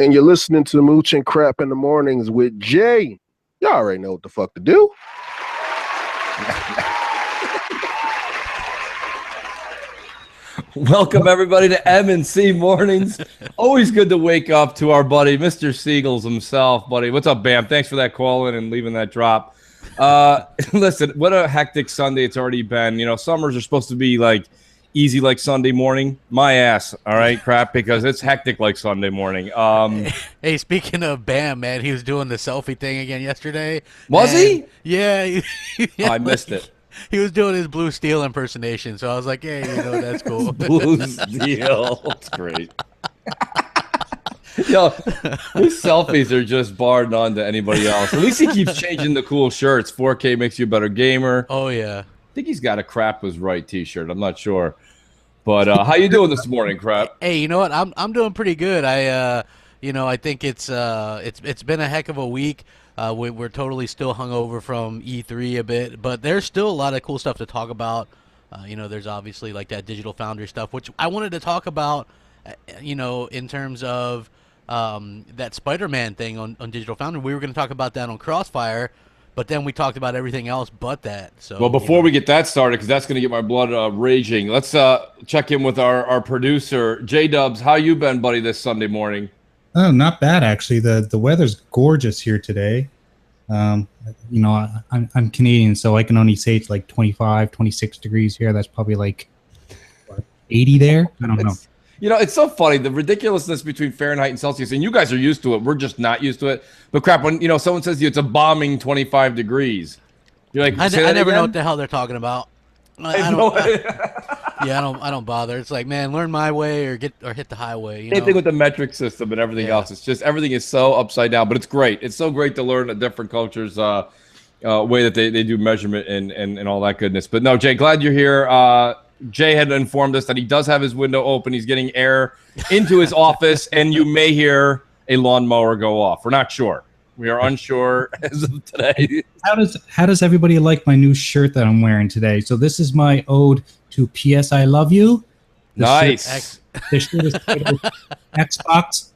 and you're listening to Mooch and Crap in the Mornings with Jay. Y'all already know what the fuck to do. Welcome, everybody, to M&C Mornings. Always good to wake up to our buddy, Mr. Siegels himself. Buddy, what's up, Bam? Thanks for that call in and leaving that drop. Listen, what a hectic Sunday it's already been. You know, summers are supposed to be, like, easy like Sunday morning. My ass, all right, crap, because it's hectic like Sunday morning. Hey, speaking of Bam, man, he was doing the selfie thing again yesterday. Was he? Yeah. Oh, I missed it. He was doing his Blue Steel impersonation, so I was like, hey, you know, that's cool. Blue Steel. That's great. Yo, his selfies are just bar none to anybody else. At least he keeps changing the cool shirts. 4K makes you a better gamer. Oh, yeah. I think he's got a Crap was right t-shirt. I'm not sure. But how you doing this morning, Crap? Hey, you know what? I'm doing pretty good. I think it's been a heck of a week. We're totally still hungover from E3 a bit, but there's still a lot of cool stuff to talk about. There's obviously like that Digital Foundry stuff, which I wanted to talk about, in terms of that Spider-Man thing on Digital Foundry. We were going to talk about that on Crossfire, but then we talked about everything else but that. So, well, before we get that started, because that's going to get my blood raging, let's check in with our producer, J-Dubs. How you been, buddy, this Sunday morning? Oh, not bad, actually. The weather's gorgeous here today. I'm Canadian, so I can only say it's like 25, 26 degrees here. That's probably like 80 there. I don't know. It's so funny, the ridiculousness between Fahrenheit and Celsius, and you guys are used to it. We're just not used to it. But crap, when someone says to you it's a bombing 25 degrees, you're like, I never know what the hell they're talking about. I don't bother. It's like, man, learn my way or hit the highway. Same thing with the metric system and everything else. It's just everything is so upside down, but it's great. It's so great to learn a different culture's way that they do measurement and all that goodness. But no, Jay, glad you're here. Jay had informed us that he does have his window open. He's getting air into his office, and you may hear a lawnmower go off. We're not sure. We are unsure as of today. How does everybody like my new shirt that I'm wearing today? So this is my ode to PS I Love You. Nice. The shirt is titled Xbox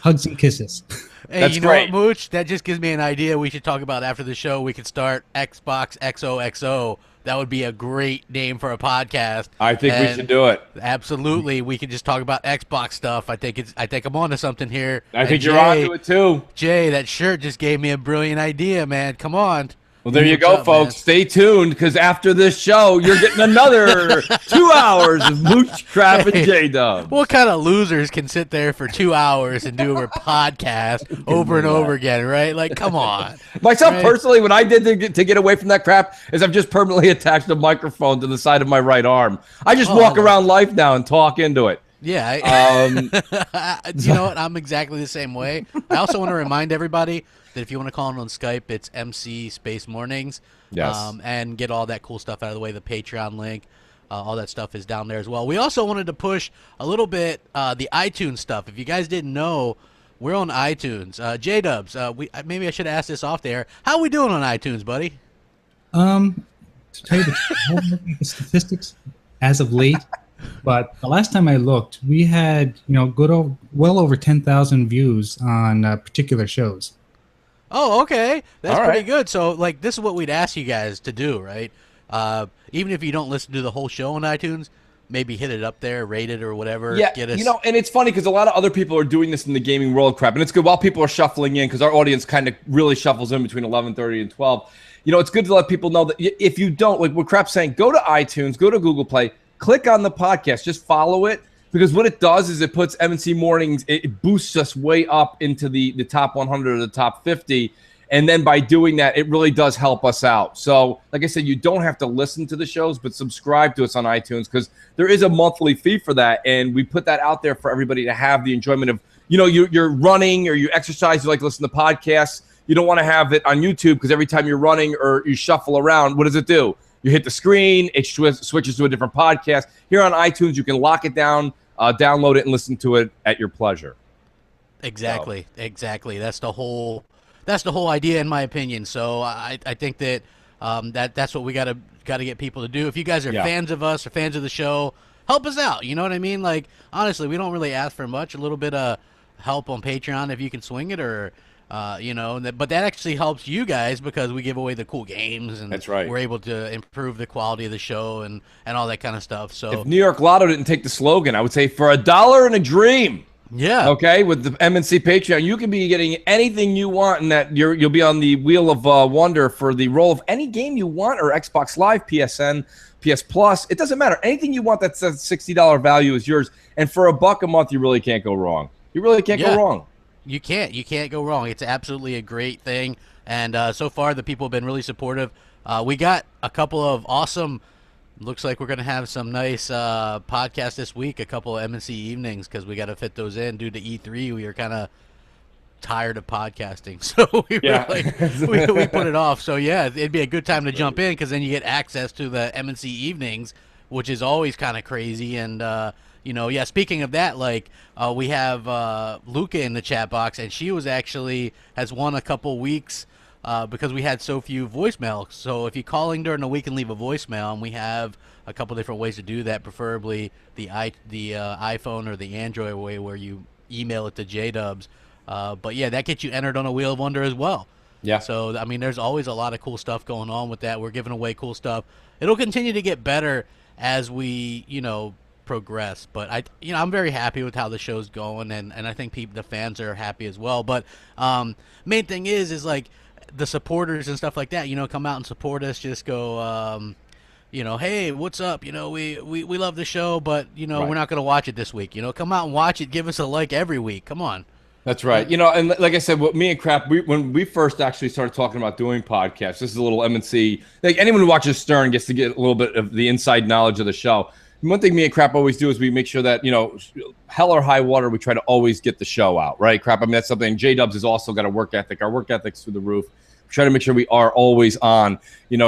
Hugs and Kisses. Hey, That's you know great. what, Mooch? That just gives me an idea we should talk about after the show. We could start Xbox XOXO. That would be a great name for a podcast. I think we should do it. Absolutely. We could just talk about Xbox stuff. I think I'm onto something here. I think you're onto it too. Jay, that shirt just gave me a brilliant idea, man. Come on. Well, there you go, folks. Man. Stay tuned, because after this show, you're getting another 2 hours of Mooch, Crap, and J-Dub. What kind of losers can sit there for 2 hours and do a podcast over and over again, right? Like, come on. Myself, personally, what I did to get away from that crap is I've just permanently attached a microphone to the side of my right arm. I just walk around life now and talk into it. Yeah. You know what? I'm exactly the same way. I also want to remind everybody that if you want to call in on Skype, it's MC Space Mornings. Yes. And get all that cool stuff out of the way. The Patreon link, all that stuff is down there as well. We also wanted to push a little bit the iTunes stuff. If you guys didn't know, we're on iTunes. J-Dubs, maybe I should ask this off there. How are we doing on iTunes, buddy? To tell you the truth, I haven't looked at the statistics as of late. But the last time I looked, we had, well over 10,000 views on particular shows. Oh, okay. That's all pretty right. good. So, like, this is what we'd ask you guys to do, right? Even if you don't listen to the whole show on iTunes, maybe hit it up there, rate it or whatever. Yeah, Get us. and it's funny because a lot of other people are doing this in the gaming world, crap, and it's good while people are shuffling in, because our audience kind of really shuffles in between 11:30 and 12. It's good to let people know that if you don't, like what Crap's saying, go to iTunes, go to Google Play, click on the podcast, just follow it, because what it does is it puts M&C Mornings, it boosts us way up into the top 100 or the top 50. And then by doing that, it really does help us out. So like I said, you don't have to listen to the shows, but subscribe to us on iTunes, because there is a monthly fee for that. And we put that out there for everybody to have the enjoyment of, you're running or you exercise, you like to listen to podcasts. You don't want to have it on YouTube, because every time you're running or you shuffle around, what does it do? You hit the screen, it switches to a different podcast. Here on iTunes, you can lock it down, download it, and listen to it at your pleasure. Exactly. That's the whole idea, in my opinion. So I think that that's what we gotta get people to do. If you guys are fans of us or fans of the show, help us out. You know what I mean? Like, honestly, we don't really ask for much. A little bit of help on Patreon if you can swing it, or but that actually helps you guys because we give away the cool games, and That's right. we're able to improve the quality of the show and all that kind of stuff. So if New York Lotto didn't take the slogan, I would say for $1 and a dream. Yeah. Okay, with the MNC Patreon, you can be getting anything you want, and that you'll be on the wheel of wonder for the roll of any game you want, or Xbox Live, PSN, PS Plus. It doesn't matter. Anything you want that's a $60 value is yours. And for $1 a month, you really can't go wrong. You really can't go wrong. You can't go wrong. It's absolutely a great thing, and so far the people have been really supportive. We got a couple of awesome. Looks like we're going to have some nice podcasts this week, a couple of MNC evenings, because we got to fit those in. Due to E3, we are kind of tired of podcasting, so we put it off. So, yeah, it'd be a good time to jump in, because then you get access to the MNC evenings, which is always kind of crazy. And, speaking of that, we have Luca in the chat box, and she has won a couple weeks because we had so few voicemails. So if you're calling during the week and leave a voicemail, and we have a couple different ways to do that, preferably the iPhone or the Android way where you email it to JDubs. But yeah, that gets you entered on a Wheel of Wonder as well. Yeah. So, I mean, there's always a lot of cool stuff going on with that. We're giving away cool stuff. It'll continue to get better as we, progress. But I'm very happy with how the show's going, and I think the fans are happy as well. But main thing is like, the supporters and stuff like that, come out and support us. Just go, hey, what's up? We love the show, but we're not going to watch it this week. Come out and watch it. Give us a like every week. Come on. That's right. And like I said, me and Crap, when we first actually started talking about doing podcasts, this is a little MNC. Like, anyone who watches Stern gets to get a little bit of the inside knowledge of the show. One thing me and Crap always do is we make sure that, hell or high water, we try to always get the show out, right? Crap, I mean, that's something. J-Dubs has also got a work ethic. Our work ethic's through the roof. We try to make sure we are always on,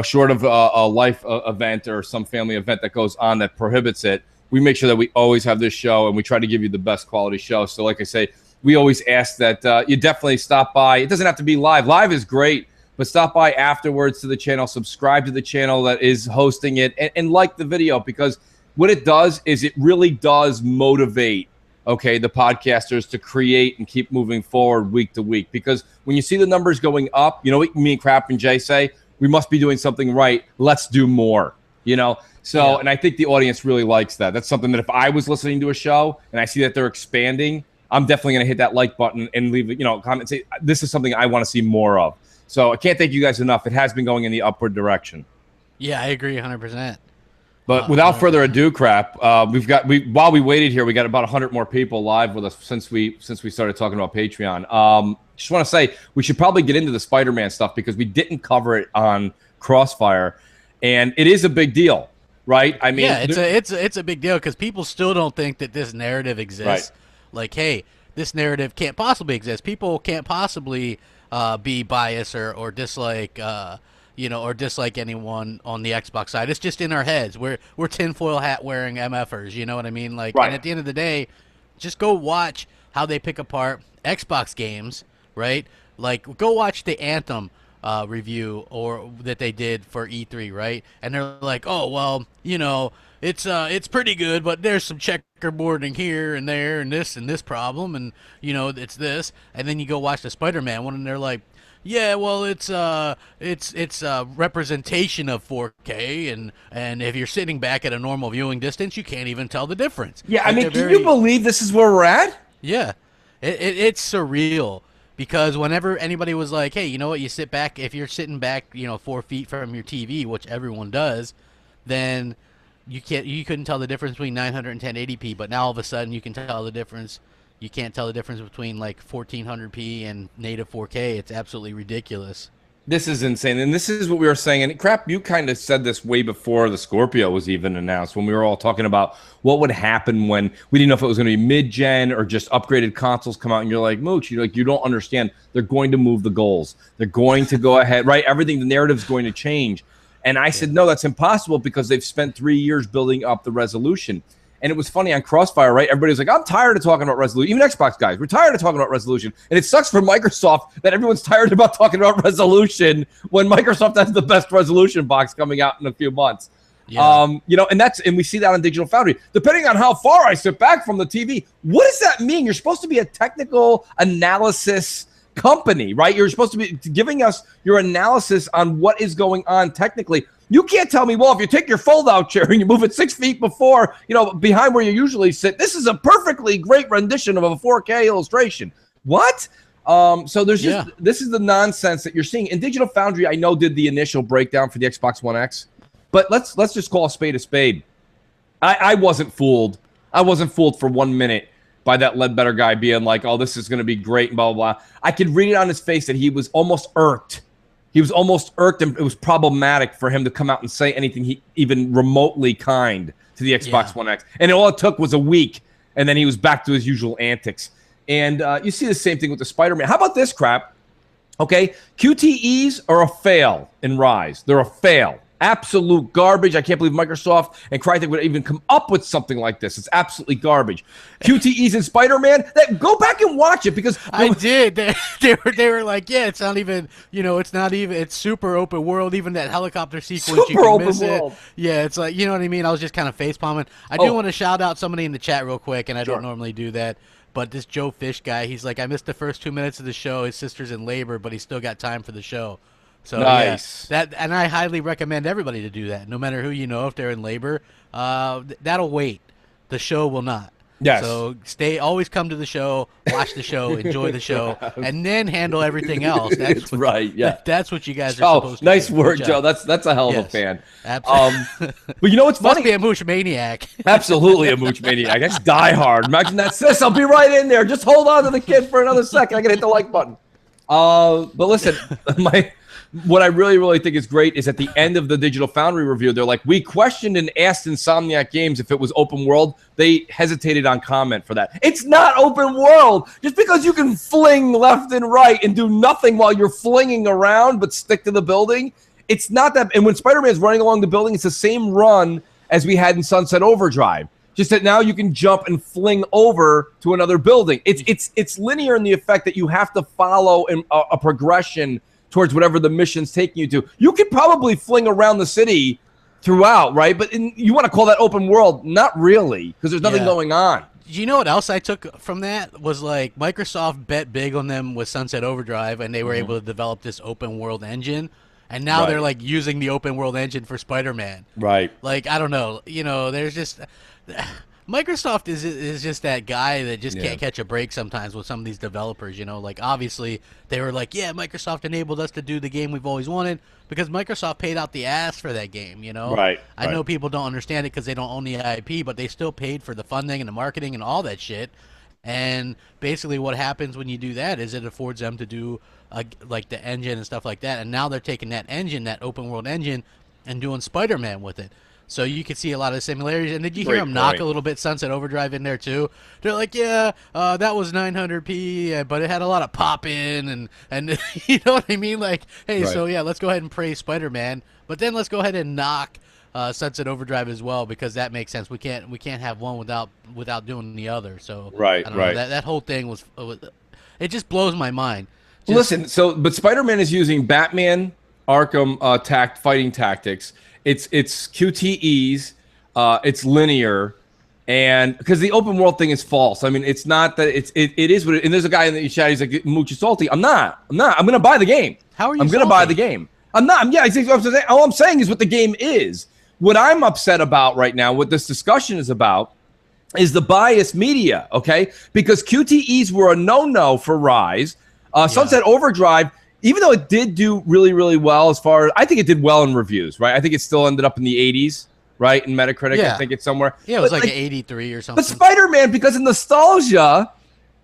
short of a life event or some family event that goes on that prohibits it. We make sure that we always have this show, and we try to give you the best quality show. So like I say, we always ask that you definitely stop by. It doesn't have to be live. Live is great, but stop by afterwards to the channel, subscribe to the channel that is hosting it, and like the video, because what it does is it really does motivate, the podcasters to create and keep moving forward week to week. Because when you see the numbers going up, me and Crap and Jay say, we must be doing something right. Let's do more, So, and I think the audience really likes that. That's something that if I was listening to a show and I see that they're expanding, I'm definitely going to hit that like button and leave, a comment, say, this is something I want to see more of. So I can't thank you guys enough. It has been going in the upward direction. Yeah, I agree 100%. But without further ado, Crap, while we waited here, we got about 100 more people live with us since we started talking about Patreon. Just want to say we should probably get into the Spider-Man stuff, because we didn't cover it on Crossfire, and it is a big deal, right? I mean, yeah, it's a big deal, because people still don't think that this narrative exists. Right. Like, hey, this narrative can't possibly exist. People can't possibly be biased or dislike. Or dislike anyone on the Xbox side. It's just in our heads. We're tinfoil hat wearing MFers. You know what I mean? Like, right. And at the end of the day, just go watch how they pick apart Xbox games, right? Like, go watch the Anthem review or that they did for E3, right? And they're like, oh well, it's pretty good, but there's some checkerboarding here and there, and this problem, and it's this. And then you go watch the Spider-Man one, and they're like, yeah, well, it's a representation of 4K, and if you're sitting back at a normal viewing distance, you can't even tell the difference. Yeah, I mean, can you believe this is where we're at? Yeah, it's surreal, because whenever anybody was like, hey, you know what, you sit back, if you're sitting back, 4 feet from your TV, which everyone does, then you couldn't tell the difference between 900 and 1080p, but now all of a sudden you can tell the difference. You can't tell the difference between like 1400p and native 4K. It's absolutely ridiculous. This is insane. And this is what we were saying. And Crap, you kind of said this way before the Scorpio was even announced, when we were all talking about what would happen when we didn't know if it was going to be mid-gen or just upgraded consoles come out. And you're like, Mooch, you don't understand. They're going to move the goals. They're going to go ahead, right? Everything, the narrative's going to change. And I said, no, that's impossible, because they've spent 3 years building up the resolution. And it was funny on Crossfire, right? Everybody's like, I'm tired of talking about resolution. Even Xbox guys, we're tired of talking about resolution. And it sucks for Microsoft that everyone's tired about talking about resolution when Microsoft has the best resolution box coming out in a few months. Yeah. And we see that on Digital Foundry. Depending on how far I sit back from the TV, what does that mean? You're supposed to be a technical analysis company, right? You're supposed to be giving us your analysis on what is going on technically. You can't tell me, well, if you take your fold-out chair and you move it 6 feet before, behind where you usually sit, this is a perfectly great rendition of a 4K illustration. What? So there's just this is the nonsense that you're seeing. In Digital Foundry, I know did the initial breakdown for the Xbox One X, but let's just call a spade a spade. I wasn't fooled. I wasn't fooled for 1 minute by that Ledbetter guy being like, oh, this is going to be great and blah, blah, blah. I could read it on his face that he was almost irked. He was almost irked, and it was problematic for him to come out and say anything even remotely kind to the Xbox One X. And all it took was a week, and then he was back to his usual antics. And you see the same thing with the Spider-Man. How about this crap? Okay, QTEs are a fail in Rise. They're a fail. Absolute garbage. I can't believe Microsoft and Crytek would even come up with something like this. It's absolutely garbage. QTEs in Spider-Man, go back and watch it because I did. They were like, yeah, it's not even, it's super open world. Even that helicopter sequence, super open world. Yeah, it's like, you know what I mean? I was just kind of face palming. I do want to shout out somebody in the chat real quick, and I don't normally do that. But this Joe Fish guy, he's like, I missed the first 2 minutes of the show. His sister's in labor, but he's still got time for the show. So nice. And I highly recommend everybody to do that. No matter who you know, if they're in labor, that'll wait. The show will not. Yes. So always come to the show, watch the show, enjoy the show, and then handle everything else. That's right. Yeah. That's what you guys are supposed to do. Nice word, Joe. That's a hell of a fan. Absolutely. But you know what's funny? Must be a mooch maniac. Absolutely a mooch maniac. That's Die Hard. Imagine that, sis. I'll be right in there. Just hold on to the kid for another second. I gotta hit the like button. But listen, what I really, really think is great is at the end of the Digital Foundry review, they're like, we questioned and asked Insomniac Games if it was open world. They hesitated on comment for that. It's not open world. Just because you can fling left and right and do nothing while you're flinging around but stick to the building, it's not that. And when Spider-Man's running along the building, it's the same run as we had in Sunset Overdrive. Just that now you can jump and fling over to another building. It's linear in the effect that you have to follow a progression towards whatever the mission's taking you to. You could probably fling around the city throughout, right? But you want to call that open world? Not really, because there's nothing going on. You know what else I took from that was like Microsoft bet big on them with Sunset Overdrive, and they were able to develop this open world engine. And now they're like using the open world engine for Spider-Man. Right. Like, I don't know. There's just Microsoft is just that guy that just can't catch a break sometimes with some of these developers, Like, obviously, they were like, yeah, Microsoft enabled us to do the game we've always wanted because Microsoft paid out the ass for that game, Right. I know people don't understand it because they don't own the IP, but they still paid for the funding and the marketing and all that shit. And basically what happens when you do that is it affords them to do like the engine and stuff like that. And now they're taking that engine, that open world engine, and doing Spider-Man with it. So you can see a lot of similarities. And did you hear them knock a little bit Sunset Overdrive in there too? They're like, yeah, that was 900p, but it had a lot of pop-in and you know what I mean? Like, hey, so yeah, let's go ahead and praise Spider-Man, but then let's go ahead and knock Sunset Overdrive as well because that makes sense. We can't have one without doing the other. So I don't know, that whole thing was it just blows my mind. Listen, but Spider-Man is using Batman Arkham fighting tactics. It's QTEs, it's linear, and because the open world thing is false. I mean, it's not that it is what it. And there's a guy in the chat. He's like, "Mooch, you salty?" I'm not. I'm gonna buy the game. How are you? I'm gonna buy the game. I'm not. All I'm saying is what the game is. What I'm upset about right now, what this discussion is about, is the biased media. Okay, because QTEs were a no-no for Rise. Sunset Overdrive, even though it did do really, really well I think it did well in reviews, right? I think it still ended up in the 80s, right? In Metacritic, I think it's somewhere. Yeah, it was like an 83 or something. But Spider-Man, because of nostalgia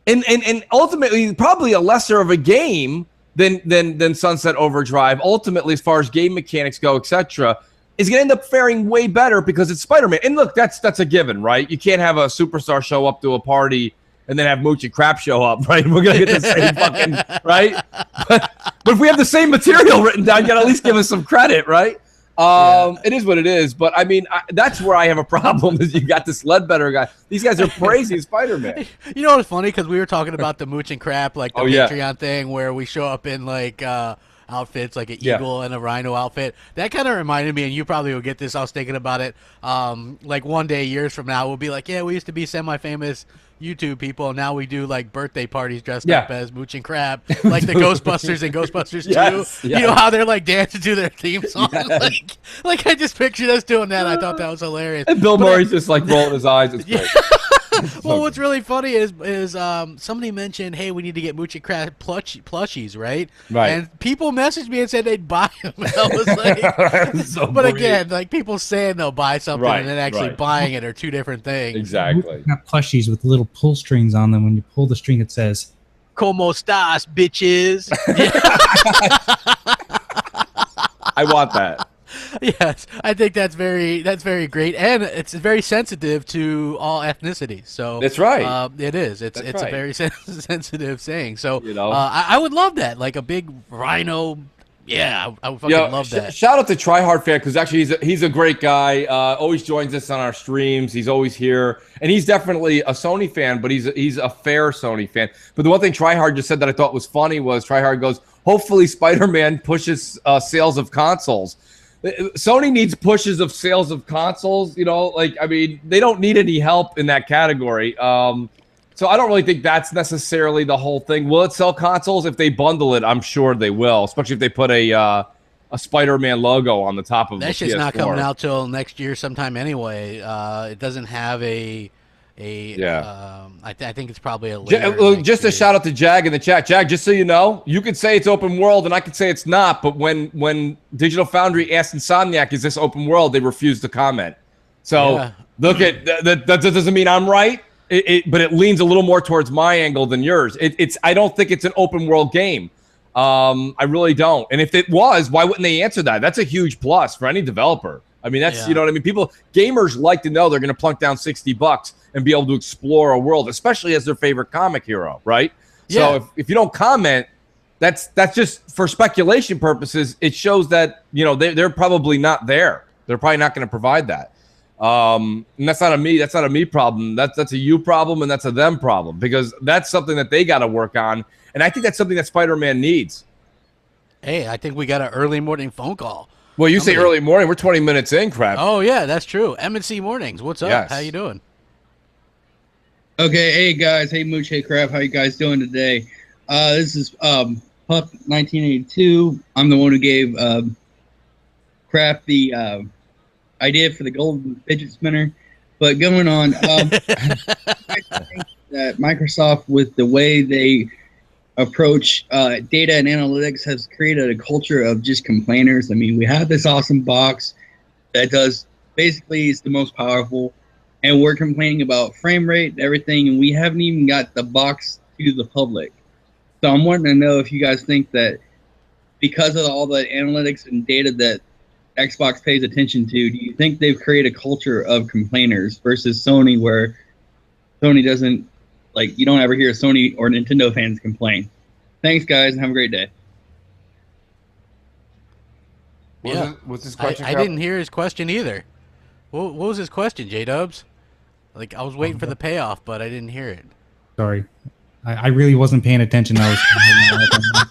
and ultimately probably a lesser of a game than Sunset Overdrive, ultimately as far as game mechanics go, etc., is going to end up faring way better because it's Spider-Man. And look, that's a given, right? You can't have a superstar show up to a party and then have Mooch and Crap show up, right? We're going to get the same fucking, right? But if we have the same material written down, you got to at least give us some credit, right? It is what it is. But, I mean, that's where I have a problem is you got this Ledbetter guy. These guys are praising Spider-Man. You know what's funny? Because we were talking about the Mooch and Crap, like the Patreon thing where we show up in, like, outfits, like an Yeah. eagle and a rhino outfit. That kind of reminded me, and you probably will get this. I was thinking about it. Like one day, years from now, we'll be like, yeah, we used to be semi-famous YouTube people, and now we do like birthday parties dressed up as Mooch and Crab, like the Ghostbusters and Ghostbusters 2. Yes. You know how they're like dancing to their theme song? Like I just pictured us doing that. I thought that was hilarious. And Bill Murray's just like rolling his eyes. It's great. Well, what's really funny is somebody mentioned, hey, we need to get Mooch and Crab plushies, right? Right. And people messaged me and said they'd buy them. And I was like, So but great. again, like people saying they'll buy something Right, and then actually right. buying it are two different things. Exactly. Got plushies with little pull strings on them. When you pull the string, it says, Como estas, bitches? I want that. Yes, I think that's very great, and it's very sensitive to all ethnicities. So That's right. It is. It's That's it's a right. very sensitive saying. So You know? I would love that, like a big rhino. Yeah, I would fucking love that. Shout out to Tryhard Fan, because actually he's a great guy. Always joins us on our streams. He's always here, and he's definitely a Sony fan, but he's a fair Sony fan. But the one thing Tryhard just said that I thought was funny was Tryhard goes, "Hopefully Spider-Man pushes sales of consoles." Sony needs pushes of sales of consoles. You know, like I mean, they don't need any help in that category. So I don't really think that's necessarily the whole thing. Will it sell consoles? If they bundle it, I'm sure they will, especially if they put a Spider-Man logo on the top of That's the just PS4. not coming out till next year sometime anyway. It doesn't have I think it's probably a later Just a year. shout out to Jag in the chat. Jag, just so you know, you could say it's open world and I could say it's not, but when Digital Foundry asked Insomniac, is this open world, they refused to comment. So Yeah. look at that doesn't mean I'm right. But it leans a little more towards my angle than yours. I don't think it's an open world game. I really don't. And if it was, why wouldn't they answer that? That's a huge plus for any developer. I mean, that's, you know what I mean? Gamers like to know they're going to plunk down $60 and be able to explore a world, especially as their favorite comic hero, right? Yeah. So if you don't comment, that's just for speculation purposes. It shows that, you know, they're probably not there. They're probably not going to provide that. And that's not a me problem. That's a you problem, and that's a them problem, because that's something that they got to work on. And I think that's something that Spider-Man needs. Hey, I think we got an early morning phone call. Well, you say early morning. We're 20 minutes in, crap. Oh yeah, that's true. M&C Mornings. What's up? Yes. How you doing? Okay, hey guys, hey Mooch, hey Crap, how you guys doing today? This is Pup 1982. I'm the one who gave Crap the idea for the golden fidget spinner. But going on, I think that Microsoft, with the way they approach data and analytics, has created a culture of just complainers. I mean, we have this awesome box that does basically is the most powerful, and we're complaining about frame rate and everything, and we haven't even got the box to the public. So I'm wanting to know if you guys think that because of all the analytics and data that Xbox pays attention to, do you think they've created a culture of complainers versus Sony, where Sony doesn't, like, you don't ever hear Sony or Nintendo fans complain? Thanks, guys, and have a great day. What's this question? I didn't hear his question either. What was his question, J-Dubs? Like, I was waiting for the payoff, but I didn't hear it. sorry. I really wasn't paying attention. I was.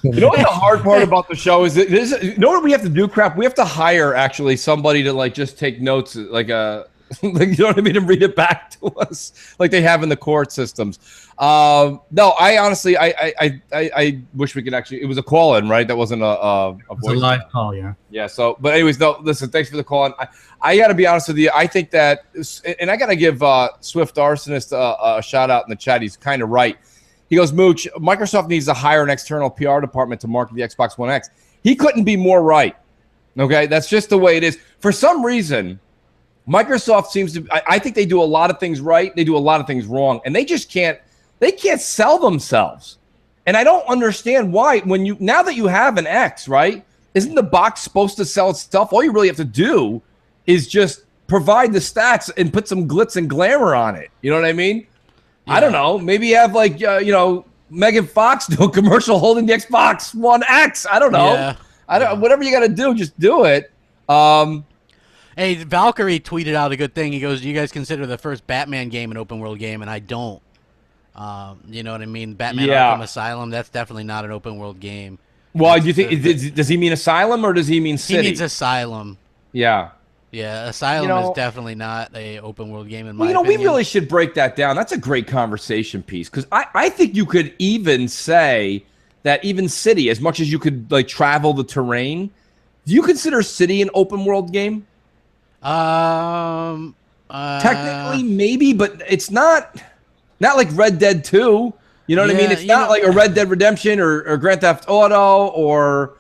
You know what the hard part about the show is? You know what we have to do, Crap? We have to hire actually somebody to like just take notes, like like, you know what I mean, and read it back to us like they have in the court systems. No, I honestly, I wish we could actually. It was a call in, right? That wasn't a It's a live call, yeah. Yeah. So, but anyways, no. Listen, thanks for the call. And I got to be honest with you. I think that, and I got to give Swift Arsonist a shout out in the chat. He's kind of right. He goes, Mooch, Microsoft needs to hire an external PR department to market the Xbox One X. He couldn't be more right. Okay, that's just the way it is. For some reason, Microsoft seems to. I think they do a lot of things right. They do a lot of things wrong, and they just can't. They can't sell themselves. And I don't understand why. Now that you have an X, right? Isn't the box supposed to sell itself? All you really have to do is just provide the stats and put some glitz and glamour on it. You know what I mean? Yeah. I don't know. Maybe have like Megan Fox do a commercial holding the Xbox One X. I don't know. Yeah. Whatever you got to do, just do it. Hey, Valkyrie tweeted out a good thing. He goes, "Do you guys consider the first Batman game an open world game?" And I don't. You know what I mean? Batman Arkham Asylum. That's definitely not an open world game. Well, do you think does he mean Asylum or does he mean City? He means Asylum. Yeah. Yeah, Asylum is definitely not a open world game in my we opinion. really should break that down. That's a great conversation piece because I think you could even say that even City, as much as you could like travel the terrain, do you consider City an open world game? Technically, maybe, but it's not like Red Dead 2. You know what I mean? It's not like a Red Dead Redemption or Grand Theft Auto or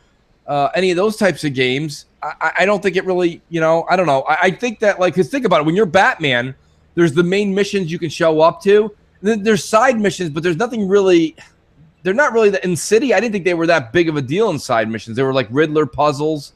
any of those types of games. I don't think it really, I don't know. I think that, like, because think about it. When you're Batman, there's the main missions you can show up to. Then there's side missions, but there's nothing really. They're not really in City. I didn't think they were that big of a deal in side missions. They were like Riddler puzzles,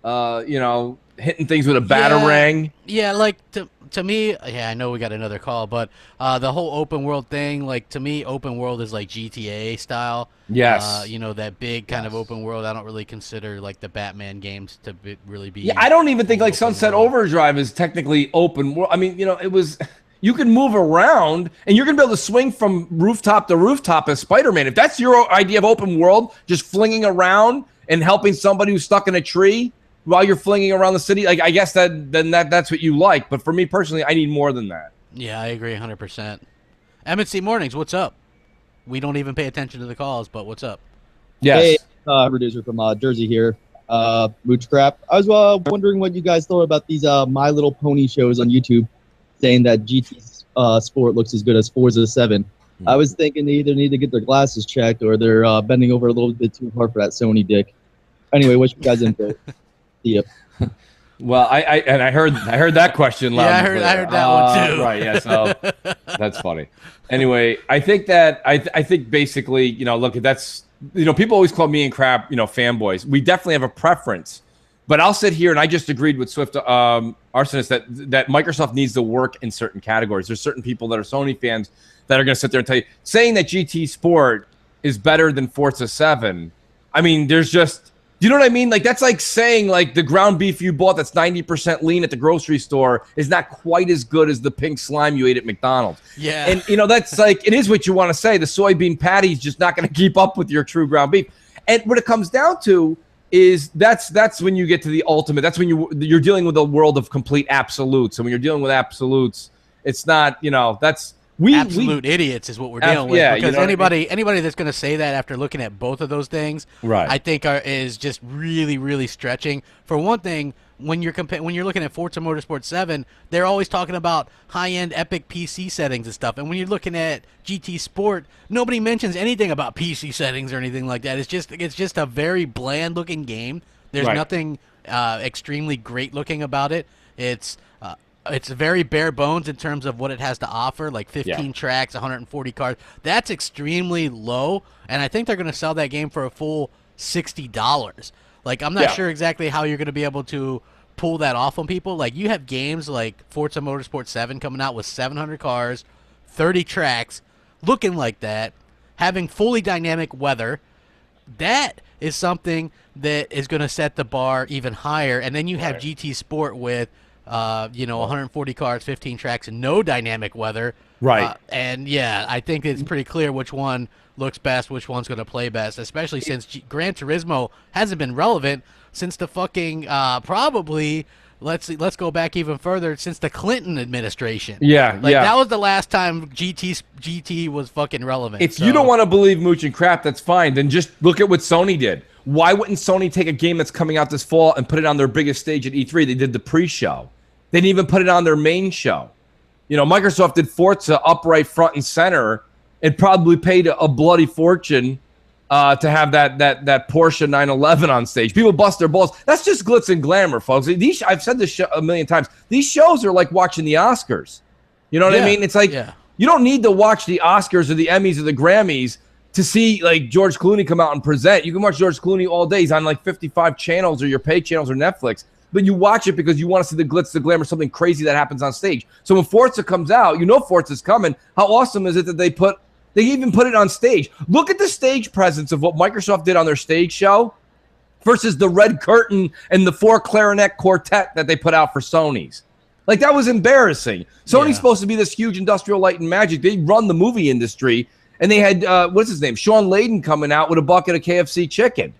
hitting things with a batarang. Yeah, like to me, I know we got another call, but the whole open world thing, like to me, open world is like GTA style. Yes. That big kind of open world. I don't really consider like the Batman games to really be. Yeah, I don't even think like Sunset Overdrive is technically open world. I mean, it was. You can move around, and you're gonna be able to swing from rooftop to rooftop as Spider-Man. If that's your idea of open world, just flinging around and helping somebody who's stuck in a tree while you're flinging around the city, like I guess that's what you like. But for me personally, I need more than that. Yeah, I agree 100%. M&C Mornings, what's up? We don't even pay attention to the calls, but what's up? Yes. Hey, producer from Jersey here. Mooch Crap. I was wondering what you guys thought about these My Little Pony shows on YouTube, saying that GT Sport looks as good as Forza 7. I was thinking they either need to get their glasses checked or they're bending over a little bit too hard for that Sony dick. Anyway, what's your guys' input? Yep. Well, I heard that question loud. Yeah, I heard that one too. Right, yeah. So that's funny. Anyway, I think that I think basically, look, that's people always call me and Crap, fanboys. We definitely have a preference, but I'll sit here and I just agreed with Swift Arsonist that Microsoft needs to work in certain categories. There's certain people that are Sony fans that are going to sit there and tell you saying that GT Sport is better than Forza 7. I mean, there's just. Do you know what I mean? Like, that's like saying, like, the ground beef you bought that's 90% lean at the grocery store is not quite as good as the pink slime you ate at McDonald's. Yeah. And, that's like, it is what you want to say. The soybean patty is just not going to keep up with your true ground beef. And what it comes down to is that's when you get to the ultimate. That's when you're dealing with a world of complete absolutes. And when you're dealing with absolutes, it's not, that's... Absolute idiots is what we're dealing with. Yeah, because anybody that's going to say that after looking at both of those things, right, I think is just really, really stretching. For one thing, when you're looking at Forza Motorsport 7, they're always talking about high-end epic PC settings and stuff. And when you're looking at GT Sport, nobody mentions anything about PC settings or anything like that. It's just a very bland-looking game. There's nothing extremely great-looking about it. It's very bare bones in terms of what it has to offer, like 15 tracks, 140 cars. That's extremely low, and I think they're going to sell that game for a full $60. Like, I'm not sure exactly how you're going to be able to pull that off on people. Like, you have games like Forza Motorsport 7 coming out with 700 cars, 30 tracks, looking like that, having fully dynamic weather. That is something that is going to set the bar even higher. And then you have GT Sport with 140 cars, 15 tracks, and no dynamic weather. Right. And I think it's pretty clear which one looks best, which one's going to play best, especially since Gran Turismo hasn't been relevant since the fucking probably let's go back even further since the Clinton administration. That was the last time GT was fucking relevant. If you don't want to believe Mooch and Crap, that's fine. Then just look at what Sony did. Why wouldn't Sony take a game that's coming out this fall and put it on their biggest stage at E3? They did the pre-show. They didn't even put it on their main show. Microsoft did Forza upright front and center and probably paid a bloody fortune to have that Porsche 911 on stage. People bust their balls. That's just glitz and glamour, folks. I've said this a million times. These shows are like watching the Oscars. You know what I mean? It's like you don't need to watch the Oscars or the Emmys or the Grammys to see like George Clooney come out and present. You can watch George Clooney all day. He's on like 55 channels or your pay channels or Netflix. But you watch it because you want to see the glitz, the glamour, something crazy that happens on stage. So when Forza comes out, Forza's coming. How awesome is it that they even put it on stage? Look at the stage presence of what Microsoft did on their stage show versus the red curtain and the 4 clarinet quartet that they put out for Sony's. Like, that was embarrassing. Sony's supposed to be this huge industrial light and magic. They run the movie industry. And they had what's his name, Sean Layden, coming out with a bucket of KFC chicken.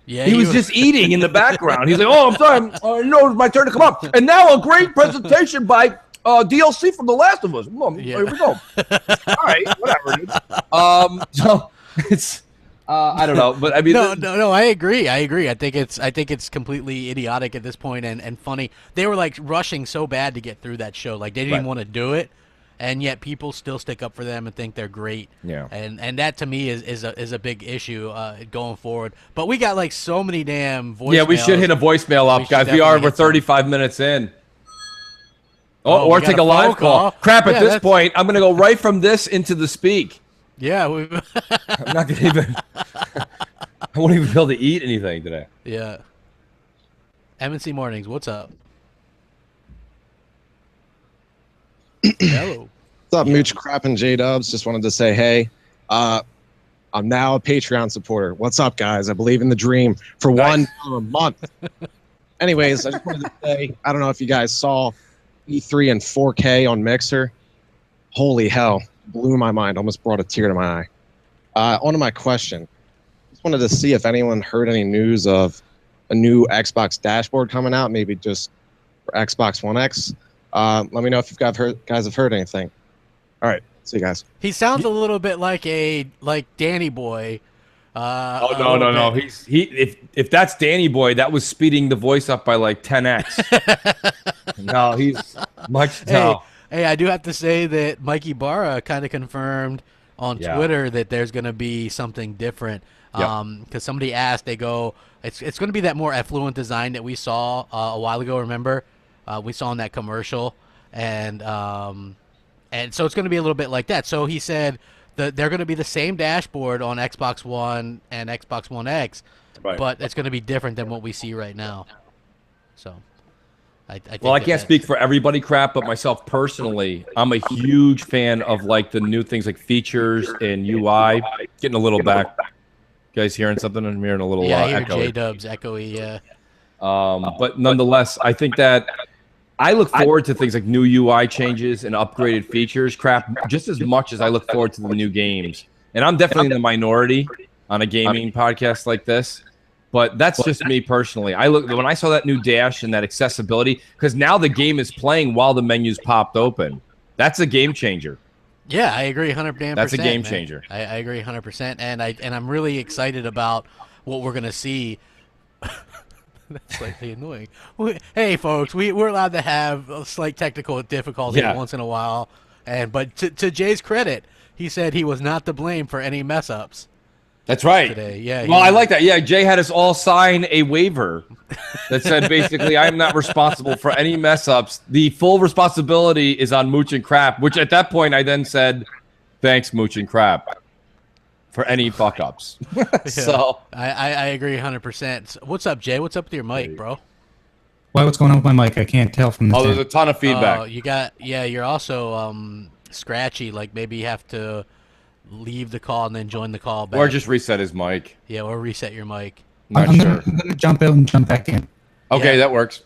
Yeah, he was just eating in the background. He's like, "Oh, I'm sorry. I know it's my turn to come up." And now a great presentation by DLC from The Last of Us. Here we go. All right, whatever. So it's I don't know, but I mean, no. I agree. I think it's completely idiotic at this point and funny. They were like rushing so bad to get through that show, like they didn't even want to do it. And yet people still stick up for them and think they're great. Yeah. And that to me is a big issue going forward. But we got like so many damn voicemails. Yeah, we should hit a voicemail up, guys. We're 35 minutes in. Or take a live call. Crap, at this point, I'm going to go right from this into the speak. Yeah. I'm not going to even... I won't even be able to eat anything today. Yeah. MNC Mornings, what's up? Hello. What's up, Mooch Crap and J-Dubs? Just wanted to say, hey, I'm now a Patreon supporter. What's up, guys? I believe in the dream for $1 a month. Anyways, I just wanted to say, I don't know if you guys saw E3 in 4K on Mixer. Holy hell. Blew my mind. Almost brought a tear to my eye. On to my question. Just wanted to see if anyone heard any news of a new Xbox dashboard coming out, maybe just for Xbox One X. Let me know if you guys have heard anything. All right, see you guys. He sounds a little bit like Danny Boy. No. If that's Danny Boy, that was speeding the voice up by like 10x. No, he's much. Hey, I do have to say that Mikey Barra kind of confirmed on Twitter that there's going to be something different. Because somebody asked, they go, it's going to be that more affluent design that we saw a while ago. Remember? We saw in that commercial, and so it's going to be a little bit like that. So he said that they're going to be the same dashboard on Xbox One and Xbox One X, but it's going to be different than what we see right now. So, I can't speak for everybody, Crap, but myself personally, I'm a huge fan of like the new things like features and UI. Getting a little back. You guys hearing something? I'm hearing a little echo. J-Dub's echoey. Yeah. But nonetheless, I think that I look forward to things like new UI changes and upgraded features, Crap, just as much as I look forward to the new games. And I'm definitely in the minority on a gaming podcast like this, but that's just me personally. When I saw that new dash and that accessibility, because now the game is playing while the menus popped open. That's a game changer. Yeah, I agree 100%. That's a game changer. I agree 100%, and I'm really excited about what we're gonna see. That's slightly annoying. Hey, folks, we're allowed to have a slight technical difficulty once in a while, but to Jay's credit, he said he was not to blame for any mess ups. That's right. Today, yeah. Well, I like that. Yeah, Jay had us all sign a waiver that said basically, I'm not responsible for any mess ups. The full responsibility is on Mooch and Crap, which at that point I then said, thanks, Mooch and Crap, for any fuck ups. So I agree 100%. What's up, Jay? What's up with your mic, bro? What's going on with my mic? I can't tell from the there's a ton of feedback. You're also scratchy. Like maybe you have to leave the call and then join the call back. Or just reset his mic. Yeah, or reset your mic. I'm gonna jump out and jump back in. Okay, that works.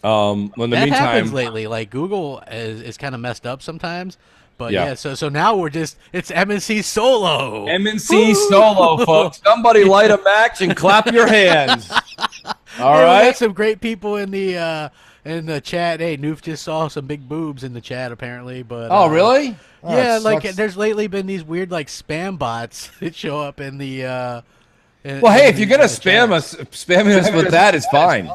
In the meantime, happens lately. Like Google is kind of messed up sometimes. But so now it's MNC solo. MNC solo, folks. Somebody light a match and clap your hands. All right. We got some great people in the chat. Hey, Noof just saw some big boobs in the chat apparently. But really? Yeah, there's lately been these weird like spam bots that show up in the. Hey, if you're gonna spamming us with that, it's fine.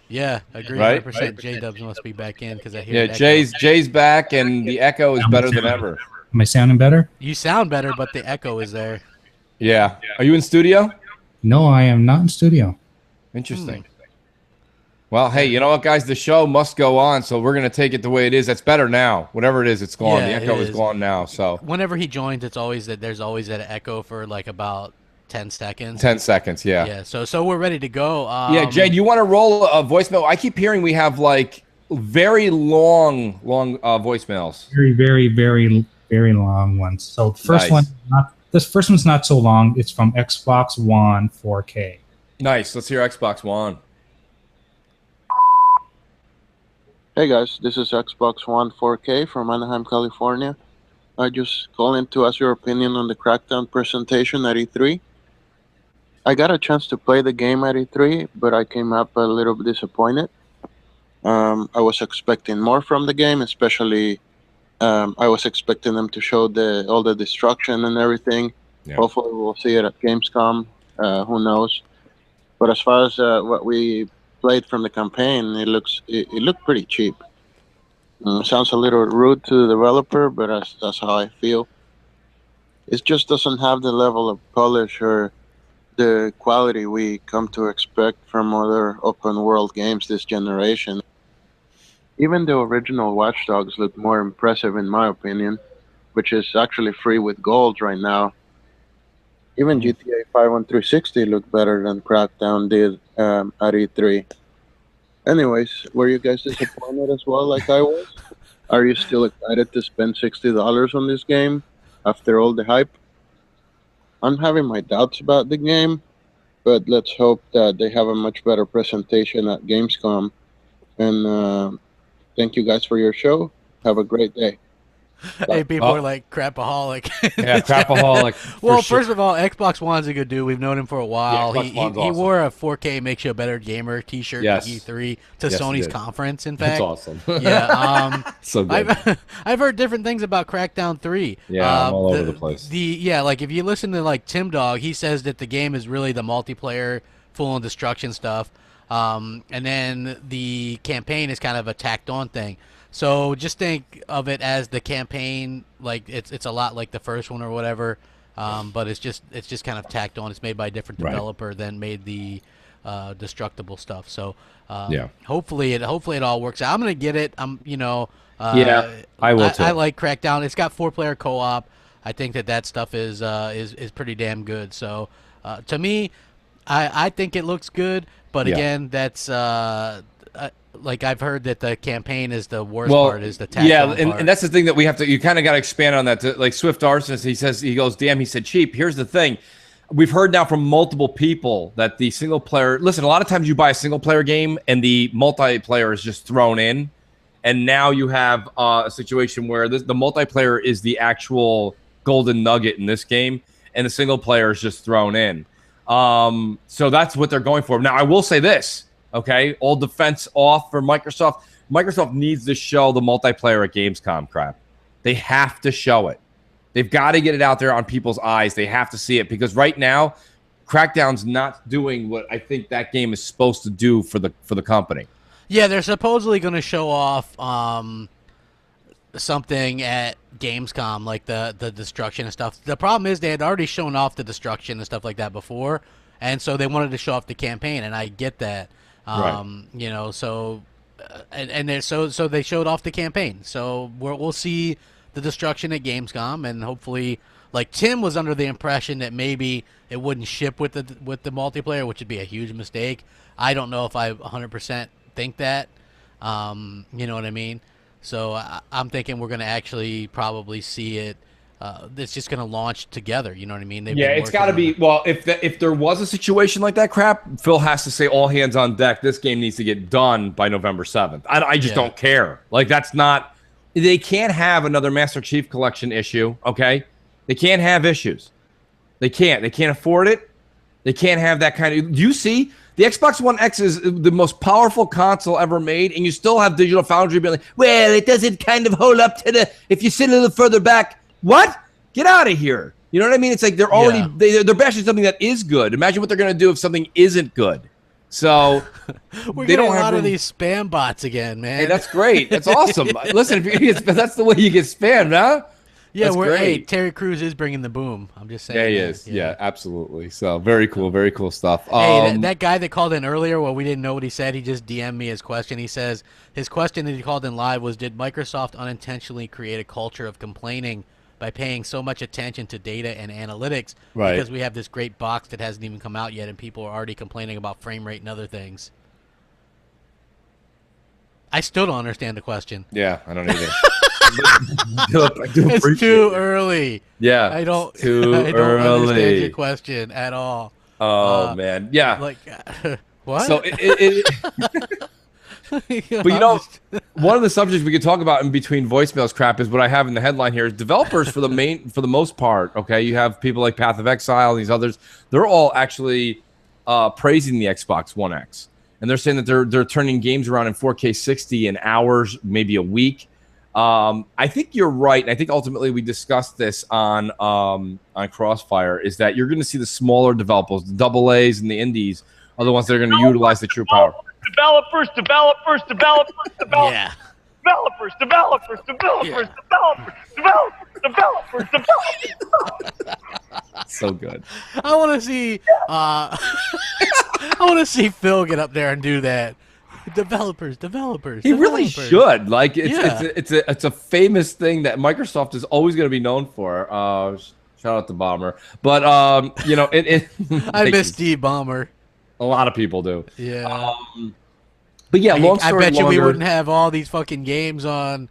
Yeah, agree 100%. J-Dubs must be back in because I hear Jay's back and the echo is better than ever. Am I sounding better? You sound better, but the echo is there. Yeah. Are you in studio? No, I am not in studio. Interesting. Well, hey, you know what, guys? The show must go on, so we're going to take it the way it is. That's better now. Whatever it is, it's gone. The echo is gone now. So whenever he joins, there's always that echo for like about 10 seconds. 10 seconds, yeah. Yeah, so we're ready to go. Jay, do you want to roll a voicemail? I keep hearing we have like very long voicemails. Very, very, very, very long ones. So the first this first one's not so long. It's from Xbox One 4K. Nice. Let's hear Xbox One. Hey guys, this is Xbox One 4K from Anaheim, California. I just calling to ask your opinion on the Crackdown presentation at E3. I got a chance to play the game at E3, but I came up a little bit disappointed. I was expecting more from the game, especially I was expecting them to show all the destruction and everything. Yeah. Hopefully, we'll see it at Gamescom. Who knows? But as far as what we played from the campaign, it looked pretty cheap. Sounds a little rude to the developer, but that's how I feel. It just doesn't have the level of polish or the quality we come to expect from other open world games this generation. Even the original Watch Dogs look more impressive in my opinion, which is actually free with gold right now. Even GTA 5 on 360 looked better than Crackdown did at E3. Anyways, were you guys disappointed as well, like I was? Are you still excited to spend $60 on this game after all the hype? I'm having my doubts about the game, but let's hope that they have a much better presentation at Gamescom. And thank you guys for your show. Have a great day. Hey, people are like crapaholic. Yeah, crapaholic. Well, for sure. first of all, Xbox One's a good dude. We've known him for a while. Yeah, he Xbox One's he awesome. wore a 4K Makes You a Better Gamer T-shirt Yes. to E3 to Yes, he Sony's did. conference. In That's fact, awesome. yeah. So good. I've heard different things about Crackdown 3. Yeah, I'm all over the place. Like if you listen to like Tim Dog, he says that the game is really the multiplayer full on destruction stuff, and then the campaign is kind of a tacked on thing. So just think of it as the campaign, like it's a lot like the first one or whatever, but it's just kind of tacked on. It's made by a different Right. developer than made the destructible stuff. So Yeah. hopefully it all works out. I'm gonna get it. Yeah, I will too. I like Crackdown. It's got 4-player co-op. I think that stuff is pretty damn good. So to me, I think it looks good. But Yeah. again, that's like I've heard that the campaign is the worst part. Is the tacked yeah, on and, part. and that's the thing that we have to. You kind of got to expand on that. Like Swift Arsonist, he goes, damn, he said cheap. Here's the thing. We've heard now from multiple people that the single player. Listen, a lot of times you buy a single player game and the multiplayer is just thrown in, and now you have a situation where the multiplayer is the actual golden nugget in this game, and the single player is just thrown in. So that's what they're going for. Now, I will say this, okay? All defense off for Microsoft. Microsoft needs to show the multiplayer at Gamescom crap. They have to show it. They've got to get it out there on people's eyes. They have to see it because right now, Crackdown's not doing what I think that game is supposed to do for the company. Yeah, they're supposedly going to show off something at Gamescom, like the destruction and stuff. The problem is they had already shown off the destruction and stuff like that before, and so they wanted to show off the campaign, and I get that. Right. You know, so so they showed off the campaign. So we'll see the destruction at Gamescom, and hopefully, like Tim was under the impression that maybe it wouldn't ship with the multiplayer, which would be a huge mistake. I don't know if I 100% think that. You know what I mean? So I'm thinking we're going to actually probably see it. It's just going to launch together. You know what I mean? Yeah, it's got to be. Well, if there was a situation like that crap, Phil has to say all hands on deck. This game needs to get done by November 7th. I just don't care. Like, that's not. They can't have another Master Chief Collection issue, okay? They can't have issues. They can't. They can't afford it. They can't have that kind of. Do you see? The Xbox One X is the most powerful console ever made, and you still have Digital Foundry being like, well, it doesn't kind of hold up to the. If you sit a little further back, what? Get out of here. You know what I mean? It's like they're already they're bashing something that is good. Imagine what they're going to do if something isn't good. So we're they getting don't a have lot room. of these spam bots again, man. Hey, that's great. That's awesome. Listen, if you get, that's the way you get spammed, huh? Yeah, That's great. Hey, Terry Crews is bringing the boom. I'm just saying. Yeah, he man. is. Yeah, absolutely. So very cool stuff. Hey, that guy that called in earlier, well, we didn't know what he said. He just DM'd me his question. He says his question that he called in live was, did Microsoft unintentionally create a culture of complaining by paying so much attention to data and analytics? Right. Because we have this great box that hasn't even come out yet, and people are already complaining about frame rate and other things. I still don't understand the question. Yeah, I don't either. It's too early. Yeah, I don't. too I don't early. understand your question at all. Oh man, yeah. Like what? So But you know, one of the subjects we could talk about in between voicemails, crap, is what I have in the headline here. Is developers for the most part. Okay, you have people like Path of Exile and these others. They're all actually praising the Xbox One X, and they're saying that they're turning games around in 4K 60 in hours, maybe a week. I think you're right, and I think ultimately we discussed this on Crossfire. Is that you're going to see the smaller developers, the double A's and the indies, are the ones that are going to utilize the true power. Developers. Yeah. Developers. So good. I want to see. I want to see Phil get up there and do that. Developers. He really should. Like it's a famous thing that Microsoft is always going to be known for. Shout out to Bomber, but you know it. I miss D Bomber. A lot of people do. Yeah. But yeah, long story I bet you we longer, wouldn't have all these fucking games on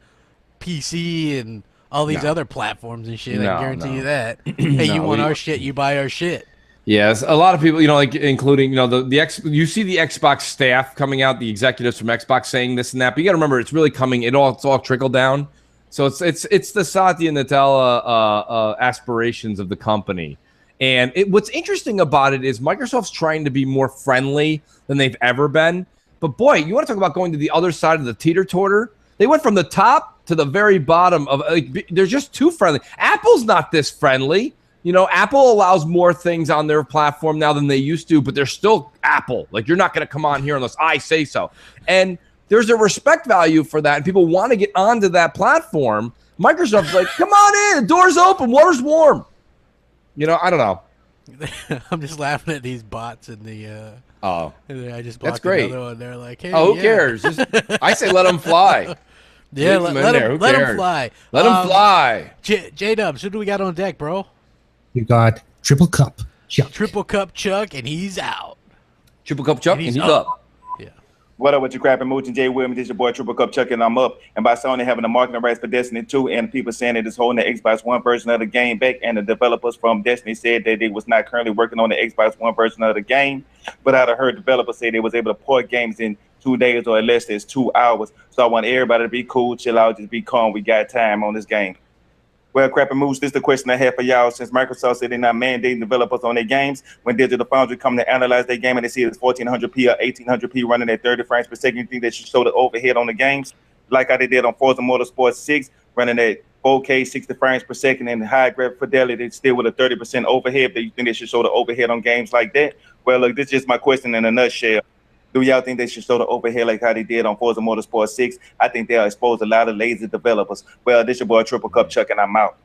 PC and all these other platforms and shit. I can guarantee you that. Hey, you want our shit? You buy our shit. Yes, a lot of people, you know, like including, you know, you see the Xbox staff coming out, the executives from Xbox saying this and that, but you got to remember it's really coming. It's all trickled down. So it's the Satya Nadella aspirations of the company. And what's interesting about it is Microsoft's trying to be more friendly than they've ever been. But boy, you want to talk about going to the other side of the teeter-totter? They went from the top to the very bottom of. They're just too friendly. Apple's not this friendly. You know, Apple allows more things on their platform now than they used to, but they're still Apple. Like, you're not going to come on here unless I say so. And there's a respect value for that, and people want to get onto that platform. Microsoft's like, come on in, the door's open, water's warm. You know, I don't know. I'm just laughing at these bots in the. Oh, I just that's great. Another one. They're like, hey, who cares? I say let them fly. Yeah, let them fly. Let them fly. J-Dubs, who do we got on deck, bro? You got Triple Cup Chuck. Triple Cup Chuck, and he's out. Triple Cup Chuck, and he's up. Yeah. What up with your crap and Mooch and Jay Williams? This your boy Triple Cup Chuck, and I'm up. And by Sony having the marketing rights for Destiny 2, and people saying it is holding the Xbox One version of the game back, and the developers from Destiny said that they was not currently working on the Xbox One version of the game. But I'd heard developers say they was able to port games in 2 days or less than 2 hours. So I want everybody to be cool, chill out, just be calm. We got time on this game. Well, Crap and Moose, this is the question I have for y'all. Since Microsoft said they're not mandating developers on their games, when Digital Foundry come to analyze their game and they see it's 1400p or 1800p running at 30 frames per second, you think they should show the overhead on the games? Like how they did on Forza Motorsport 6, running at 4K 60 frames per second and high graphic fidelity, still with a 30% overhead. Do you think they should show the overhead on games like that? Well, look, this is just my question in a nutshell. Do y'all think they should show the overhead like how they did on Forza Motorsport 6? I think they'll expose a lot of lazy developers. Well, this your boy Triple Cup Chuck, and I'm out.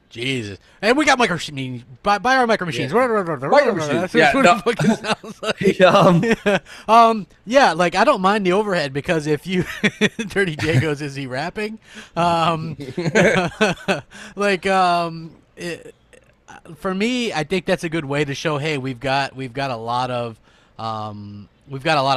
Jesus. And we got micro machines. Buy our micro machines. Micro machines. That's what it fucking sounds like. Yeah, like I don't mind the overhead because if you Dirty J goes, is he rapping? For me, I think that's a good way to show, hey, we've got a lot of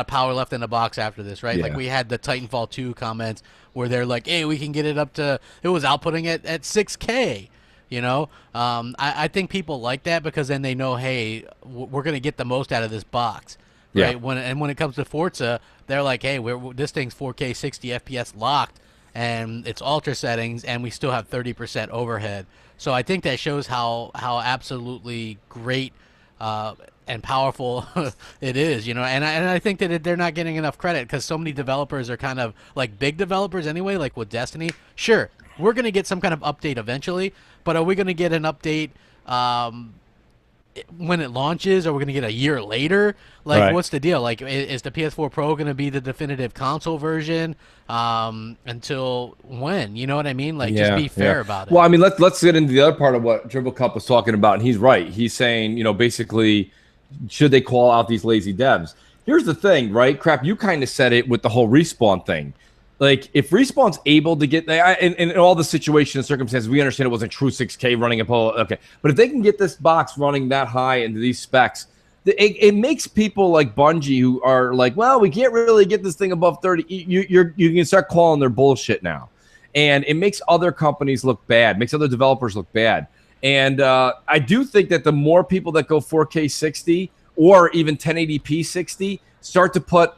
power left in the box after this, right? Yeah. Like we had the Titanfall 2 comments where they're like, hey, we can get it up to, it was outputting it at 6K. You know, I think people like that because then they know, hey, we're going to get the most out of this box, right? Yeah. When it comes to Forza, they're like, hey, this thing's 4K 60 FPS locked, and it's ultra settings, and we still have 30% overhead. So I think that shows how absolutely great and powerful it is, you know. And I think that they're not getting enough credit because so many developers are kind of like big developers anyway, like with Destiny. Sure, we're going to get some kind of update eventually, but are we going to get an update when it launches, or we're going to get a year later? Like, right. What's the deal? Like, is the PS4 Pro going to be the definitive console version until when? You know what I mean? Like, just be fair about it. Well, I mean, let's get into the other part of what Triple Cup was talking about, and he's right. He's saying, you know, basically, should they call out these lazy devs? Here's the thing, right? Crap, you kind of said it with the whole Respawn thing. Like, if Respawn's able to get in all the situations and circumstances, we understand it wasn't true 6K running a pole. Okay, but if they can get this box running that high into these specs, it makes people like Bungie who are like, well, we can't really get this thing above 30. You can start calling their bullshit now, and it makes other companies look bad, makes other developers look bad. And I do think that the more people that go 4K 60 or even 1080p 60 start to put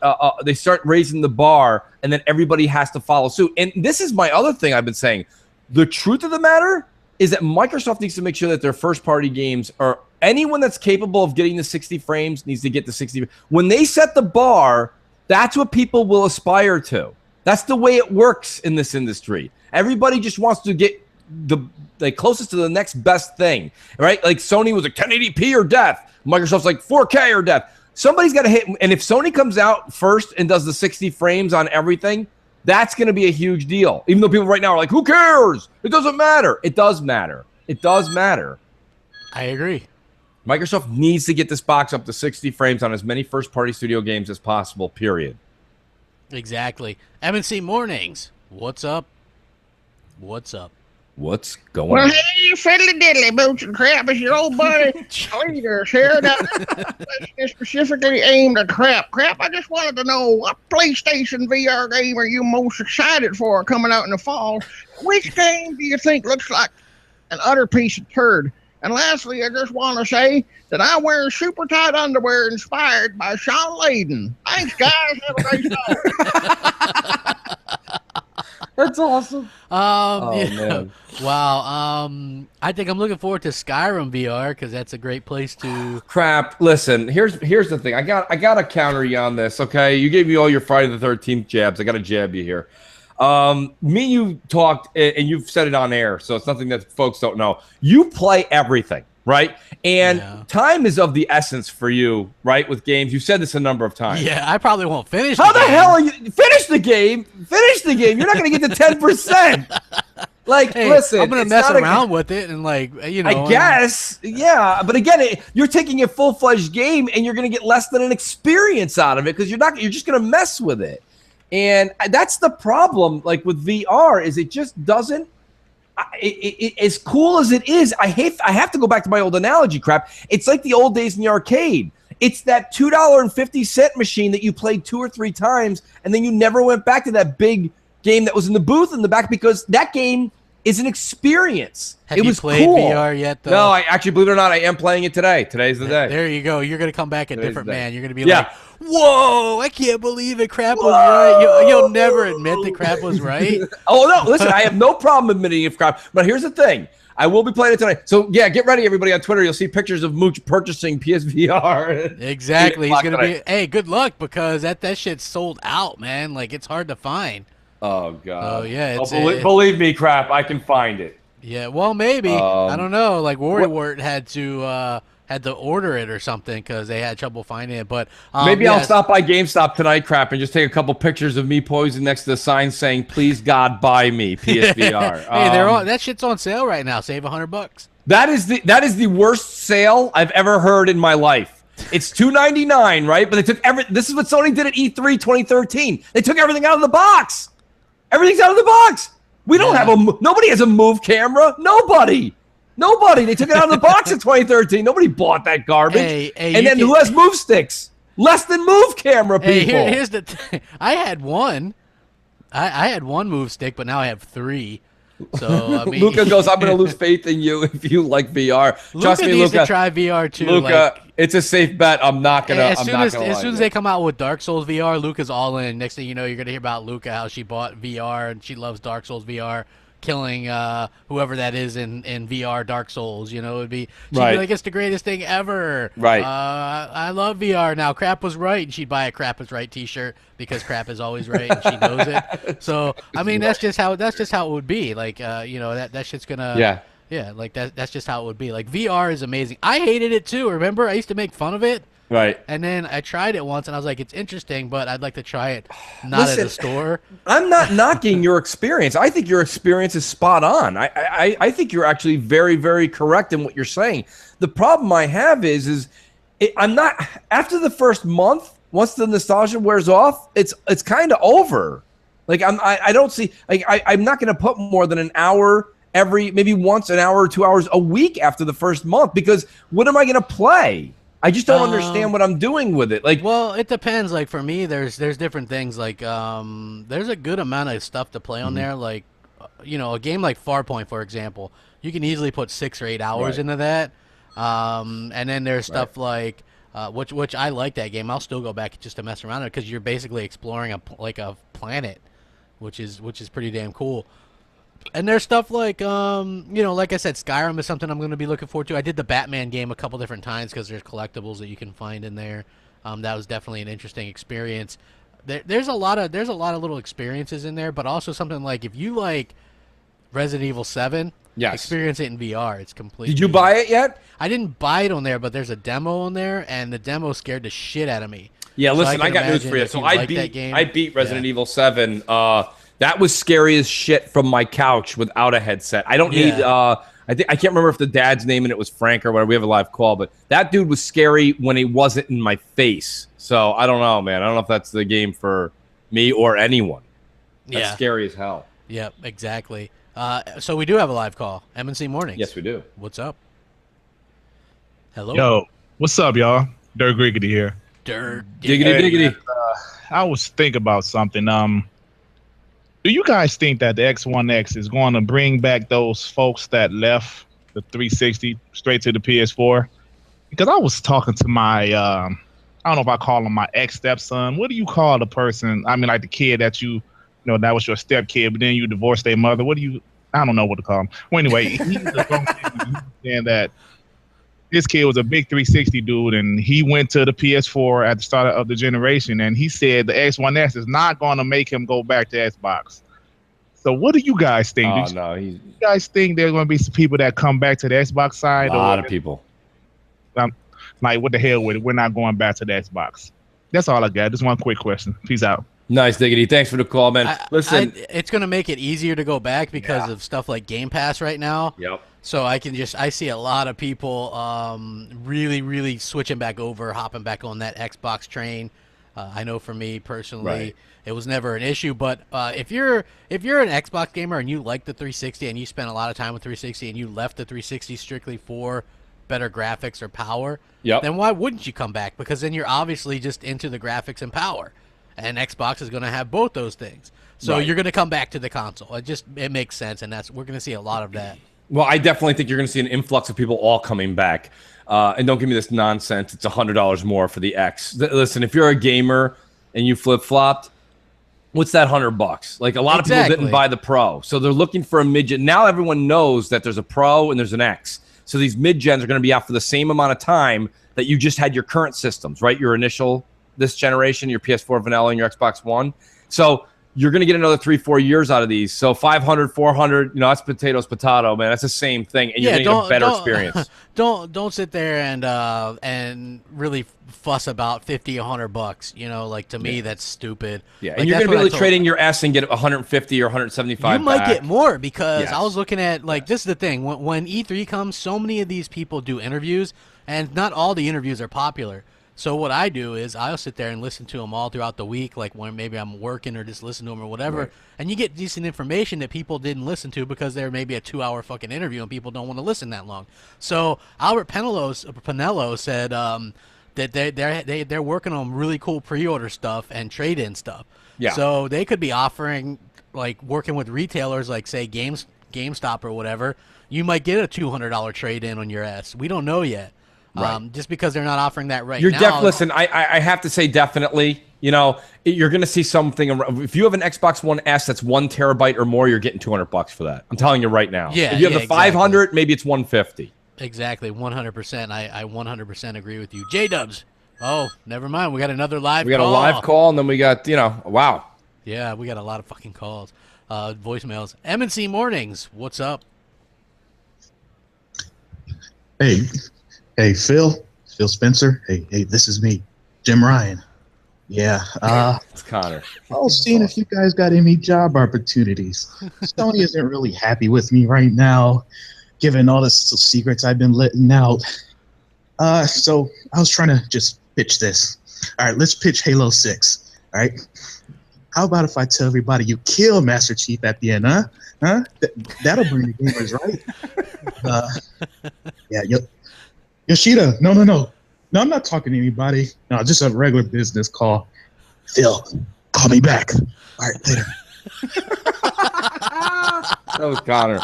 they start raising the bar, and then everybody has to follow suit. And this is my other thing I've been saying. The truth of the matter is that Microsoft needs to make sure that their first party games, or anyone that's capable of getting the 60 frames needs to get the 60. When they set the bar, that's what people will aspire to. That's the way it works in this industry. Everybody just wants to get the closest to the next best thing, right? Like Sony was like 1080p or death. Microsoft's like 4K or death. Somebody's got to hit. And if Sony comes out first and does the 60 frames on everything, that's going to be a huge deal. Even though people right now are like, who cares? It doesn't matter. It does matter. It does matter. I agree. Microsoft needs to get this box up to 60 frames on as many first-party studio games as possible, period. Exactly. M&C Mornings. What's up? What's up? What's going Well, on? hey, fiddly diddly, boots and crap, it's your old buddy Leaders here. That's specifically aimed at crap. Crap, I just wanted to know, what PlayStation VR game are you most excited for coming out in the fall? Which game do you think looks like an utter piece of turd? And lastly, I just want to say that I wear super tight underwear inspired by Sean Layden. Thanks, guys. Have a great show. That's awesome. Man. Wow. I think I'm looking forward to Skyrim VR because that's a great place to. Crap. Listen, here's the thing. I got to counter you on this. Okay, you gave me all your Friday the 13th jabs. I got to jab you here. Me, you talked, and you've said it on air, so it's nothing that folks don't know. You play everything, right? And time is of the essence for you, right? With games, you've said this a number of times. Yeah, I probably won't finish. How the hell are you? Finish the game. Finish the game. You're not going to get to 10%. Like, hey, listen, I'm gonna mess around with it and I guess, yeah. But again, you're taking a full-fledged game and you're gonna get less than an experience out of it because you're just gonna mess with it. And that's the problem. Like with VR, is it just doesn't. As cool as it is, I have to go back to my old analogy. Crap. It's like the old days in the arcade. It's that $2.50 machine that you played 2 or 3 times, and then you never went back to that big game that was in the booth in the back because that game is an experience. Have you played cool. VR yet, though? No, I actually, believe it or not, I am playing it today. Today's the day. There you go. You're going to come back a different man. You're going to be Yeah. like, whoa, I can't believe it. Crap was right. You'll never admit that crap was right. Oh, no. Listen, I have no problem admitting if crap. But here's the thing. I will be playing it tonight. So, yeah, get ready, everybody, on Twitter. You'll see pictures of Mooch purchasing PSVR. Exactly. He's going to be, hey, good luck because that shit's sold out, man. Like, it's hard to find. Oh, God. Oh, yeah. Believe me, crap, I can find it. Yeah, well, maybe. I don't know. Like, Warrior had to order it or something because they had trouble finding it. But maybe I'll stop by GameStop tonight, crap, and just take a couple pictures of me posing next to the sign saying, "Please God, buy me PSVR." Hey, that shit's on sale right now. Save $100. That is the worst sale I've ever heard in my life. It's $299, right? But they took this is what Sony did at E3 2013. They took everything out of the box. Everything's out of the box. We don't have nobody has a Move camera. Nobody. They took it out of the box in 2013. Nobody bought that garbage. And then who has Move sticks? Less than Move camera people. Hey, here's the thing. I had one. I had one Move stick, but now I have 3. So I mean, Luca goes, "I'm going to lose faith in you if you like VR." Trust me, needs Luca. to try VR too. Luca, it's a safe bet. I'm not gonna. As soon as they come out with Dark Souls VR, Luca's all in. Next thing you know, you're gonna hear about Luca how she bought VR and she loves Dark Souls VR, killing whoever that is in VR Dark Souls. You know, she'd be like, it's the greatest thing ever. Right. I love VR now. Crap was right, and she'd buy a Crap is right T-shirt because crap is always right, and she knows it. So I mean, that's just how it would be. Like that shit's gonna. Yeah, like that's just how it would be. Like VR is amazing. I hated it too. Remember, I used to make fun of it. Right. And then I tried it once, and I was like, it's interesting, but I'd like to try it not at a store. I'm not knocking your experience. I think your experience is spot on. I think you're actually very, very correct in what you're saying. The problem I have is I'm not after the first month. Once the nostalgia wears off, it's kind of over. Like I don't see like I'm not going to put more than an hour maybe once an hour or 2 hours a week after the first month because what am I going to play? I just don't understand what I'm doing with it. Like, well, it depends. Like for me, there's different things. Like, there's a good amount of stuff to play on there. Like, a game like Farpoint, for example, you can easily put 6 or 8 hours into that. And then there's stuff like which I like that game. I'll still go back just to mess around it because you're basically exploring a planet, which is pretty damn cool. And there's stuff like like I said, Skyrim is something I'm going to be looking forward to. I did the Batman game a couple different times because there's collectibles that you can find in there. That was definitely an interesting experience. There's a lot of little experiences in there, but also something like if you like Resident Evil 7, experience it in VR. It's completely. Did you buy it yet? I didn't buy it on there, but there's a demo on there, and the demo scared the shit out of me. Yeah, So listen, I got news imagine for you. if So like that game- I beat Resident Evil 7. That was scary as shit from my couch without a headset. I don't need. I can't remember if the dad's name and it was Frank or whatever. We have a live call, but that dude was scary when he wasn't in my face. So I don't know, man. I don't know if that's the game for me or anyone. That's scary as hell. Yep, exactly. So we do have a live call. MNC Mornings. Yes, we do. What's up? Hello. Yo, what's up, y'all? Dirt Griggity here. Dirt. Diggity. I was thinking about something. Do you guys think that the X1X is going to bring back those folks that left the 360 straight to the PS4? Because I was talking to my, I don't know if I call him my ex-stepson. What do you call the person? I mean, like the kid that that was your stepkid, but then you divorced their mother. I don't know what to call him. Well, anyway, he's saying that this kid was a big 360 dude, and he went to the PS4 at the start of the generation, and he said the X1S is not going to make him go back to Xbox. So what do you guys think? You guys think there are going to be some people that come back to the Xbox side? A lot of people. Like, what the hell with it? We're not going back to the Xbox. That's all I got. Just one quick question. Peace out. Nice, Diggity. Thanks for the call, man. Listen. It's going to make it easier to go back because of stuff like Game Pass right now. Yep. So I see a lot of people really, really switching back over, hopping back on that Xbox train. I know for me personally, it was never an issue. But if you're an Xbox gamer and you like the 360 and you spent a lot of time with 360 and you left the 360 strictly for better graphics or power, then why wouldn't you come back? Because then you're obviously just into the graphics and power. And Xbox is going to have both those things. So you're going to come back to the console. It makes sense, and we're going to see a lot of that. Well, I definitely think you're going to see an influx of people all coming back. And don't give me this nonsense. It's $100 more for the X. Listen, if you're a gamer and you flip-flopped, what's that $100? Like, a lot of people didn't buy the Pro. So they're looking for a mid-gen. Now everyone knows that there's a Pro and there's an X. So these mid-gens are going to be out for the same amount of time that you just had your current systems, right? Your initial, this generation, your PS4 vanilla and your Xbox One. So you're going to get another 3-4 years out of these. So 500, 400, that's potato, man. That's the same thing. And you're going to get a better experience. Don't sit there and really fuss about $50, $100. Like, to me, that's stupid. Yeah, like, and you're going to be able to trade in your S and get 150 or 175 You might get more because Yes. I was looking at, this is the thing. When E3 comes, so many of these people do interviews, and not all the interviews are popular. So what I do is I'll sit there and listen to them all throughout the week, like when maybe I'm working or just listen to them or whatever. And you get decent information that people didn't listen to because they're maybe a 2-hour fucking interview and people don't want to listen that long. So Albert Pinello said that they're working on really cool pre-order stuff and trade-in stuff. Yeah. So they could be offering, like, working with retailers like, say, GameStop or whatever. You might get a $200 trade-in on your S. We don't know yet. Just because they're not offering that right now. Listen, I have to say definitely, you're going to see something. If you have an Xbox One S that's 1 terabyte or more, you're getting $200 for that. I'm telling you right now. Yeah, if you have the 500, maybe it's 150. Exactly, 100%. I 100% agree with you. J-Dubs. Oh, never mind. We got another live call. We got a live call, and then we got, wow. Yeah, we got a lot of fucking calls. Voicemails. MNC Mornings. What's up? Hey, Phil Spencer. Hey, this is me, Jim Ryan. Yeah, it's Connor. I was seeing if you guys got any job opportunities. Sony isn't really happy with me right now, given all the secrets I've been letting out. So I was trying to just pitch this. All right, let's pitch Halo 6. All right, how about if I tell everybody you kill Master Chief at the end, huh? That'll bring the gamers, right? Yeah, Yoshida, no, I'm not talking to anybody. No, just a regular business call. Phil, call me back. All right, later. That was Connor.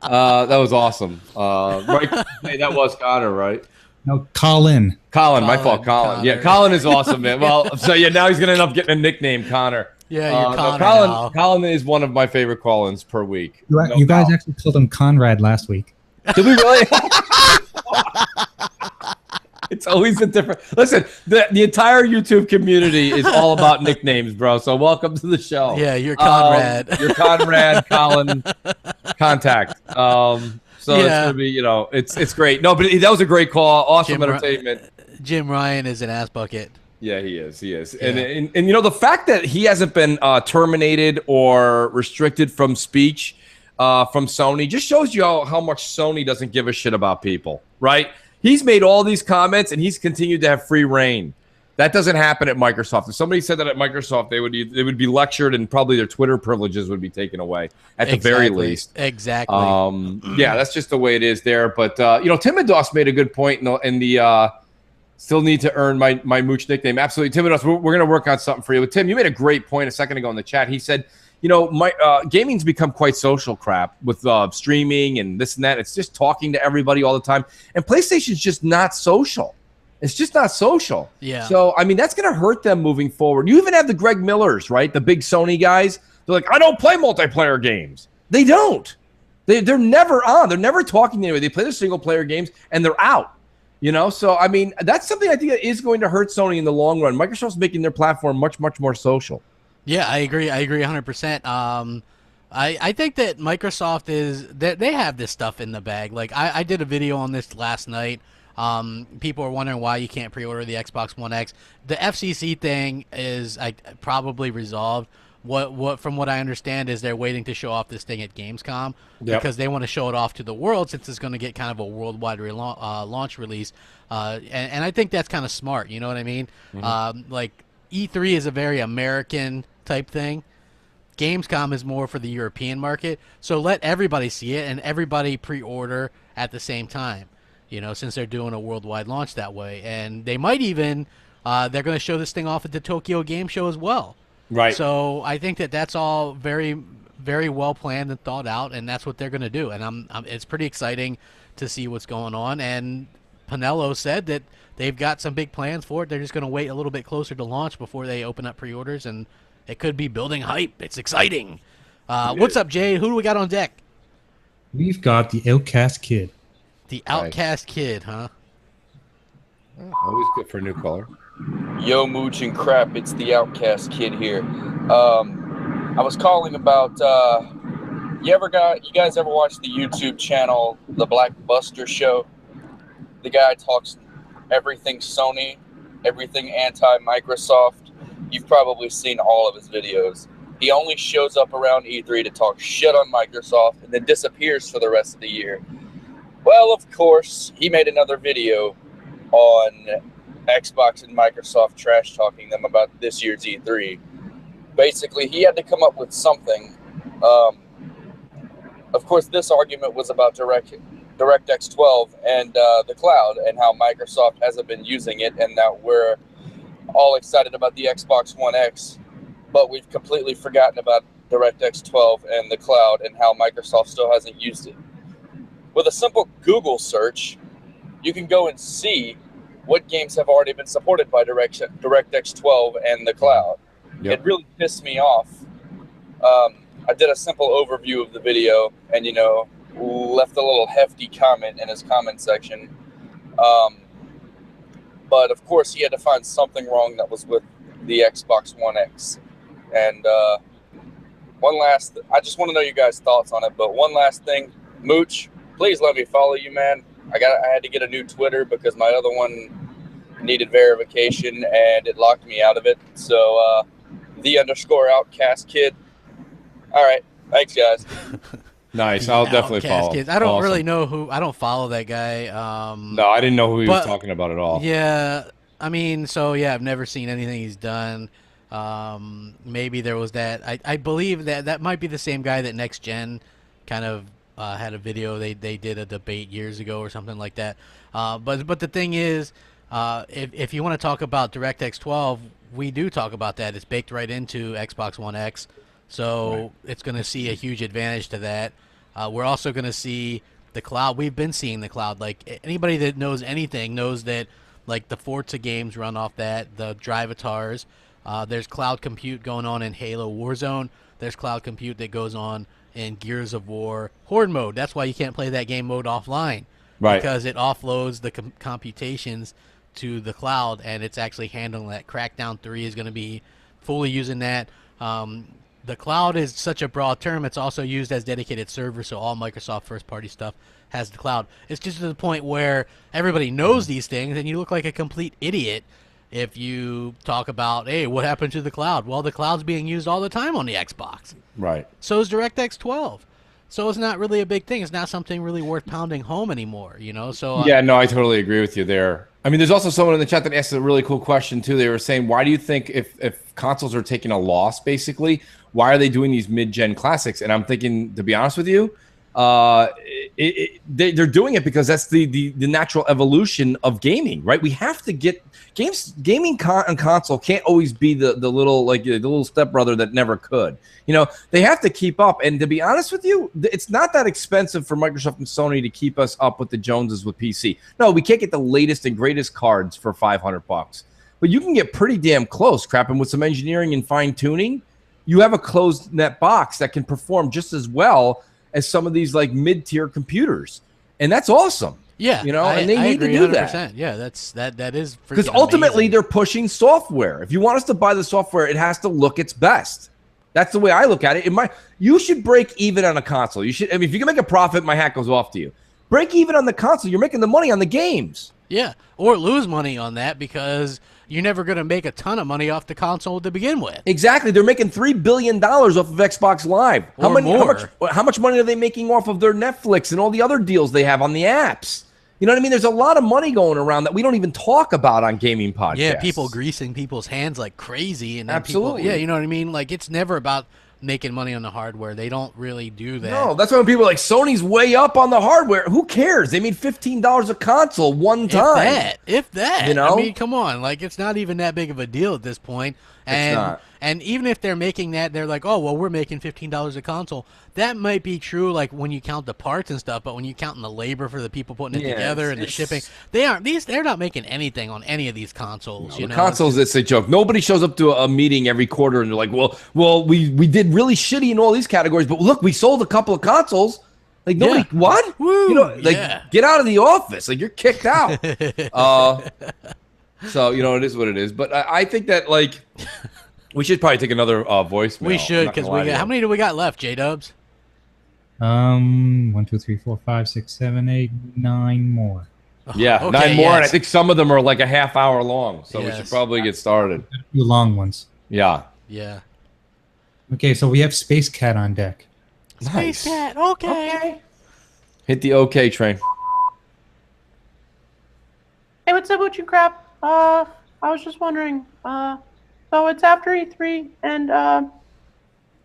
That was awesome. Right? Hey, that was Connor, right? No, Colin. Colin, my fault, Colin. Yeah, Connor. Colin is awesome, man. Well, so yeah, now he's gonna end up getting a nickname, Connor. Yeah, you're Connor Colin. now. Colin is one of my favorite call-ins per week. You guys actually called him Conrad last week. Did we really? It's always a different. Listen, the entire YouTube community is all about nicknames, bro. So welcome to the show. Yeah, you're Conrad. You're Conrad, Colin, contact. So it's gonna be, it's great. No, but that was a great call. Awesome entertainment. Jim Ryan is an ass bucket. Yeah, he is. He is. Yeah. And the fact that he hasn't been terminated or restricted from speech from Sony just shows you how much Sony doesn't give a shit about people, right? He's made all these comments and he's continued to have free reign. That doesn't happen at Microsoft. If somebody said that at Microsoft, they would be lectured and probably their Twitter privileges would be taken away at the very least. Exactly. Yeah, that's just the way it is there. But Timidos made a good point in the still need to earn my Mooch nickname. Absolutely, Timidos. We're going to work on something for you. But Tim, you made a great point a second ago in the chat. He said, my gaming's become quite social crap with streaming and this and that. It's just talking to everybody all the time, and PlayStation's just not social. It's just not social. Yeah. So, I mean, that's going to hurt them moving forward. You even have the Greg Millers, right? The big Sony guys. They're like, I don't play multiplayer games. They don't. They're never on. They're never talking to anybody. They play their single-player games, and they're out. So, I mean, that's something I think that is going to hurt Sony in the long run. Microsoft's making their platform much, much more social. Yeah, I agree. I agree 100%. I think that Microsoft they have this stuff in the bag. Like, I did a video on this last night. People are wondering why you can't pre-order the Xbox One X. The FCC thing is probably resolved. From what I understand is they're waiting to show off this thing at Gamescom because they want to show it off to the world since it's going to get kind of a worldwide launch release. And I think that's kind of smart. You know what I mean? Mm-hmm. Like E3 is a very American type thing. Gamescom is more for the European market. So let everybody see it and everybody pre-order at the same time. Since they're doing a worldwide launch that way. And they might even, they're going to show this thing off at the Tokyo Game Show as well. Right. So I think that that's all very, very well planned and thought out, and that's what they're going to do. And it's pretty exciting to see what's going on. And Pinello said that they've got some big plans for it. They're just going to wait a little bit closer to launch before they open up pre-orders, and it could be building hype. It's exciting. What's up, Jay? Who do we got on deck? We've got the Outcast Kid. The Outcast Kid, huh? Always good for a new caller. Yo, Mooch and crap, it's the Outcast Kid here. I was calling about, you guys ever watch the YouTube channel, The Black Buster Show? The guy talks everything Sony, everything anti-Microsoft. You've probably seen all of his videos. He only shows up around E3 to talk shit on Microsoft and then disappears for the rest of the year. Well, of course, he made another video on Xbox and Microsoft trash talking them about this year's E3. Basically, he had to come up with something. Of course, this argument was about DirectX 12 and the cloud and how Microsoft hasn't been using it and that we're all excited about the Xbox One X, but we've completely forgotten about DirectX 12 and the cloud and how Microsoft still hasn't used it. With a simple Google search, you can go and see what games have already been supported by DirectX 12 and the cloud. It really pissed me off. I did a simple overview of the video and, left a little hefty comment in his comment section. But, of course, he had to find something wrong that was with the Xbox One X. And I just want to know you guys' thoughts on it. But one last thing, Mooch, please let me follow you, man. I had to get a new Twitter because my other one needed verification and it locked me out of it. So _Outcast Kid. All right, thanks guys. Nice. I'll definitely follow. Kids. I don't really know who. I don't follow that guy. No, I didn't know who he was talking about at all. Yeah, I mean, I've never seen anything he's done. Maybe there was that. I believe that might be the same guy that Next Gen kind of had a video. They did a debate years ago or something like that. But the thing is, if you want to talk about DirectX 12, we do talk about that. It's baked right into Xbox One X, so it's going to see a huge advantage to that. We're also going to see the cloud. We've been seeing the cloud. Like anybody that knows anything knows that like the Forza games run off that, the Drivatars. There's cloud compute going on in Halo Warzone. There's cloud compute that goes on in Gears of War Horde mode. That's why you can't play that game mode offline. Right. Because it offloads the computations to the cloud, and it's actually handling that. Crackdown 3 is going to be fully using that. The cloud is such a broad term. It's also used as dedicated server, so all Microsoft first-party stuff has the cloud. It's just to the point where everybody knows these things, and you look like a complete idiot if you talk about, hey, what happened to the cloud? Well, the cloud's being used all the time on the Xbox. Right. So is DirectX 12. So it's not really a big thing. It's not something really worth pounding home anymore, you know? So yeah, no, I totally agree with you there. I mean, there's also someone in the chat that asked a really cool question, too. They were saying, why do you think if consoles are taking a loss, basically, why are they doing these mid-gen classics? And I'm thinking, to be honest with you, they're doing it because that's the natural evolution of gaming, right? We have to get gaming on console can't always be the little stepbrother that never could. You know, they have to keep up. And to be honest with you, it's not that expensive for Microsoft and Sony to keep us up with the Joneses with PC. No, we can't get the latest and greatest cards for $500, but you can get pretty damn close, crap. And with some engineering and fine tuning, you have a closed net box that can perform just as well as some of these like mid-tier computers, and that's awesome. Yeah, you know, and I they need to agree do 100%. that. Yeah, that is Because freaking ultimately amazing. they're pushing software. If you want us to buy the software, it has to look its best. That's the way I look at it. You should break even on a console. You should. I mean, if you can make a profit, my hat goes off to you. Break even on the console. You're making the money on the games. Yeah, or lose money on that because you're never going to make a ton of money off the console to begin with. Exactly. They're making $3 billion off of Xbox Live. How much money are they making off of their Netflix and all the other deals they have on the apps? You know what I mean? There's a lot of money going around that we don't even talk about on gaming podcasts. Yeah, people greasing people's hands like crazy. And then Absolutely. People, yeah, you know what I mean? Like, it's never about making money on the hardware. They don't really do that. No, that's why when people are like, Sony's way up on the hardware. Who cares? They made $15 a console one time. If that. You know? I mean, come on. Like, it's not even that big of a deal at this point. And, It's not. And even if they're making that, they're like, oh, well, we're making $15 a console. That might be true, like, when you count the parts and stuff, but when you count the labor for the people putting it together and the shipping, they're not making anything on any of these consoles. No, you the know? consoles, it's a joke. Nobody shows up to a meeting every quarter and they're like, well, we did really shitty in all these categories, but look, we sold a couple of consoles. Like, nobody, what? Woo, you know, like, get out of the office. Like, you're kicked out. So, you know, it is what it is. But I think that, like, we should probably take another voicemail. We should, because how many do we got left, J-Dubs? 1, 2, 3, 4, 5, 6, 7, 8, 9 more. Yeah, Okay, 9 more, and I yes. think some of them are like a half hour long, so we should Yes. probably get started. A few long ones. Yeah. Yeah. Okay, so we have Space Cat on deck. Space Cat, okay. Hit the OK train. Hey, what's up, Mooch and Crap? I was just wondering, so it's after E3, and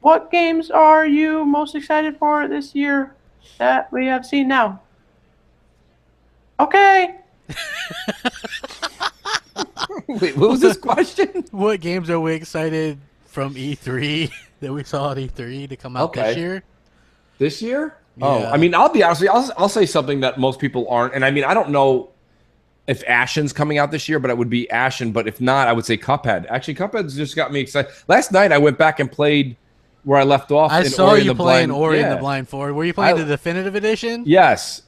what games are you most excited for this year that we have seen now? Okay. Wait, what was this question? What games are we excited from E3 that we saw at E3 to come out this year? This year? Yeah. Oh, I mean, I'll be honest with you. I'll say something that most people aren't. And I mean, I don't know if Ashen's coming out this year, but it would be Ashen. But if not, I would say Cuphead. Actually, Cuphead's just got me excited. Last night, I went back and played where I left off. I in saw Ori you and the playing Blind. Ori and Yeah. the Blind Forest. Were you playing the definitive edition? Yes.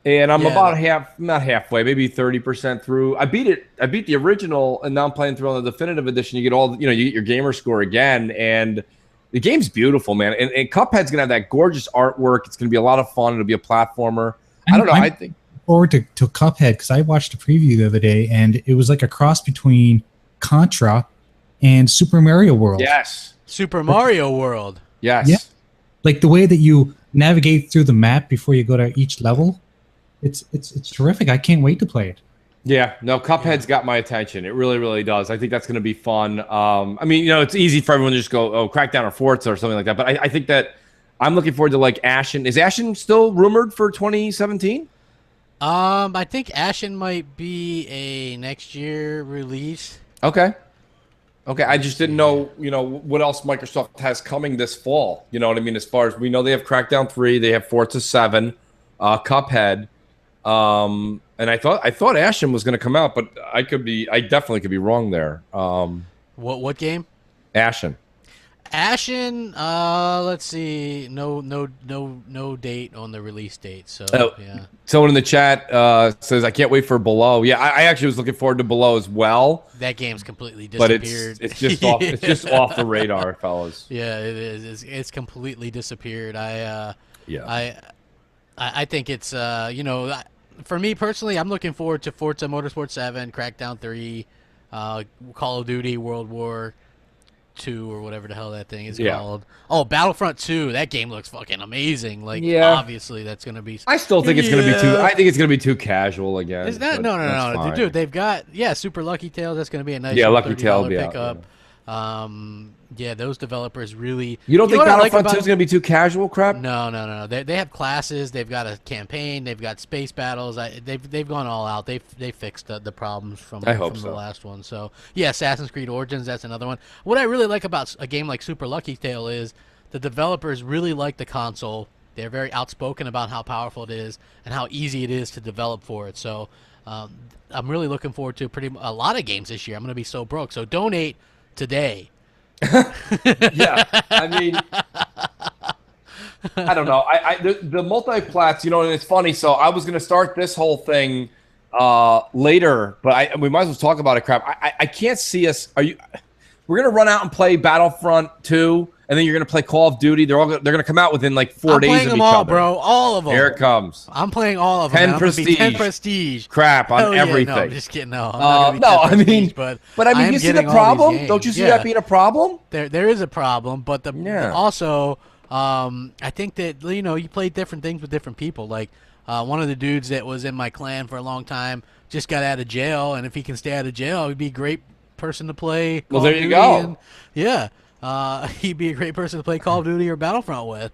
And I'm Yeah. about not halfway, maybe 30% through. I beat it. I beat the original, and now I'm playing through on the definitive edition. You get you get your gamer score again, and the game's beautiful, man. And Cuphead's gonna have that gorgeous artwork. It's gonna be a lot of fun. It'll be a platformer. I don't know. I think forward to Cuphead because I watched a preview the other day and it was like a cross between Contra and Super Mario World. yes, Super Mario World. yes. Yeah. Like the way that you navigate through the map before you go to each level. It's terrific. I can't wait to play it. Yeah, no, Cuphead's got my attention. It really, really does. I think that's going to be fun. I mean, you know, it's easy for everyone to just go, oh, Crackdown or Forza or something like that. But I think that I'm looking forward to like Ashen. Is Ashen still rumored for 2017? I think Ashen might be a next year release. Okay. Okay, I just didn't know, you know, what else Microsoft has coming this fall. You know what I mean? As far as we know, they have Crackdown 3, they have Forza 7. Cuphead, and I thought Ashen was going to come out, but I definitely could be wrong there. What game? Ashen. Ashen, let's see. No date on the release date. So yeah. Someone in the chat says I can't wait for Below. Yeah, I actually was looking forward to Below as well. That game's completely disappeared. But it's just off. It's just off the radar, fellas. Yeah, it is. It's completely disappeared. I think it's for me personally, I'm looking forward to Forza Motorsport 7, Crackdown 3, Call of Duty World War 2 or whatever the hell that thing is called. Oh, Battlefront 2. That game looks fucking amazing. Like, obviously that's gonna be. I still think it's gonna be too. I think it's gonna be too casual again. Is that no, dude? They've got Super Lucky Tails. That's gonna be a nice Lucky Tail pickup. Those developers really. You don't think Battlefront 2 is going to be too casual crap? No. They have classes. They've got a campaign. They've got space battles. They've gone all out. They fixed the problems from the last one. So yeah, Assassin's Creed Origins. That's another one. What I really like about a game like Super Lucky Tail is the developers really like the console. They're very outspoken about how powerful it is and how easy it is to develop for it. So I'm really looking forward to a lot of games this year. I'm going to be so broke. So donate today. Yeah, I mean, I don't know. The multi-plats, and it's funny. So I was gonna start this whole thing later, but we might as well talk about it. Crap, I can't see us. We're gonna run out and play Battlefront 2, and then you're gonna play Call of Duty. They're gonna come out within like 4 days of each other. I'm playing them all, bro. All of them. Here it comes. I'm playing all of them. 10 prestige. 10 prestige. Crap on everything. No, I'm just kidding. No, I'm I mean, but I mean, you see the problem? Don't you see that being a problem? There is a problem, but also, I think that you play different things with different people. Like one of the dudes that was in my clan for a long time just got out of jail, and if he can stay out of jail, he'd be a great person to play. Well, there you go. He'd be a great person to play Call of Duty or Battlefront with.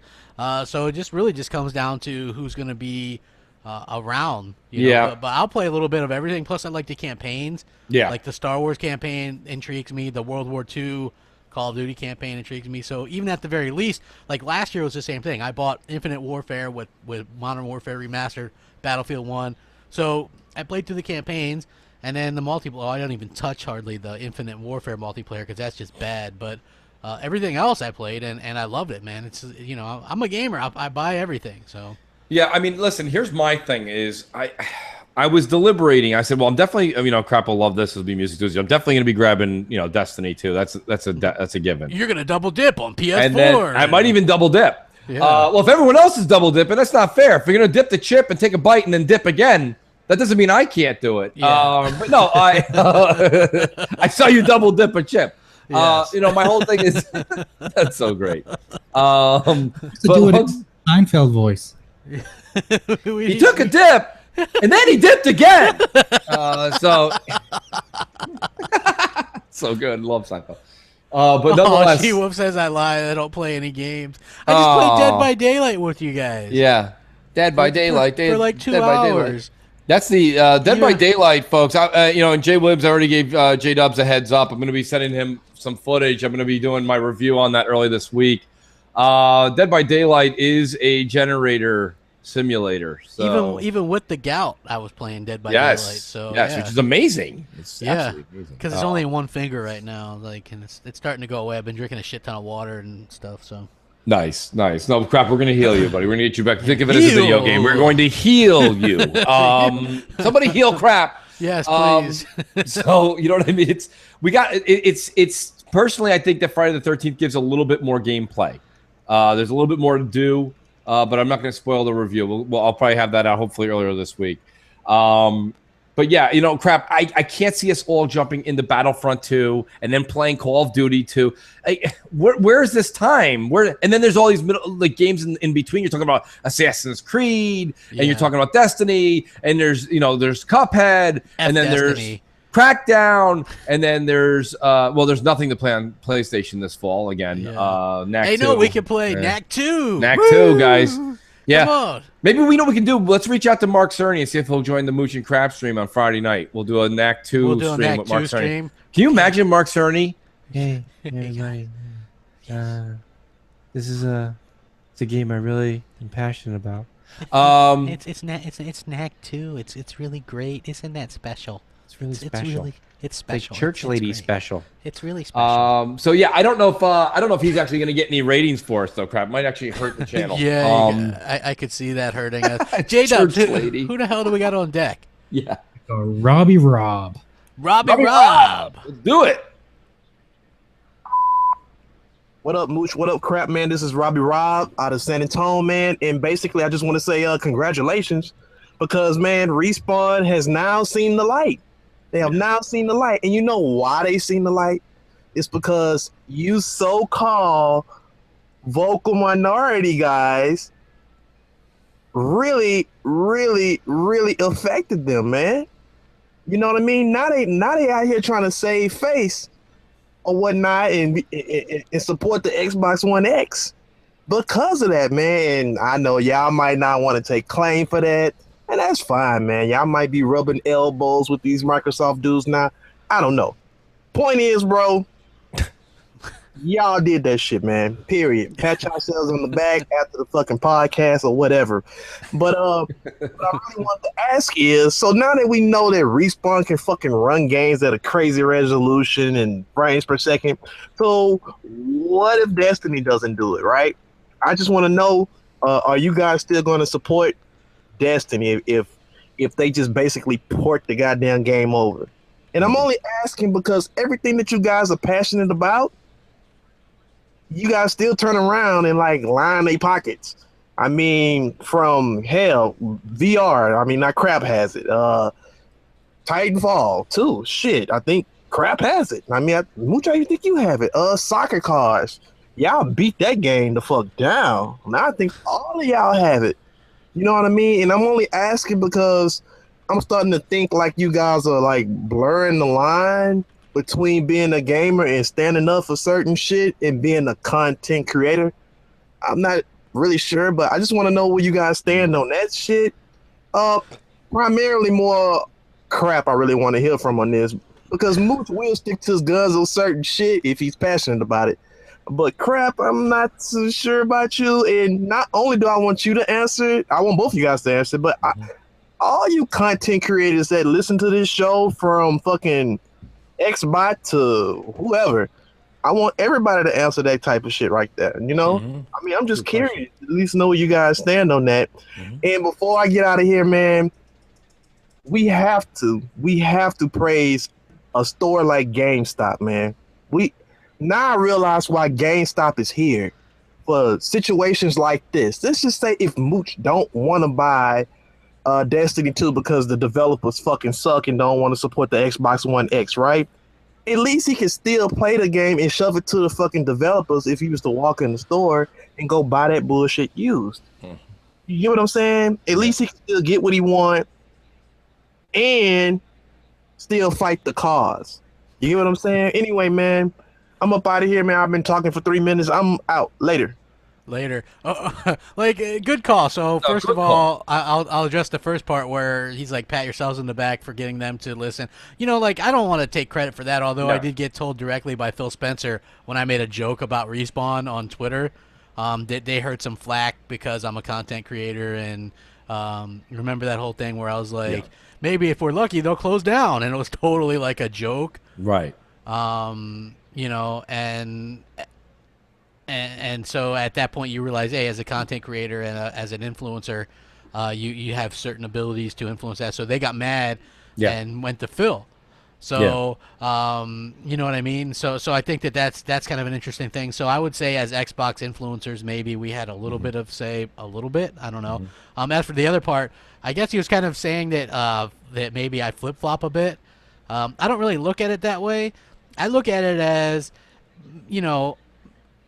So it just really comes down to who's going to be around. But I'll play a little bit of everything. Plus, I like the campaigns. Yeah. Like the Star Wars campaign intrigues me. The World War II Call of Duty campaign intrigues me. So even at the very least, like last year was the same thing. I bought Infinite Warfare with Modern Warfare Remastered, Battlefield 1. So I played through the campaigns. And then the multiplayer, I don't even touch hardly the Infinite Warfare multiplayer because that's just bad. But everything else I played, and I loved it, man. It's I'm a gamer. I buy everything. So yeah, I mean, listen. Here's my thing: is I was deliberating. I said, well, I'm definitely crap. I'll love this. It'll be Music Tuesday. I'm definitely going to be grabbing Destiny 2. That's a given. You're going to double dip on PS4. And then I might even double dip. Yeah. Well, if everyone else is double dipping, that's not fair. If you're going to dip the chip and take a bite and then dip again. That doesn't mean I can't do it. Yeah. But no, I saw you double dip a chip. Yes. My whole thing is that's so great. To do it in Seinfeld voice. He took a dip and then he dipped again. So good. Love Seinfeld. But nonetheless, She-Wolf says I lie. I don't play any games. I just played Dead by Daylight with you guys. Yeah, Dead by Daylight for like 2 hours. That's the Dead by Daylight, folks. And Jay Williams already gave J Dubs a heads up. I'm going to be sending him some footage. I'm going to be doing my review on that early this week. Dead by Daylight is a generator simulator. So. Even with the gout, I was playing Dead by Daylight. So which is amazing. It's absolutely amazing. Because it's only in one finger right now, and it's starting to go away. I've been drinking a shit ton of water and stuff. So. Nice. No, crap, we're going to heal you, buddy. We're going to get you back. Think of it as a video game. We're going to heal you. Somebody heal crap. Yes, please. So, you know what I mean? It's personally, I think that Friday the 13th gives a little bit more gameplay. There's a little bit more to do, but I'm not going to spoil the review. I'll probably have that out hopefully earlier this week. But yeah, crap, I can't see us all jumping into Battlefront 2 and then playing Call of Duty 2. Where is this time? And then there's all these games in between. You're talking about Assassin's Creed, and you're talking about Destiny, and there's Cuphead, and then there's Crackdown, and then there's nothing to play on PlayStation this fall again. Knack 2. Hey, no, we can play Knack 2. Knack 2, guys. Yeah, come on. Maybe we know what we can do. Let's reach out to Mark Cerny and see if he'll join the Mooch and Crab stream on Friday night. We'll do a Knack 2 stream with Mark Cerny. Can you imagine Mark Cerny? Hey, everybody. This is it's a game I really am passionate about. It's knack too. It's really great. Isn't that special? It's really special. It's Like special. church lady great. special. It's really special. So yeah, I don't know if he's actually going to get any ratings for us though. Crap, might actually hurt the channel. I could see that hurting us. J-Dubs, who the hell do we got on deck? Yeah, Robbie Rob. Robbie Rob. Let's do it. What up, Mooch? What up, crap, man? This is Robbie Rob out of San Antonio, man. And basically, I just want to say congratulations because, man, Respawn has now seen the light. They have now seen the light. And you know why they seen the light? It's because you so-called vocal minority guys really, really, really affected them, man. You know what I mean? Now they out here trying to save face or whatnot and support the Xbox One X because of that, man. And I know y'all might not want to take claim for that, and that's fine, man. Y'all might be rubbing elbows with these Microsoft dudes now. I don't know. Point is, bro, y'all did that shit, man. Period. Pat yourselves on the back after the fucking podcast or whatever. But what I really want to ask is, so now that we know that Respawn can fucking run games at a crazy resolution and frames per second, so what if Destiny doesn't do it, right? I just want to know, are you guys still going to support Destiny if they just basically port the goddamn game over? And I'm only asking because everything that you guys are passionate about, you guys still turn around and like line their pockets. I mean, from hell, VR. I mean, not Crap has it. Titanfall too. Shit, I think Crap has it. I mean, Mooch, how you think you have it? Soccer cars. Y'all beat that game the fuck down. Now I think all of y'all have it. You know what I mean? And I'm only asking because I'm starting to think like you guys are like blurring the line between being a gamer and standing up for certain shit and being a content creator. I'm not really sure, but I just want to know where you guys stand on that shit. Primarily more Crap I really want to hear from on this because Mooch will stick to his guns on certain shit if he's passionate about it. But Crap, I'm not so sure about you. And not only do I want you to answer it, I want both of you guys to answer it, but all you content creators that listen to this show from fucking Xbot to whoever, I want everybody to answer that type of shit right there. You know, I mean, I'm just curious to at least know where you guys stand on that. And before I get out of here, man, we have to praise a store like GameStop, man. Now I realize why GameStop is here for situations like this. Let's just say if Mooch don't want to buy Destiny 2 because the developers fucking suck and don't want to support the Xbox One X, right? At least he can still play the game and shove it to the fucking developers if he was to walk in the store and go buy that bullshit used. You get what I'm saying? At least he can still get what he want and still fight the cause. You get what I'm saying? Anyway, man, I'm up out of here, man. I've been talking for 3 minutes. I'm out. Later. Good call. So first of all, I'll address the first part where he's like, pat yourselves in the back for getting them to listen. You know, like, I don't want to take credit for that, although I did get told directly by Phil Spencer when I made a joke about Respawn on Twitter that they heard some flack because I'm a content creator. And remember that whole thing where I was like, maybe if we're lucky, they'll close down. And it was totally like a joke. Right. You know, and so at that point you realize, hey, as a content creator and as an influencer, you have certain abilities to influence that. So they got mad and went to Phil. So you know what I mean? So I think that's kind of an interesting thing. So I would say as Xbox influencers, maybe we had a little bit of say, a little bit. I don't know. As for the other part, I guess he was kind of saying that that maybe I flip flop a bit. I don't really look at it that way. I look at it as, you know,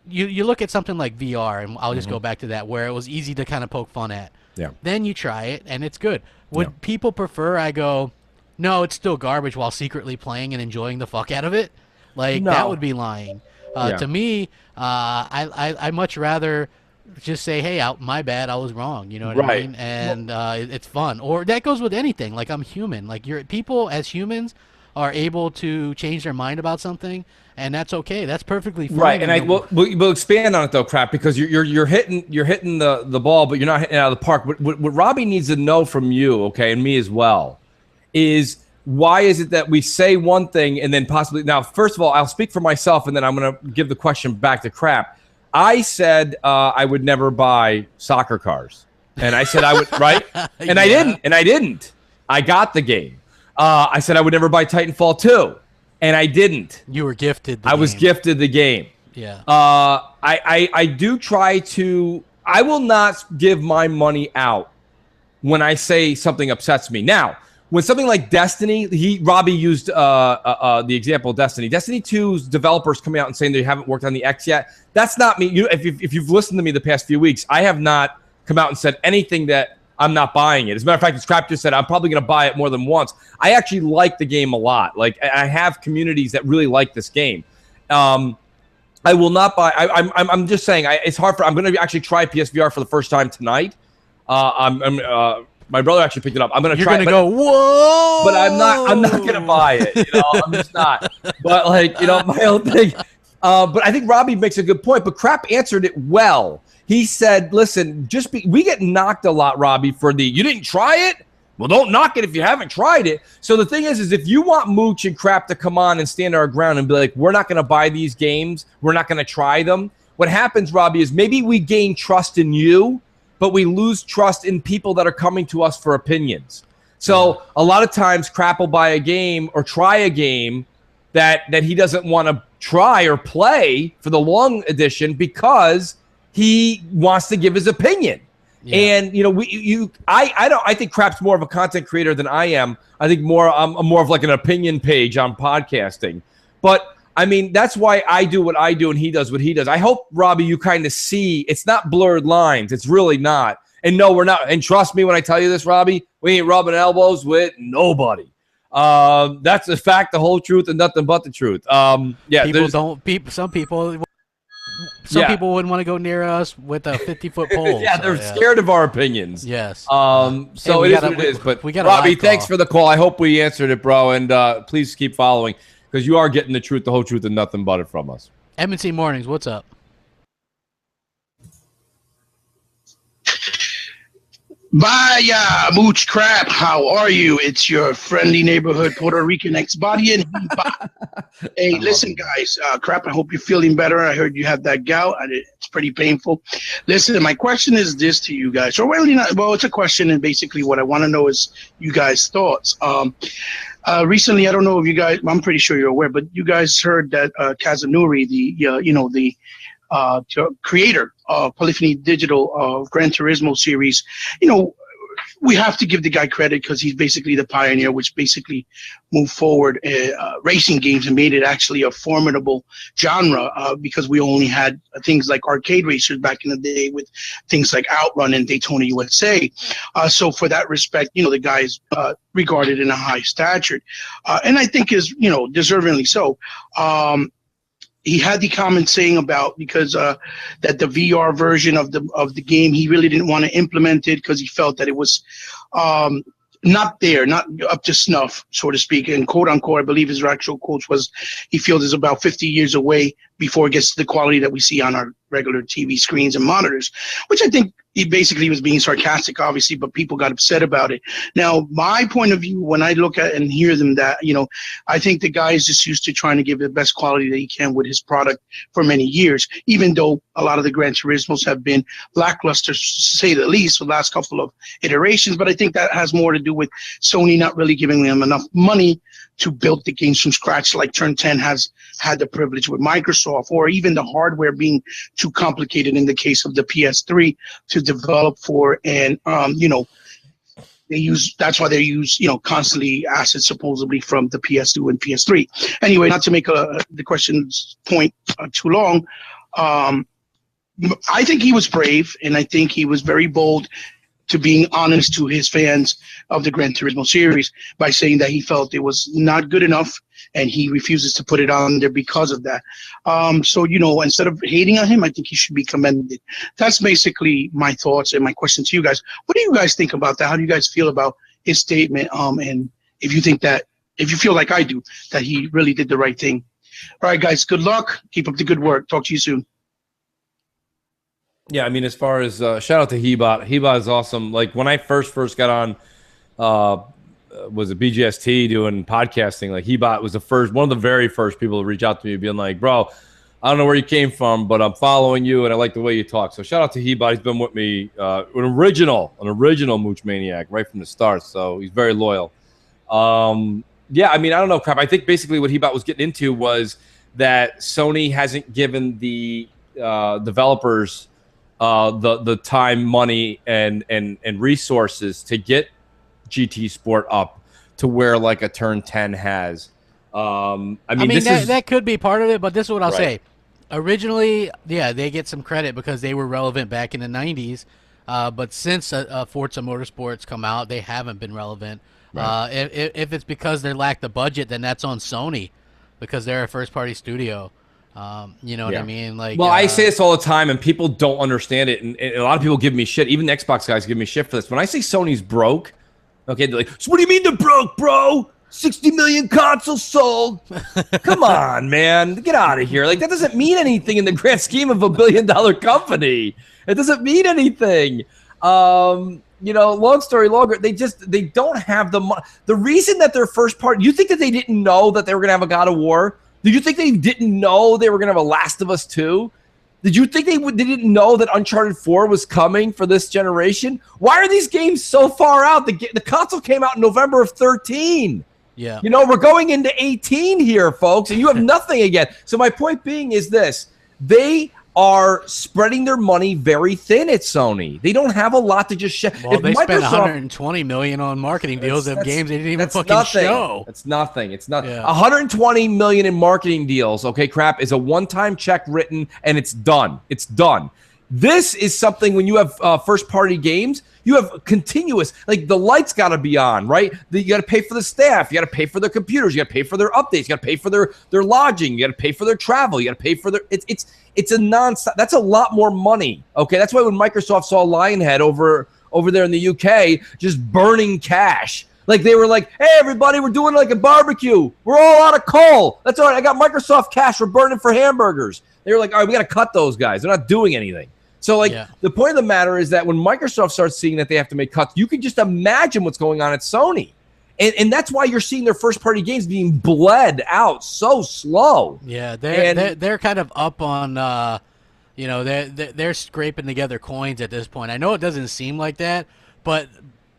you look at something like VR, and I'll just go back to that, where it was easy to kind of poke fun at. Yeah. Then you try it, and it's good. Would people prefer I go, no, it's still garbage while secretly playing and enjoying the fuck out of it? Like, that would be lying. To me, I much rather just say, hey, my bad, I was wrong. You know what I mean? And it's fun. Or that goes with anything. Like, I'm human. Like, people as humans are able to change their mind about something, and that's okay. That's perfectly fine. Right, and we'll expand on it though, Crap, because you're hitting the ball, but you're not hitting it out of the park. What Robbie needs to know from you, okay, and me as well, is why is it that we say one thing and then possibly now? First of all, I'll speak for myself, and then I'm going to give the question back to Crap. I said I would never buy soccer cars, and I said I would, right, and I didn't. I got the game. I said I would never buy Titanfall 2, and I didn't. You were gifted. I was gifted the game. Yeah. I do try to. I will not give my money out when I say something upsets me. Now, when something like Destiny, Robbie used the example of Destiny. Destiny 2's developers coming out and saying they haven't worked on the X yet. That's not me. If you've listened to me the past few weeks, I have not come out and said anything that I'm not buying it. As a matter of fact, as Crap just said, I'm probably going to buy it more than once. I actually like the game a lot. Like, I have communities that really like this game. I will not buy. I'm just saying. It's hard for. I'm going to actually try PSVR for the first time tonight. My brother actually picked it up. I'm going to try. You're going to go, whoa! But I'm not going to buy it. I'm just not. But my own thing. But I think Robbie makes a good point. But Crap answered it well. He said, "Listen, we get knocked a lot, Robbie, for you didn't try it. Well, don't knock it if you haven't tried it." So the thing is if you want Mooch and Crap to come on and stand our ground and be like, we're not going to buy these games, we're not going to try them. What happens, Robbie, is maybe we gain trust in you, but we lose trust in people that are coming to us for opinions. So a lot of times Crap will buy a game or try a game that he doesn't want to try or play for the long edition because he wants to give his opinion. Yeah. And I think Crap's more of a content creator than I am. I think I'm more of like an opinion page on podcasting. But I mean, that's why I do what I do and he does what he does. I hope, Robbie, you kind of see it's not blurred lines. It's really not. And no, we're not. And trust me when I tell you this, Robbie, we ain't rubbing elbows with nobody. That's the fact, the whole truth, and nothing but the truth. Some people wouldn't want to go near us with a 50-foot pole. They're scared of our opinions. Yes. So it is what it is. But Robbie, thanks for the call. I hope we answered it, bro. And please keep following because you are getting the truth, the whole truth, and nothing but it from us. M&T Mornings, what's up? Vaya, Mooch Crap, how are you? It's your friendly neighborhood Puerto Rican ex-body. Hey, listen, guys, Crap, I hope you're feeling better. I heard you have that gout. It's pretty painful. Listen, my question is this to you guys. Or really not, well, it's a question, and basically what I want to know is you guys' thoughts. Recently, I don't know if you guys, I'm pretty sure you're aware, but you guys heard that Kazunori, the creator of Polyphony Digital Gran Turismo series, we have to give the guy credit because he's basically the pioneer, which basically moved forward racing games and made it actually a formidable genre because we only had things like arcade racers back in the day with things like Outrun and Daytona USA. So for that respect, the guy is regarded in a high stature, and I think is, deservingly so. He had the comment saying about because that the VR version of the game, he really didn't want to implement it because he felt that it was not up to snuff, so to speak. And quote unquote, I believe his actual quotes was he feels is about 50 years away before it gets to the quality that we see on our regular TV screens and monitors, which I think he basically was being sarcastic, obviously, but people got upset about it. Now, my point of view, when I look at and hear them, that, I think the guy is just used to trying to give the best quality that he can with his product for many years, even though a lot of the Gran Turismos have been lackluster, to say the least, for the last couple of iterations. But I think that has more to do with Sony not really giving them enough money to build the games from scratch, like Turn 10 has had the privilege with Microsoft, or even the hardware being too complicated in the case of the PS3 to develop for. And that's why they use constantly assets supposedly from the PS2 and PS3. Anyway, not to make the question's point too long, I think he was brave, and I think he was very bold to being honest to his fans of the Gran Turismo series by saying that he felt it was not good enough and he refuses to put it on there because of that. So, instead of hating on him, I think he should be commended. That's basically my thoughts and my question to you guys. What do you guys think about that? How do you guys feel about his statement? And if you think that if you feel like I do, that he really did the right thing. All right, guys, good luck. Keep up the good work. Talk to you soon. Yeah, I mean, as far as shout out to Hebot. Hebot is awesome. Like when I first got on, was it BGST doing podcasting? Like Hebot was one of the very first people to reach out to me, being like, "Bro, I don't know where you came from, but I'm following you and I like the way you talk." So shout out to Hebot. He's been with me, an original Mooch Maniac right from the start. So he's very loyal. Yeah, I mean, I don't know, crap. I think basically what Hebot was getting into was that Sony hasn't given the developers the time, money, and resources to get GT Sport up to where like a Turn 10 has. I mean that could be part of it, but this is what I'll Right. say. Originally, yeah, they get some credit because they were relevant back in the 90s, but since Forza Motorsports come out, they haven't been relevant. Right. If it's because they lack the budget, then that's on Sony because they're a first-party studio. You know what I mean? Like, well, I say this all the time, and people don't understand it, and a lot of people give me shit. Even the Xbox guys give me shit for this. When I say Sony's broke, okay, they're like, "So what do you mean they're broke, bro? 60 million consoles sold? Come on, man, get out of here! Like that doesn't mean anything in the grand scheme of $1 billion company. It doesn't mean anything." You know, long story longer, they don't have the reason that their first part. You think that they didn't know that they were gonna have a God of War? Did you think they didn't know they were gonna have a Last of Us 2? Did you think they didn't know that Uncharted 4 was coming for this generation? Why are these games so far out? The console came out in November of 13. Yeah. You know, we're going into 18 here, folks, and you have nothing again. So my point being is this. They are spreading their money very thin at Sony. They don't have a lot to just Well, they spent $120 million on marketing deals of games they didn't even fucking show. It's nothing. It's not. $120 million in marketing deals, okay, crap, is a one-time check written, and it's done. It's done. This is something when you have first-party games, you have continuous, like the lights got to be on, right? You got to pay for the staff. You got to pay for their computers. You got to pay for their updates. You got to pay for their lodging. You got to pay for their travel. You got to pay for their. It's a nonstop. That's a lot more money. Okay, that's why when Microsoft saw Lionhead over there in the UK just burning cash. Like they were like, "Hey, everybody, we're doing like a barbecue. We're all out of coal. That's all right. I got Microsoft cash. We're burning for hamburgers." They were like, "All right, we got to cut those guys. They're not doing anything." So, like, the point of the matter is that when Microsoft starts seeing that they have to make cuts, you can just imagine what's going on at Sony. And that's why you're seeing their first-party games being bled out so slow. Yeah, they're kind of up on, you know, they're scraping together coins at this point. I know it doesn't seem like that, but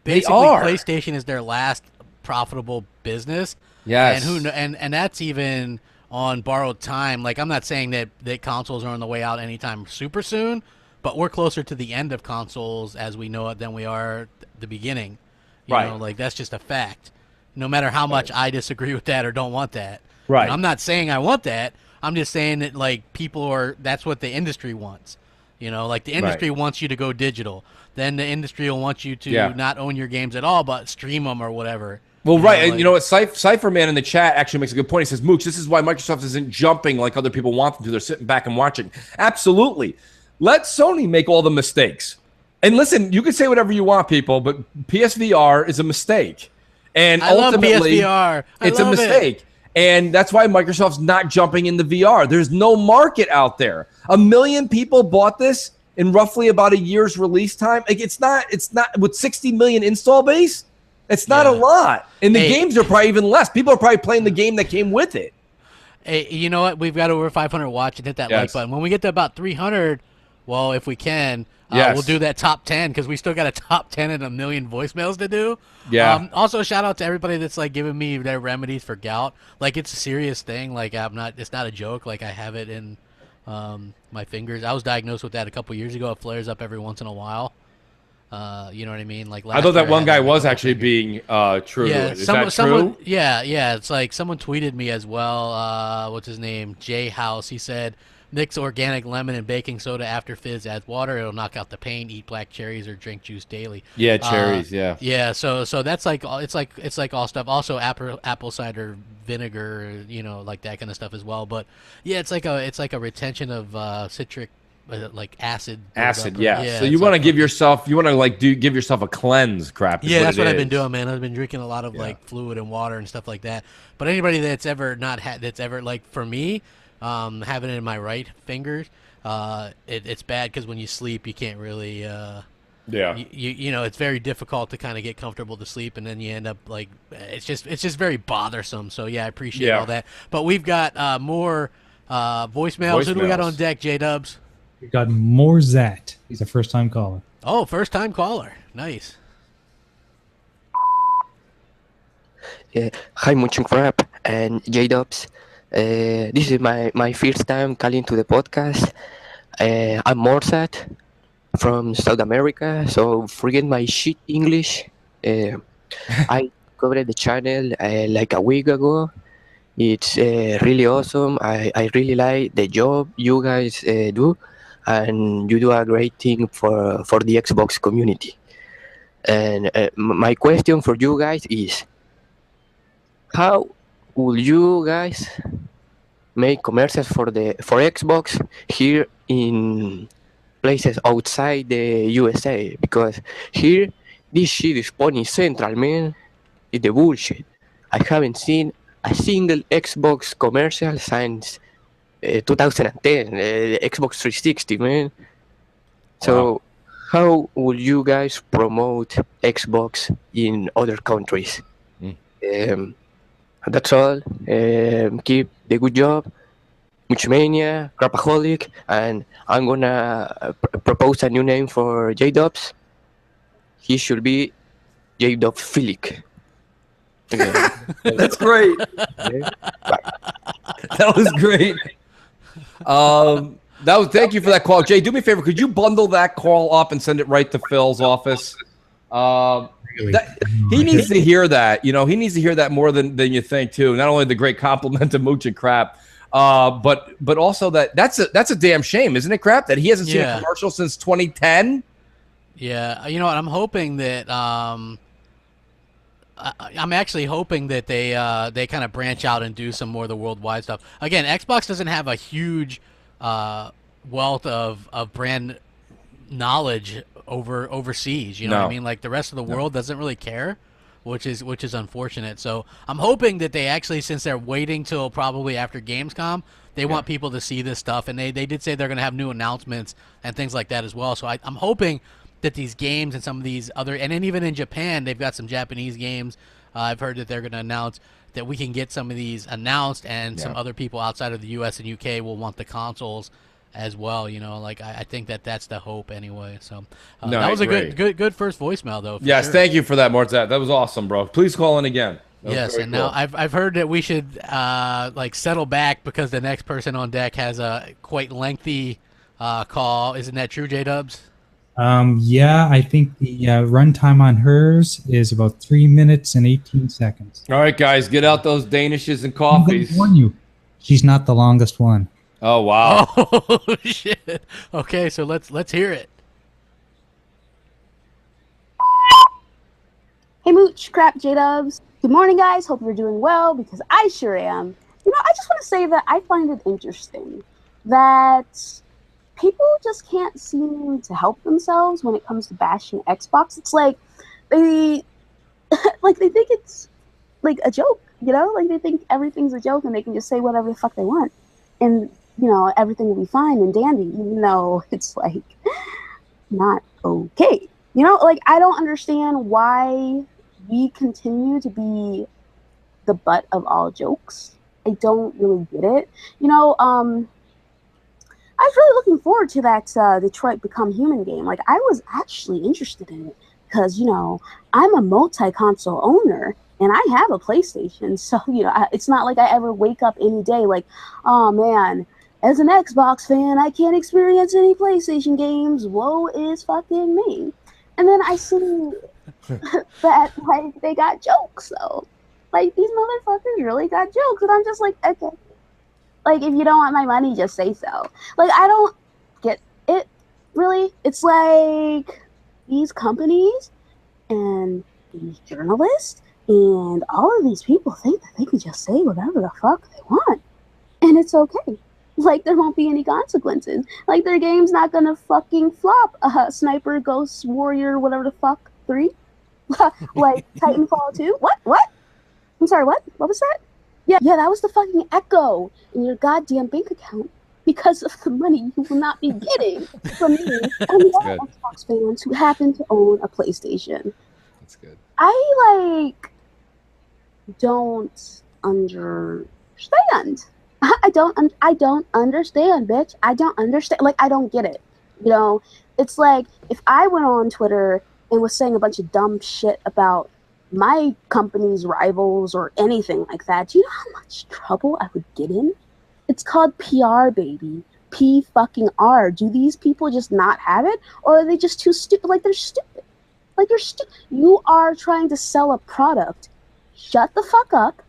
basically PlayStation is their last profitable business. Yes. And that's even on borrowed time. Like, I'm not saying that consoles are on the way out anytime super soon, but we're closer to the end of consoles as we know it than we are the beginning. You know, like that's just a fact. No matter how much I disagree with that or don't want that. Right. And I'm not saying I want that. I'm just saying that like that's what the industry wants. You know, like the industry wants you to go digital. Then the industry will want you to not own your games at all, but stream them or whatever. Well, right. And you know what? Cypherman in the chat actually makes a good point. He says, "Mooch, this is why Microsoft isn't jumping like other people want them to. They're sitting back and watching." Absolutely. Let Sony make all the mistakes. And listen, you can say whatever you want, people, but PSVR is a mistake. And I ultimately, love PSVR. It's a mistake. And that's why Microsoft's not jumping in the VR. There's no market out there. 1 million people bought this in roughly about a year's release time. Like it's not with 60 million install base. It's not a lot. And the games are probably even less. People are probably playing the game that came with it. Hey, you know what? We've got over 500 watch and hit that like button. When we get to about 300, well, if we can, we'll do that top 10 because we still got a top 10 and 1 million voicemails to do. Yeah. Also, shout out to everybody that's like giving me their remedies for gout. Like it's a serious thing. Like it's not a joke. Like I have it in my fingers. I was diagnosed with that a couple years ago. It flares up every once in a while. You know what I mean? Like I thought that one guy was actually being true. Yeah, Is that true? Yeah. It's like someone tweeted me as well. What's his name? Jay House. He said, "Mix organic lemon and baking soda after fizz. Add water. It'll knock out the pain. Eat black cherries or drink juice daily." Yeah, cherries. Yeah. So that's like it's like all stuff. Also apple cider vinegar. You know, like that kind of stuff as well. But yeah, it's like a retention of citric like acid. Acid, buildup. yeah. So you want to give yourself, give yourself a cleanse, crap. Yeah, that's what I've been doing, man. I've been drinking a lot of like fluid and water and stuff like that. But anybody that's ever not had, that's ever like for me, having it in my right fingers, it's bad because when you sleep, you can't really. You know, it's very difficult to kind of get comfortable to sleep, and then you end up like it's just very bothersome. So yeah, I appreciate all that. But we've got more voicemails. Who do we got on deck, J-Dubs? We got more Zat. He's a first-time caller. Oh, first-time caller. Nice. Hi, Much Crap and J-Dubs. This is my first time calling to the podcast. I'm Morsat from South America, so forget my shit English. I covered the channel like a week ago. It's really awesome. I really like the job you guys do, and you do a great thing for the Xbox community. And my question for you guys is, how will you guys make commercials for Xbox here in places outside the USA? Because here, this shit is Pony Central, man. It's the bullshit. I haven't seen a single Xbox commercial since 2010, Xbox 360, man. So, how will you guys promote Xbox in other countries? That's all. Keep the good job. Muchmania, Crapaholic, and I'm gonna propose a new name for J-Dubs. He should be J-Dub Philic. That's great. That was great. Thank you for that call, Jay. Do me a favor, could you bundle that call up and send it right to Phil's office? He needs to hear that. You know, he needs to hear that more than you think too. Not only the great compliment to Mooch and Crap, but also that's a damn shame, isn't it, Crap? That he hasn't seen a commercial since 2010. Yeah, you know what? I'm hoping that I'm actually hoping that they kind of branch out and do some more of the worldwide stuff. Again, Xbox doesn't have a huge wealth of brand knowledge overseas. You know what I mean? Like the rest of the world doesn't really care, which is unfortunate. So I'm hoping that they actually, since they're waiting till probably after Gamescom, they want people to see this stuff, and they did say they're going to have new announcements and things like that as well. So I'm hoping that these games and some of these other, and then even in Japan, they've got some Japanese games. I've heard that they're going to announce that we can get some of these announced, and some other people outside of the U.S. and UK will want the consoles as well. You know, like I think that's the hope anyway. So that was a good first voicemail though. Yes, thank you for that, Mortzat. That was awesome, bro. Please call in again. Yes, and now I've heard that we should like settle back because the next person on deck has a quite lengthy call. Isn't that true, J-Dubs? Yeah, I think the runtime on hers is about 3 minutes and 18 seconds. All right, guys, get out those Danishes and coffees. I'm gonna warn you, she's not the longest one. Oh wow! Oh shit! Okay, so let's hear it. Hey Mooch, Crap, J-Dubs. Good morning, guys. Hope you're doing well, because I sure am. You know, I just want to say that I find it interesting that people just can't seem to help themselves when it comes to bashing Xbox. It's like they think it's like a joke, you know? Like they think everything's a joke and they can just say whatever the fuck they want. And, you know, everything will be fine and dandy, even though it's like not okay. You know, like I don't understand why we continue to be the butt of all jokes. I don't really get it. You know, I was really looking forward to that Detroit Become Human game. Like, I was actually interested in it because, you know, I'm a multi-console owner and I have a PlayStation. So, you know, it's not like I ever wake up any day like, oh, man, as an Xbox fan, I can't experience any PlayStation games. Woe is fucking me. And then I see that, like, they got jokes, though. Like, these motherfuckers really got jokes. And I'm just like, okay. Like, if you don't want my money, just say so. Like, I don't get it, really. It's like these companies and these journalists and all of these people think that they can just say whatever the fuck they want. And it's okay. Like there won't be any consequences. Like their game's not gonna fucking flop. Sniper Ghost Warrior, whatever the fuck, 3? Like Titanfall 2? What? I'm sorry, what? What was that? Yeah, that was the fucking echo in your goddamn bank account because of the money you will not be getting from me and the other Xbox fans who happen to own a PlayStation. That's good. I don't understand. I don't understand, bitch. I don't understand. Like, I don't get it. You know, it's like if I went on Twitter and was saying a bunch of dumb shit about my company's rivals or anything like that, do you know how much trouble I would get in? It's called PR, baby. P fucking R. Do these people just not have it? Or are they just too stupid? Like, they're stupid. Like, you are trying to sell a product. Shut the fuck up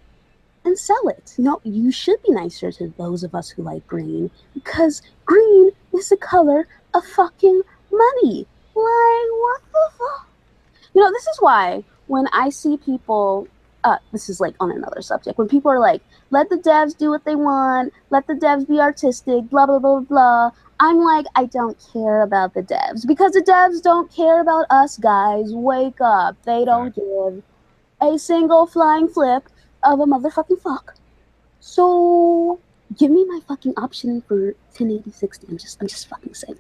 and sell it. No, you should be nicer to those of us who like green, because green is the color of fucking money. Like, what the fuck? You know, this is why when I see people, this is like on another subject, when people are like, let the devs do what they want, let the devs be artistic, blah, blah, blah, blah, I'm like, I don't care about the devs, because the devs don't care about us, guys. Wake up. They don't give a single flying flip of a motherfucking fuck. So give me my fucking option for 1080 60. I'm just fucking saying.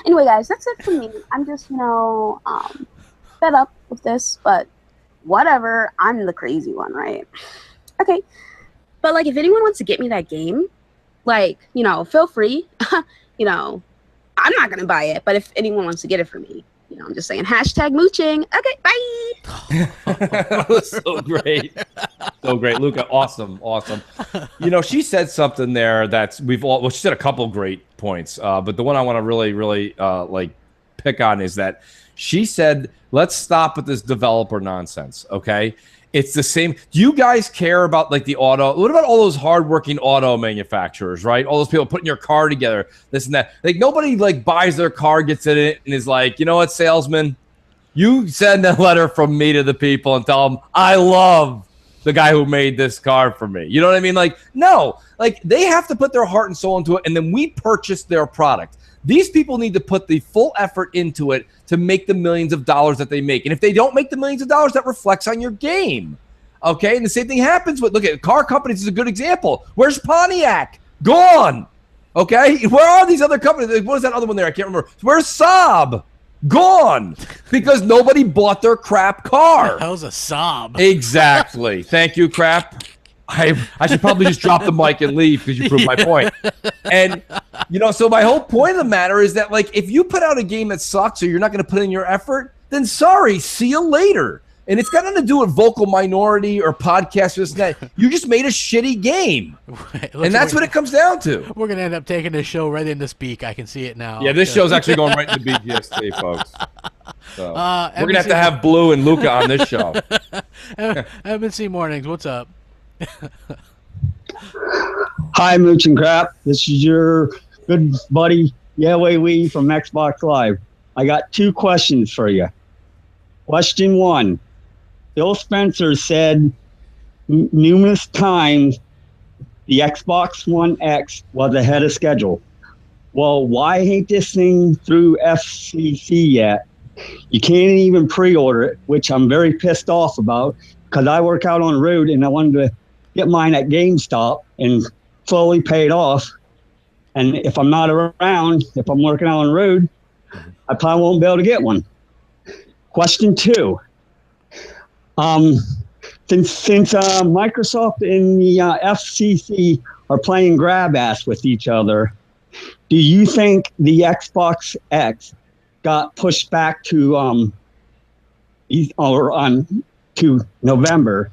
Anyway, guys, that's it for me. I'm just, fed up with this, but whatever. I'm the crazy one, right? Okay. But like, if anyone wants to get me that game, like, feel free. I'm not gonna buy it, but if anyone wants to get it for me, I'm just saying #mooching. Okay, bye. That was so great. So great. Luca, awesome. She said something there she said a couple great points, but the one I want to really pick on is that she said, let's stop with this developer nonsense, okay? It's the same. Do you guys care about like the auto? What about all those hardworking auto manufacturers, right? All those people putting your car together, this and that. Like nobody like buys their car, gets in it, and is like, you know what, salesman? You send a letter from me to the people and tell them I love the guy who made this car for me. You know what I mean? Like, no, like they have to put their heart and soul into it, and then we purchase their product. These people need to put the full effort into it to make the millions of dollars that they make. And if they don't make the millions of dollars, that reflects on your game. Okay? And the same thing happens with, look at car companies is a good example. Where's Pontiac? Gone. Okay? Where are these other companies? What is that other one there? I can't remember. Where's Saab? Gone. Because nobody bought their crap car. That was a Saab. Exactly. Thank you, crap. I should probably just drop the mic and leave because you proved my point. And, so my whole point of the matter is that, like, if you put out a game that sucks or you're not going to put in your effort, then sorry, see you later. And it's got nothing to do with vocal minority or podcast, this and that. You just made a shitty game. And that's what it comes down to. We're going to end up taking this show right into Speak. I can see it now. Yeah, this show's actually going right into BGST, folks. So we're going to have Blue and Luca on this show. MNC Mornings, what's up? Hi, Mooch and Crap. This is your good buddy, Yahweh Wee from Xbox Live. I got 2 questions for you. Question 1. Phil Spencer said numerous times the Xbox One X was ahead of schedule. Well, why ain't this thing through FCC yet? You can't even pre-order it, which I'm very pissed off about, because I work out on the road and I wanted to get mine at GameStop and slowly pay it off. And if I'm not around, if I'm working out on the road, I probably won't be able to get one. Question 2. Since Microsoft and the FCC are playing grab ass with each other, do you think the Xbox X got pushed back to to November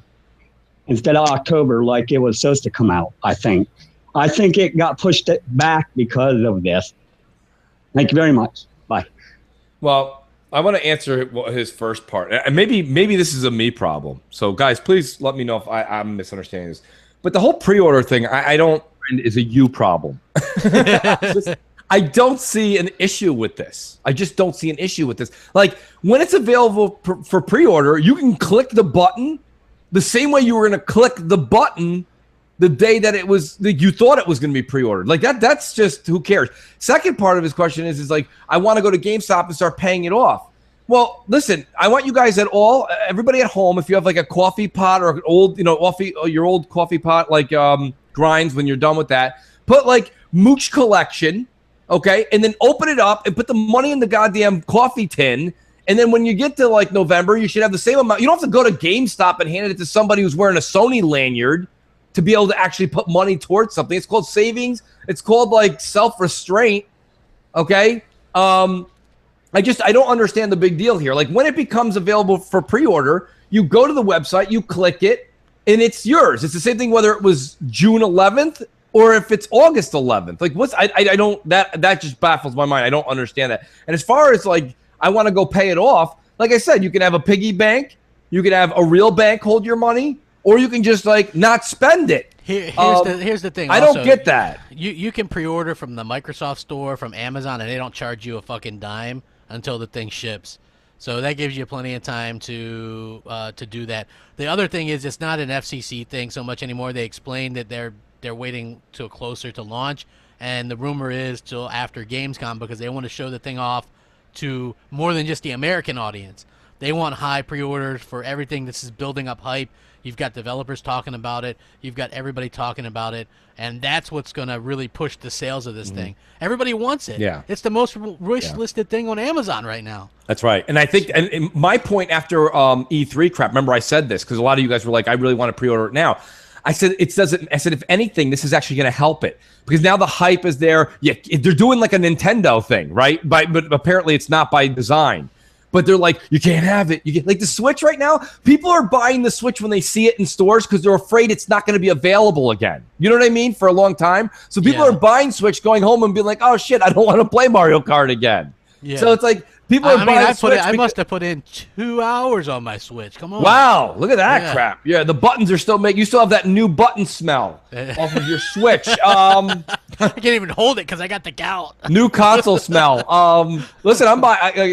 instead of October like it was supposed to come out? I think it got pushed back because of this. Thank you very much. Bye. Well, I want to answer his first part. And maybe this is a me problem. So, guys, please let me know if I'm misunderstanding this. But the whole pre-order thing, I don't find is a you problem. I don't see an issue with this. I just don't see an issue with this. Like, when it's available for pre-order, you can click the button the same way you were going to click the button the day that it was, that you thought it was going to be pre-ordered. Like that's just, who cares? Second part of his question is like, I want to go to GameStop and start paying it off. Well, listen, I want you guys everybody at home, if you have like a coffee pot or an old, your old coffee pot, like grinds when you're done with that, put like Mooch Collection, okay? And then open it up and put the money in the goddamn coffee tin. And then when you get to like November, you should have the same amount. You don't have to go to GameStop and hand it to somebody who's wearing a Sony lanyard to be able to actually put money towards something. It's called savings. It's called like self-restraint. Okay. I don't understand the big deal here. Like when it becomes available for pre-order, you go to the website, you click it, and it's yours. It's the same thing whether it was June 11th or if it's August 11th. Like I don't, that just baffles my mind. I don't understand that. And as far as like, I want to go pay it off. Like I said, you can have a piggy bank, you can have a real bank hold your money, or you can just like not spend it. Here's the thing. I also, don't get that. You can pre-order from the Microsoft store, from Amazon, and they don't charge you a fucking dime until the thing ships. So that gives you plenty of time to do that. The other thing is it's not an FCC thing so much anymore. They explained that they're waiting till closer to launch, and the rumor is till after Gamescom because they want to show the thing off to more than just the American audience. They want high pre-orders for everything. This is building up hype. You've got developers talking about it. You've got everybody talking about it. And that's what's going to really push the sales of this thing. Everybody wants it. Yeah. It's the most wish-listed thing on Amazon right now. That's right. And I think, and my point after E3 crap, remember I said this because a lot of you guys were like, I really want to pre-order it now. I said, if anything, this is actually going to help it because now the hype is there. Yeah, they're doing like a Nintendo thing, right? But apparently it's not by design. But they're like, you can't have it. You get like the Switch right now. People are buying the Switch when they see it in stores because they're afraid it's not going to be available again. You know what I mean? For a long time. So people are buying Switch, going home and being like, oh shit, I don't want to play Mario Kart again. Yeah. So it's like people are buying Switch. I must have put in 2 hours on my Switch. Come on. Wow, look at that crap. Yeah, the buttons are still you still have that new button smell off of your Switch. I can't even hold it because I got the gout. New console smell. Listen, I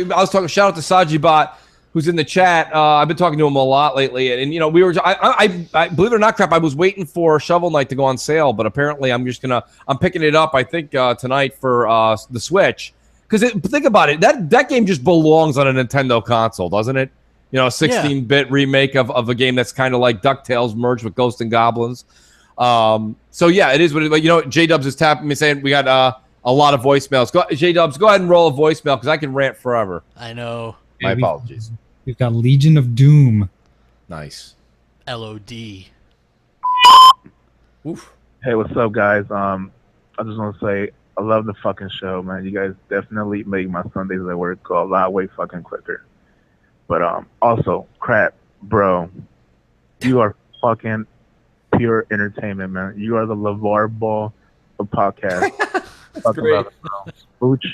was talking. Shout out to Sajibot, who's in the chat. I've been talking to him a lot lately, and we were. I believe it or not, crap. I was waiting for Shovel Knight to go on sale, but apparently I'm picking it up. I think tonight for the Switch. Because think about it, that game just belongs on a Nintendo console, doesn't it? A 16-bit remake of a game that's kind of like DuckTales merged with Ghosts and Goblins. So yeah, it is what it is. J-Dubs is tapping me saying we got a lot of voicemails. J-Dubs, go ahead and roll a voicemail because I can rant forever. I know. My apologies. We've got Legion of Doom. Nice. LOD. Oof. Hey, what's up, guys? I just want to say I love the fucking show, man. You guys definitely make my Sundays at work go a lot way fucking quicker. But also, crap, bro. You are fucking pure entertainment, man. You are the LeVar Ball of podcast. Fucking great. love it, bro. Mooch,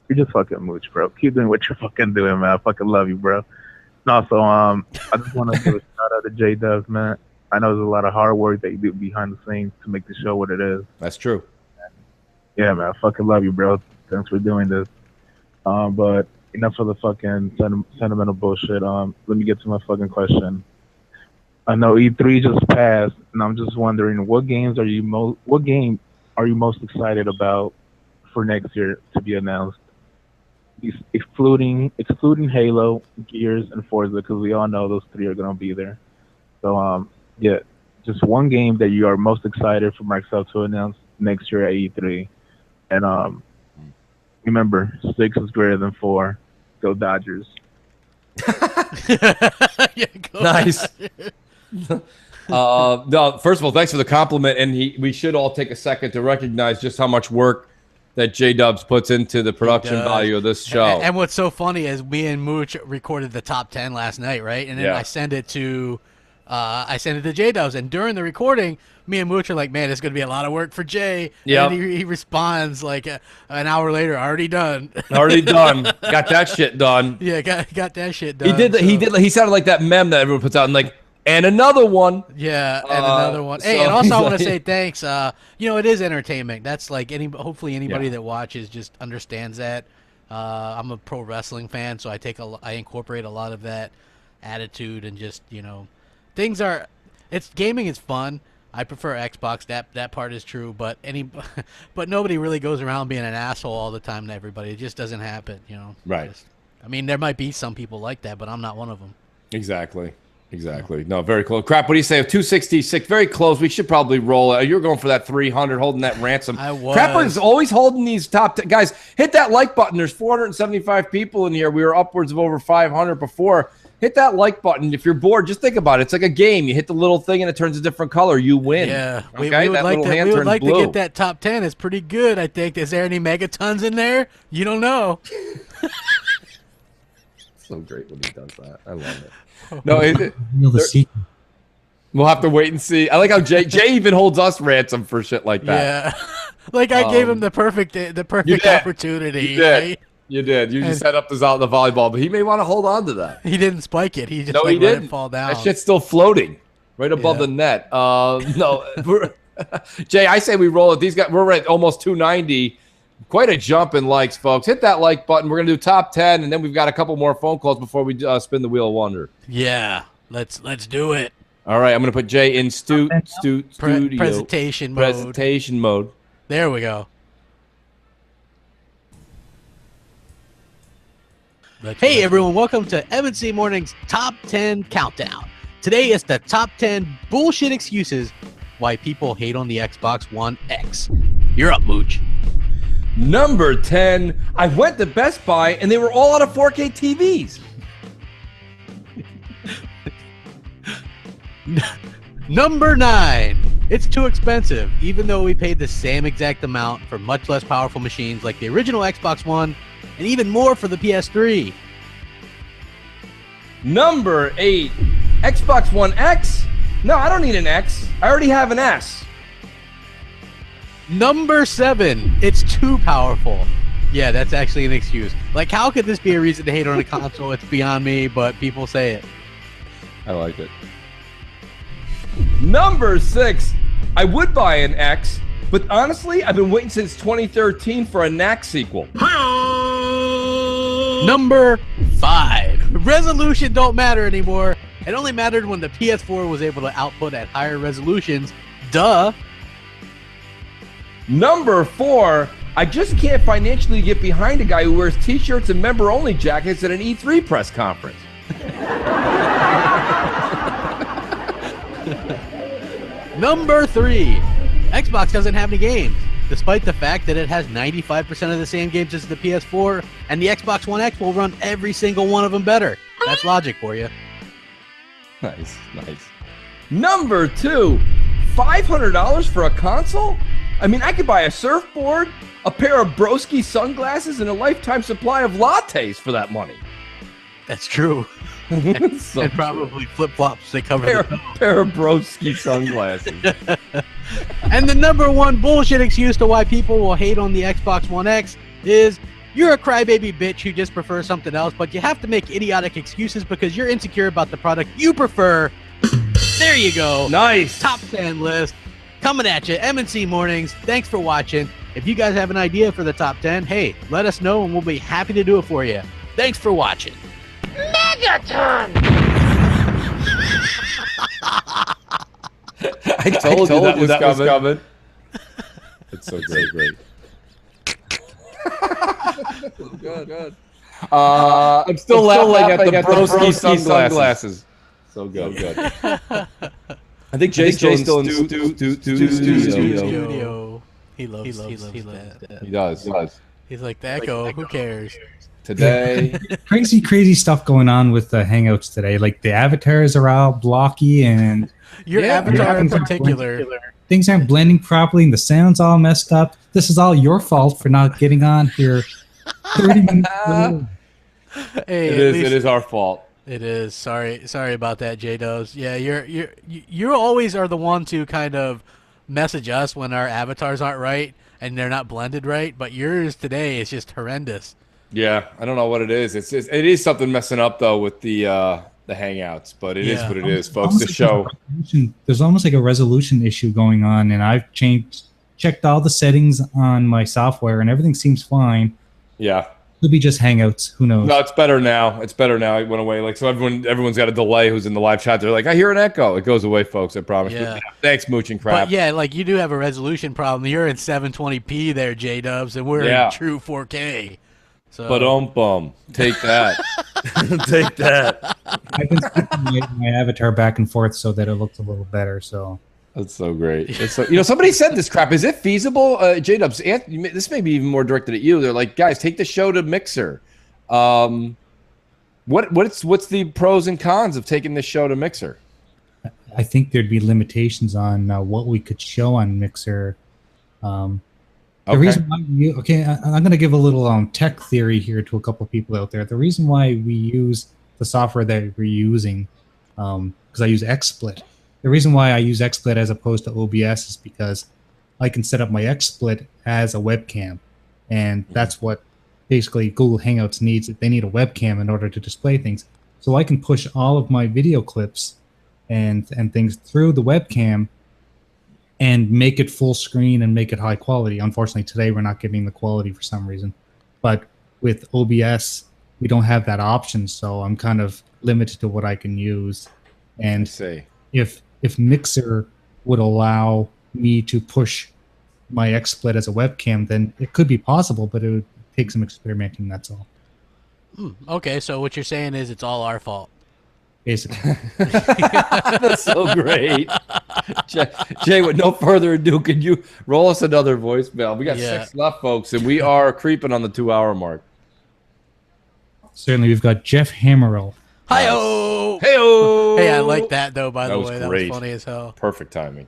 you're just fucking Mooch, bro. Keep doing what you're fucking doing, man. I fucking love you, bro. And also, I just want to give a shout out to J-Dubs, man. I know there's a lot of hard work that you do behind the scenes to make the show what it is. That's true. Yeah, man, I fucking love you, bro. Thanks for doing this. But enough of the fucking sentimental bullshit. Let me get to my fucking question. I know E3 just passed, and I'm just wondering what game are you most excited about for next year to be announced? Excluding Halo, Gears, and Forza, because we all know those three are gonna be there. So yeah, just one game that you are most excited for Microsoft to announce next year at E3. And remember, 6 is greater than 4. Go Dodgers. Nice. No, first of all, thanks for the compliment, and we should all take a second to recognize just how much work that J-Dubs puts into the production value of this show. And what's so funny is me and Mooch recorded the top 10 last night, right? And then I sent it to J-Dubs, and during the recording, me and Mooch are like, man, it's going to be a lot of work for Jay. Yep. And he responds like an hour later, already done. Already done. Got that shit done. Yeah, got that shit done. He sounded like that meme that everyone puts out, and like, and another one. Yeah, and another one. Hey, and also I want to say thanks. It is entertainment. That's like hopefully anybody that watches just understands that. I'm a pro wrestling fan, so I incorporate a lot of that attitude and just, gaming is fun. I prefer Xbox. That part is true, but but nobody really goes around being an asshole all the time to everybody. It just doesn't happen, you know. Right. I mean, there might be some people like that, but I'm not one of them. Exactly. No, very close. Crap, what do you say? 266, very close. We should probably roll it. You're going for that 300, holding that ransom. I was. Crapper is always holding these top 10. Guys, hit that like button. There's 475 people in here. We were upwards of over 500 before. Hit that like button. If you're bored, just think about it. It's like a game. You hit the little thing and it turns a different color. You win. Yeah. Okay? We would like, to blue. get that top 10. It's pretty good, I think. Is there any megatons in there? You don't know. So great when he does that. I love it. No, we'll have to wait and see. I like how Jay even holds us ransom for shit like that. Yeah. Like I gave him the perfect opportunity. You did. Right? You did. You just set up the volleyball, but he may want to hold on to that. He didn't spike it. He just he let didn't. it fall down. That shit's still floating right above the net. No, Jay, I say we roll it. These guys, we're at almost 290. Quite a jump in likes, folks. Hit that like button. We're gonna do top 10, and then we've got a couple more phone calls before we spin the wheel of wonder. Yeah, let's do it. All right, I'm gonna put Jay in studio presentation mode. There we go. Hey everyone, welcome to M&C Morning's Top 10 Countdown. Today is the top 10 bullshit excuses why people hate on the Xbox One X. You're up, Mooch. Number 10, I went to Best Buy and they were all out of 4K TVs. Number 9, it's too expensive, even though we paid the same exact amount for much less powerful machines like the original Xbox One, and even more for the PS3. Number 8, Xbox One X? No, I don't need an X. I already have an S. Number 7, it's too powerful. Yeah, that's actually an excuse. Like, how could this be a reason to hate on a console? It's beyond me, but people say it. I like it. Number 6, I would buy an X, but honestly, I've been waiting since 2013 for a Knack sequel. Number 5, resolution don't matter anymore. It only mattered when the PS4 was able to output at higher resolutions. Duh. Number 4, I just can't financially get behind a guy who wears t-shirts and member-only jackets at an E3 press conference. Number 3, Xbox doesn't have any games, despite the fact that it has 95% of the same games as the PS4, and the Xbox One X will run every single one of them better. That's logic for you. Nice. Number 2, $500 for a console? I mean, I could buy a surfboard, a pair of broski sunglasses, and a lifetime supply of lattes for that money. That's true. and probably flip-flops. They cover pair of broski sunglasses. And the number 1 bullshit excuse to why people will hate on the Xbox One X is you're a crybaby bitch who just prefers something else, but you have to make idiotic excuses because you're insecure about the product you prefer. There you go. Nice. Top 10 list. Coming at you, M&C Mornings. Thanks for watching. If you guys have an idea for the top 10, hey, let us know and we'll be happy to do it for you. Thanks for watching. Megaton! I told you that was coming. It's so great. Good. I'm still laughing at the broski sunglasses. So good. I think Jay's still in studio. He loves that. He does. He's like, the Echo, who cares? Today. Crazy stuff going on with the Hangouts today. Like the avatars are all blocky and... Your avatar in particular. Things aren't blending properly and the sound's all messed up. This is all your fault for not getting on here 30 minutes early. Hey, it is our fault. It is. Sorry about that, J-Dubs. Yeah, you always are the one to kind of message us when our avatars aren't right and they're not blended right, but yours today is just horrendous. Yeah, I don't know what it is. It is something messing up though with the Hangouts, but it is what it is, folks. The show. There's almost like a resolution issue going on, and I've checked all the settings on my software, and everything seems fine. Yeah. It'll be just Hangouts. Who knows? No, it's better now. It's better now. It went away. Like so, everyone's got a delay. Who's in the live chat? They're like, I hear an echo. It goes away, folks. I promise. Yeah. But, thanks, Mooch and Crap. But yeah, like you do have a resolution problem. You're in 720p there, J-Dubs, and we're in true 4K. So. But take that. Take that. I've been switching my avatar back and forth so that it looks a little better. So that's so great. It's so, somebody said this crap. Is it feasible, J-Dubs? This may be even more directed at you. They're like, guys, take the show to Mixer. What's the pros and cons of taking this show to Mixer? I think there'd be limitations on what we could show on Mixer. The reason why I'm going to give a little tech theory here to a couple of people out there. The reason why we use the software that we're using, because I use XSplit. The reason why I use XSplit as opposed to OBS is because I can set up my XSplit as a webcam, and that's what basically Google Hangouts needs. They need a webcam in order to display things. So I can push all of my video clips and things through the webcam and make it full screen and make it high quality. Unfortunately, today we're not getting the quality for some reason. But with OBS, we don't have that option, so I'm kind of limited to what I can use. And if Mixer would allow me to push my XSplit as a webcam, then it could be possible, but it would take some experimenting, that's all. Okay, so what you're saying is it's all our fault. Basically. That's so great. Jay, with no further ado, can you roll us another voicemail? We got 6 left, folks, and we are creeping on the 2-hour mark. Certainly, we've got Jeff Hammerell. Hi-oh! Hey-oh! Hey, I like that, though, by the way. Great. That was funny as hell. Perfect timing.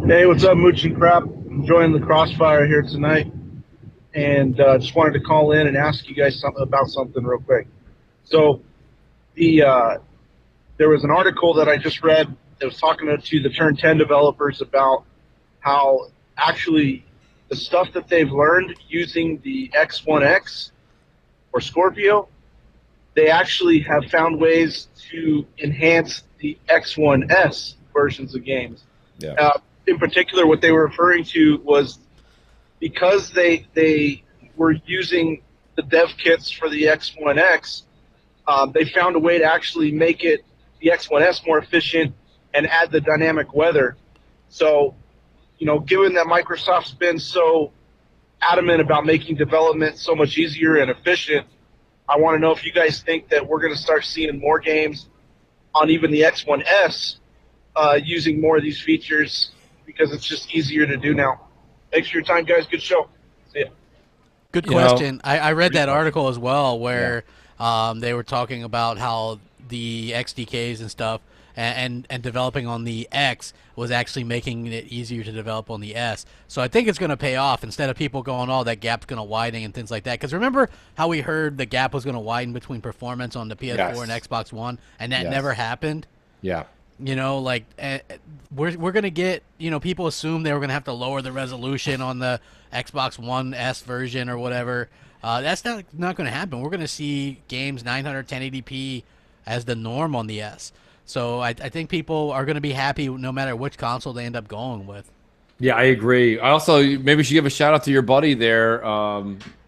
Hey, what's up, Mooch and Crap? Enjoying the crossfire here tonight. And just wanted to call in and ask you guys about something real quick. So, there was an article that I just read that was talking to the Turn 10 developers about how actually the stuff that they've learned using the X1X or Scorpio, they actually have found ways to enhance the X1S versions of games. Yeah. In particular, what they were referring to was because they were using the dev kits for the X1X, they found a way to actually make it the X1S more efficient and add the dynamic weather. So, given that Microsoft's been so adamant about making development so much easier and efficient, I want to know if you guys think that we're going to start seeing more games on even the X1S using more of these features because it's just easier to do now. Thanks for your time, guys. Good show. See ya. Good question. I read that article as well where they were talking about how the XDKs and stuff and developing on the X was actually making it easier to develop on the S. So I think it's going to pay off instead of people going, oh, that gap's going to widen and things like that. Because remember how we heard the gap was going to widen between performance on the PS4 and Xbox One, and that never happened? Yeah. Like we're going to get, people assume they were going to have to lower the resolution on the Xbox One S version or whatever. That's not going to happen. We're going to see games 900 1080p as the norm on the S. So I think people are going to be happy no matter which console they end up going with. Yeah, I agree. I also maybe we should give a shout out to your buddy there,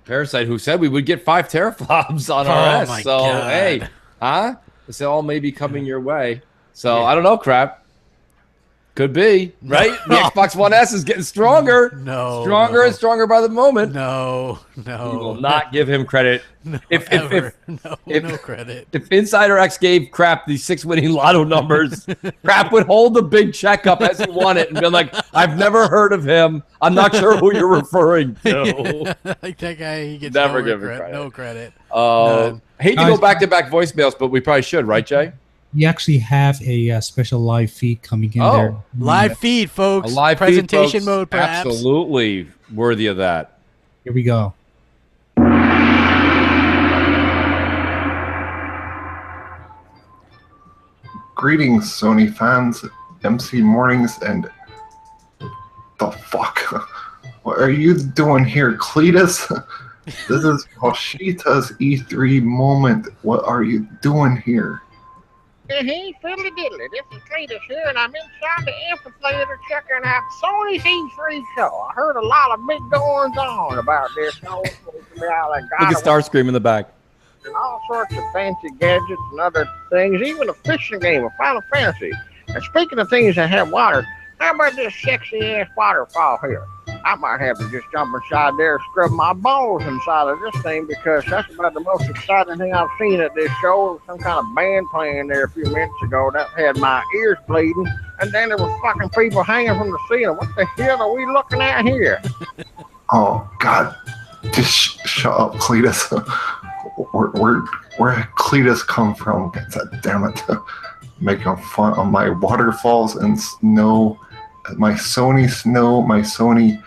Parasite, who said we would get 5 teraflops on our S. My so God. hey, this all may be coming your way. So I don't know, Crap. Could be, right? The Xbox One S is getting stronger. Stronger and stronger by the moment. No. You will not give him credit. No credit. If Insider X gave Crap the 6 winning lotto numbers, Crap would hold the big checkup as he won it and be like, I've never heard of him. I'm not sure who you're referring to. Like that guy, he gets Never give him credit. No credit. Hate to go back-to-back voicemails, but we probably should, right, Jay? We actually have a special live feed coming in there. Live feed, folks. A live presentation feed, folks. mode, perhaps. Absolutely worthy of that. Here we go. Greetings, Sony fans, MC Mornings, and the fuck? What are you doing here, Cletus? This is Hoshita's E3 moment. What are you doing here? Hey, fiddly diddly, this is Cletus here, and I'm inside the amphitheater checking out Sony's E3 show. I heard a lot of big goings on about this show. Look at Starscream in the back. And all sorts of fancy gadgets and other things, even a fishing game of Final Fantasy. And speaking of things that have water, how about this sexy-ass waterfall here? I might have to just jump inside there and scrub my balls inside of this thing because that's about the most exciting thing I've seen at this show. Some kind of band playing there a few minutes ago that had my ears bleeding. And then there was fucking people hanging from the ceiling. What the hell are we looking at here? Oh, God. Just shut up, Cletus. Where Cletus come from? God damn it. Making fun of my waterfalls and snow. My Sony snow, my Sony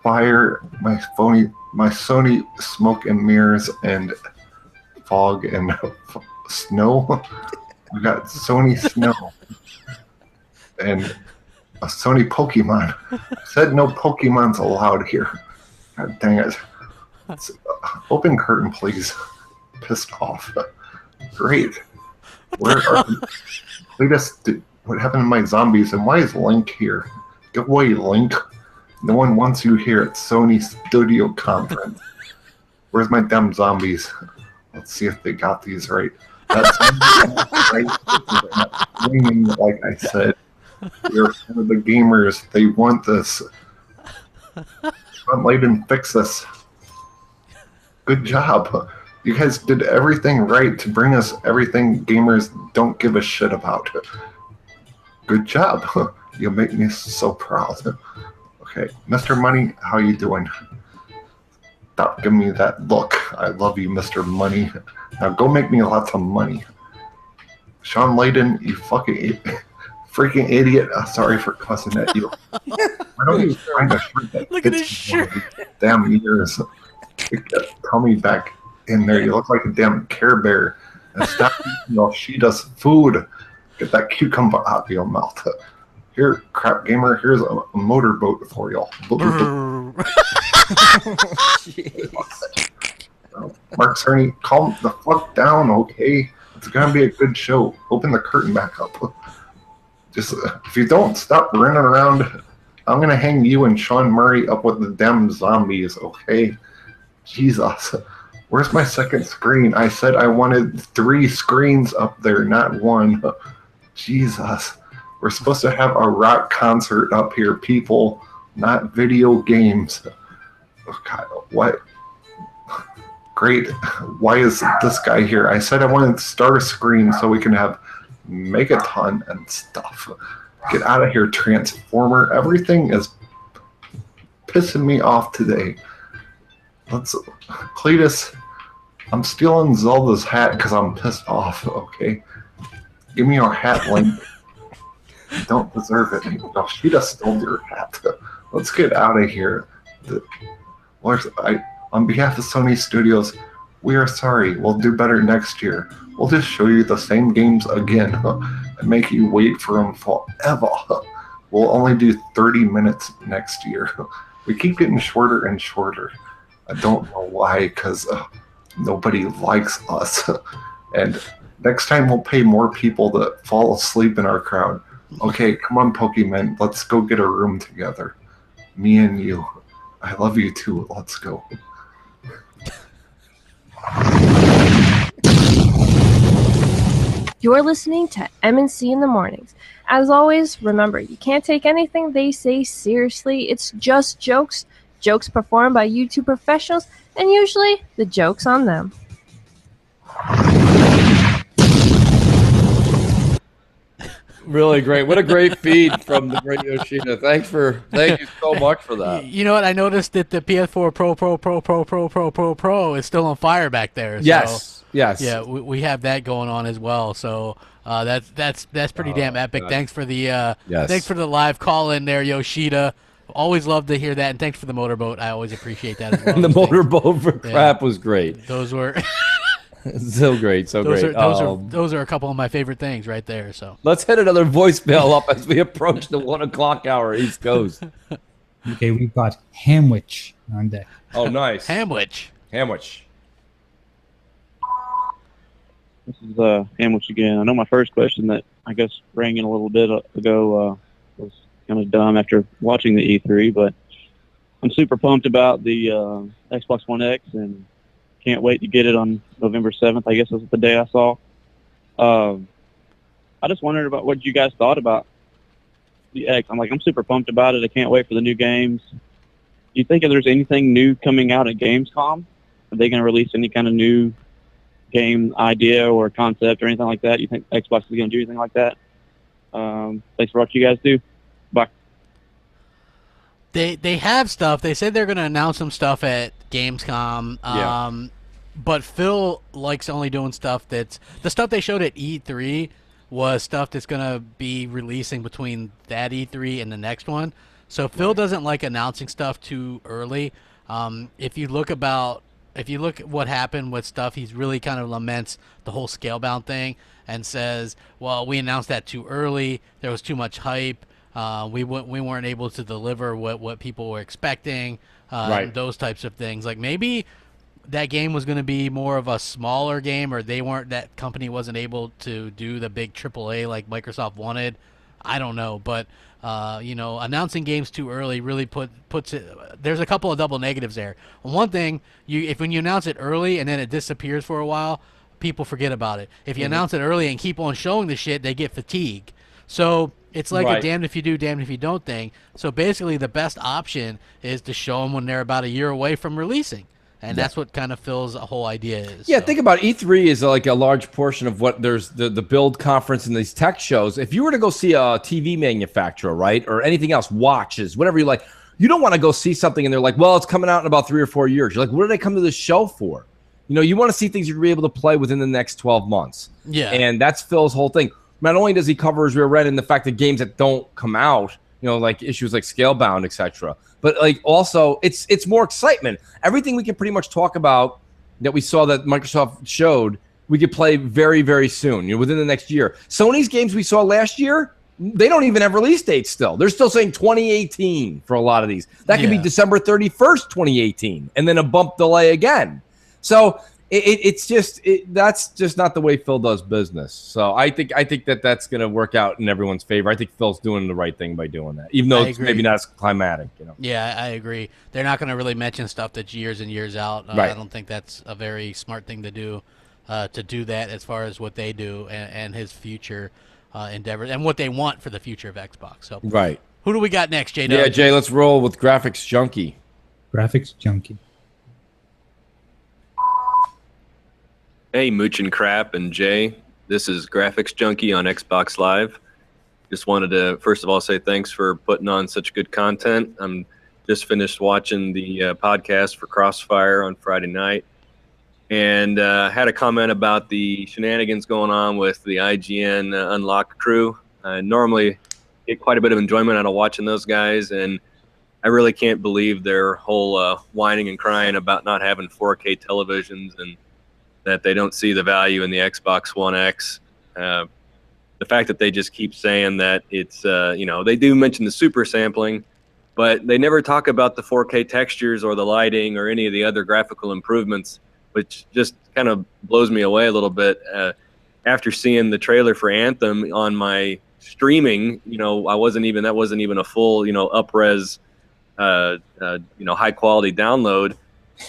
fire, my Sony smoke and mirrors and fog and snow. We got Sony snow and a Sony Pokemon. I said no Pokemons allowed here. God dang it. Open curtain, please. Pissed off. Great. Where are what happened to my zombies, and why is Link here? Get away, Link. No one wants you here at Sony Studio Conference. Where's my damn zombies? Let's see if they got these right. That's right. Ringing, like I said. You're one of the gamers. They want this. Come late and fix this. Good job. You guys did everything right to bring us everything gamers don't give a shit about. Good job. You make me so proud. Okay, Mr. Money, how you doing? Stop giving me that look. I love you, Mr. Money. Now go make me lots of money. Sean Layden, you freaking idiot. Sorry for cussing at you. Why don't you find a shirt that Look at his shirt. Damn ears. Get that tummy back in there. You look like a damn Care Bear. And stop eating while she does food. Get that cucumber out of your mouth. Here, crap gamer, here's a motorboat for y'all. Mark Cerny, calm the fuck down, okay? It's gonna be a good show. Open the curtain back up. Just, if you don't stop running around, I'm gonna hang you and Sean Murray up with the damn zombies, okay? Jesus. Where's my second screen? I said I wanted 3 screens up there, not 1. Jesus. We're supposed to have a rock concert up here, people, not video games. Oh, God, what? Great. Why is this guy here? I said I wanted to start a screen so we can have Megaton and stuff. Get out of here, Transformer. Everything is pissing me off today. Cletus, I'm stealing Zelda's hat because I'm pissed off, okay? Give me your hat, Link. You don't deserve it. No, she just stole your hat. Let's get out of here. On behalf of Sony Studios, we are sorry. We'll do better next year. We'll just show you the same games again and make you wait for them forever. We'll only do 30 minutes next year. We keep getting shorter and shorter. I don't know why, because nobody likes us. And next time we'll pay more people to fall asleep in our crowd. Okay, come on, Pokemon. Let's go get a room together. Me and you. I love you too. Let's go. You're listening to M&C in the Mornings. As always, remember, you can't take anything they say seriously. It's just jokes. Jokes performed by YouTube professionals, and usually the joke's on them. Really great. What a great feed from the great Yoshida. Thank you so much for that. You know what? I noticed that the PS4 Pro is still on fire back there. So, Yes. Yeah, we have that going on as well. So that's pretty damn epic. God. Thanks for the thanks for the live call in there, Yoshida. Always love to hear that, and thanks for the motorboat. I always appreciate that as well. And the motorboat for crap was great. Those were so great, so great. Those are a couple of my favorite things right there. So let's hit another voicemail up as we approach the 1 o'clock hour East Coast. Okay, we've got Hamwich on deck. Oh, nice. Hamwich. This is Hamilton again. I know my first question that I guess rang in a little bit ago was kind of dumb after watching the E3, but I'm super pumped about the Xbox One X and can't wait to get it on November 7th. I guess was the day I saw. I just wondered about what you guys thought about the X. I'm super pumped about it. I can't wait for the new games. Do you think if there's anything new coming out at Gamescom, are they going to release any kind of new game idea or concept or anything like that? You think Xbox is going to do anything like that? Thanks for what you guys do. Bye. They have stuff. They said they're going to announce some stuff at Gamescom. But Phil likes only doing stuff that's the stuff they showed at E3 was stuff that's going to be releasing between that E3 and the next one. So Phil doesn't like announcing stuff too early. If you look at what happened with stuff, he's really kind of laments the whole Scalebound thing and says, well, we announced that too early. There was too much hype. We weren't able to deliver what people were expecting. Right. Those types of things. Like maybe that game was going to be more of a smaller game, or that company wasn't able to do the big AAA like Microsoft wanted. I don't know, but announcing games too early really puts it. There's a couple of double negatives there. One thing, when you announce it early and then it disappears for a while, people forget about it. If you announce it early and keep on showing the shit, they get fatigue. So it's like a damned if you do, damned if you don't thing. So basically, the best option is to show them when they're about a year away from releasing. And that's what kind of Phil's whole idea is. Yeah, think about it. E3 is like a large portion of what there's the build conference and these tech shows. If you were to go see a TV manufacturer, right, or anything else, watches, whatever you like, you don't want to go see something and they're like, well, it's coming out in about 3 or 4 years. You're like, what did they come to this show for? You want to see things you're going to be able to play within the next 12 months. Yeah. And that's Phil's whole thing. Not only does he cover his rear end in the fact that games that don't come out, like issues like Scalebound, etc., but like also it's more excitement. Everything we can pretty much talk about that we saw that Microsoft showed, we could play very, very soon, within the next year. Sony's games we saw last year, they don't even have release dates still. They're still saying 2018 for a lot of these. That could be December 31st, 2018, and then a bump delay again. So that's just not the way Phil does business. So I think that's going to work out in everyone's favor. I think Phil's doing the right thing by doing that, even though it's maybe not as climatic. Yeah, I agree. They're not going to really mention stuff that's years and years out. Right. I don't think that's a very smart thing to do that as far as what they do and his future endeavors and what they want for the future of Xbox. So right. Who do we got next, Jay? Yeah, Jay, let's roll with Graphics Junkie. Graphics Junkie. Hey, Mooch and Crap and Jay. This is Graphics Junkie on Xbox Live. Just wanted to, first of all, say thanks for putting on such good content. I'm just finished watching the podcast for Crossfire on Friday night and had a comment about the shenanigans going on with the IGN Unlocked crew. I normally get quite a bit of enjoyment out of watching those guys, and I really can't believe their whole whining and crying about not having 4K televisions and that they don't see the value in the Xbox One X. The fact that they just keep saying that it's, they do mention the super sampling, but they never talk about the 4K textures or the lighting or any of the other graphical improvements, which just kind of blows me away a little bit. After seeing the trailer for Anthem on my streaming, that wasn't even a full, up-res, high quality download.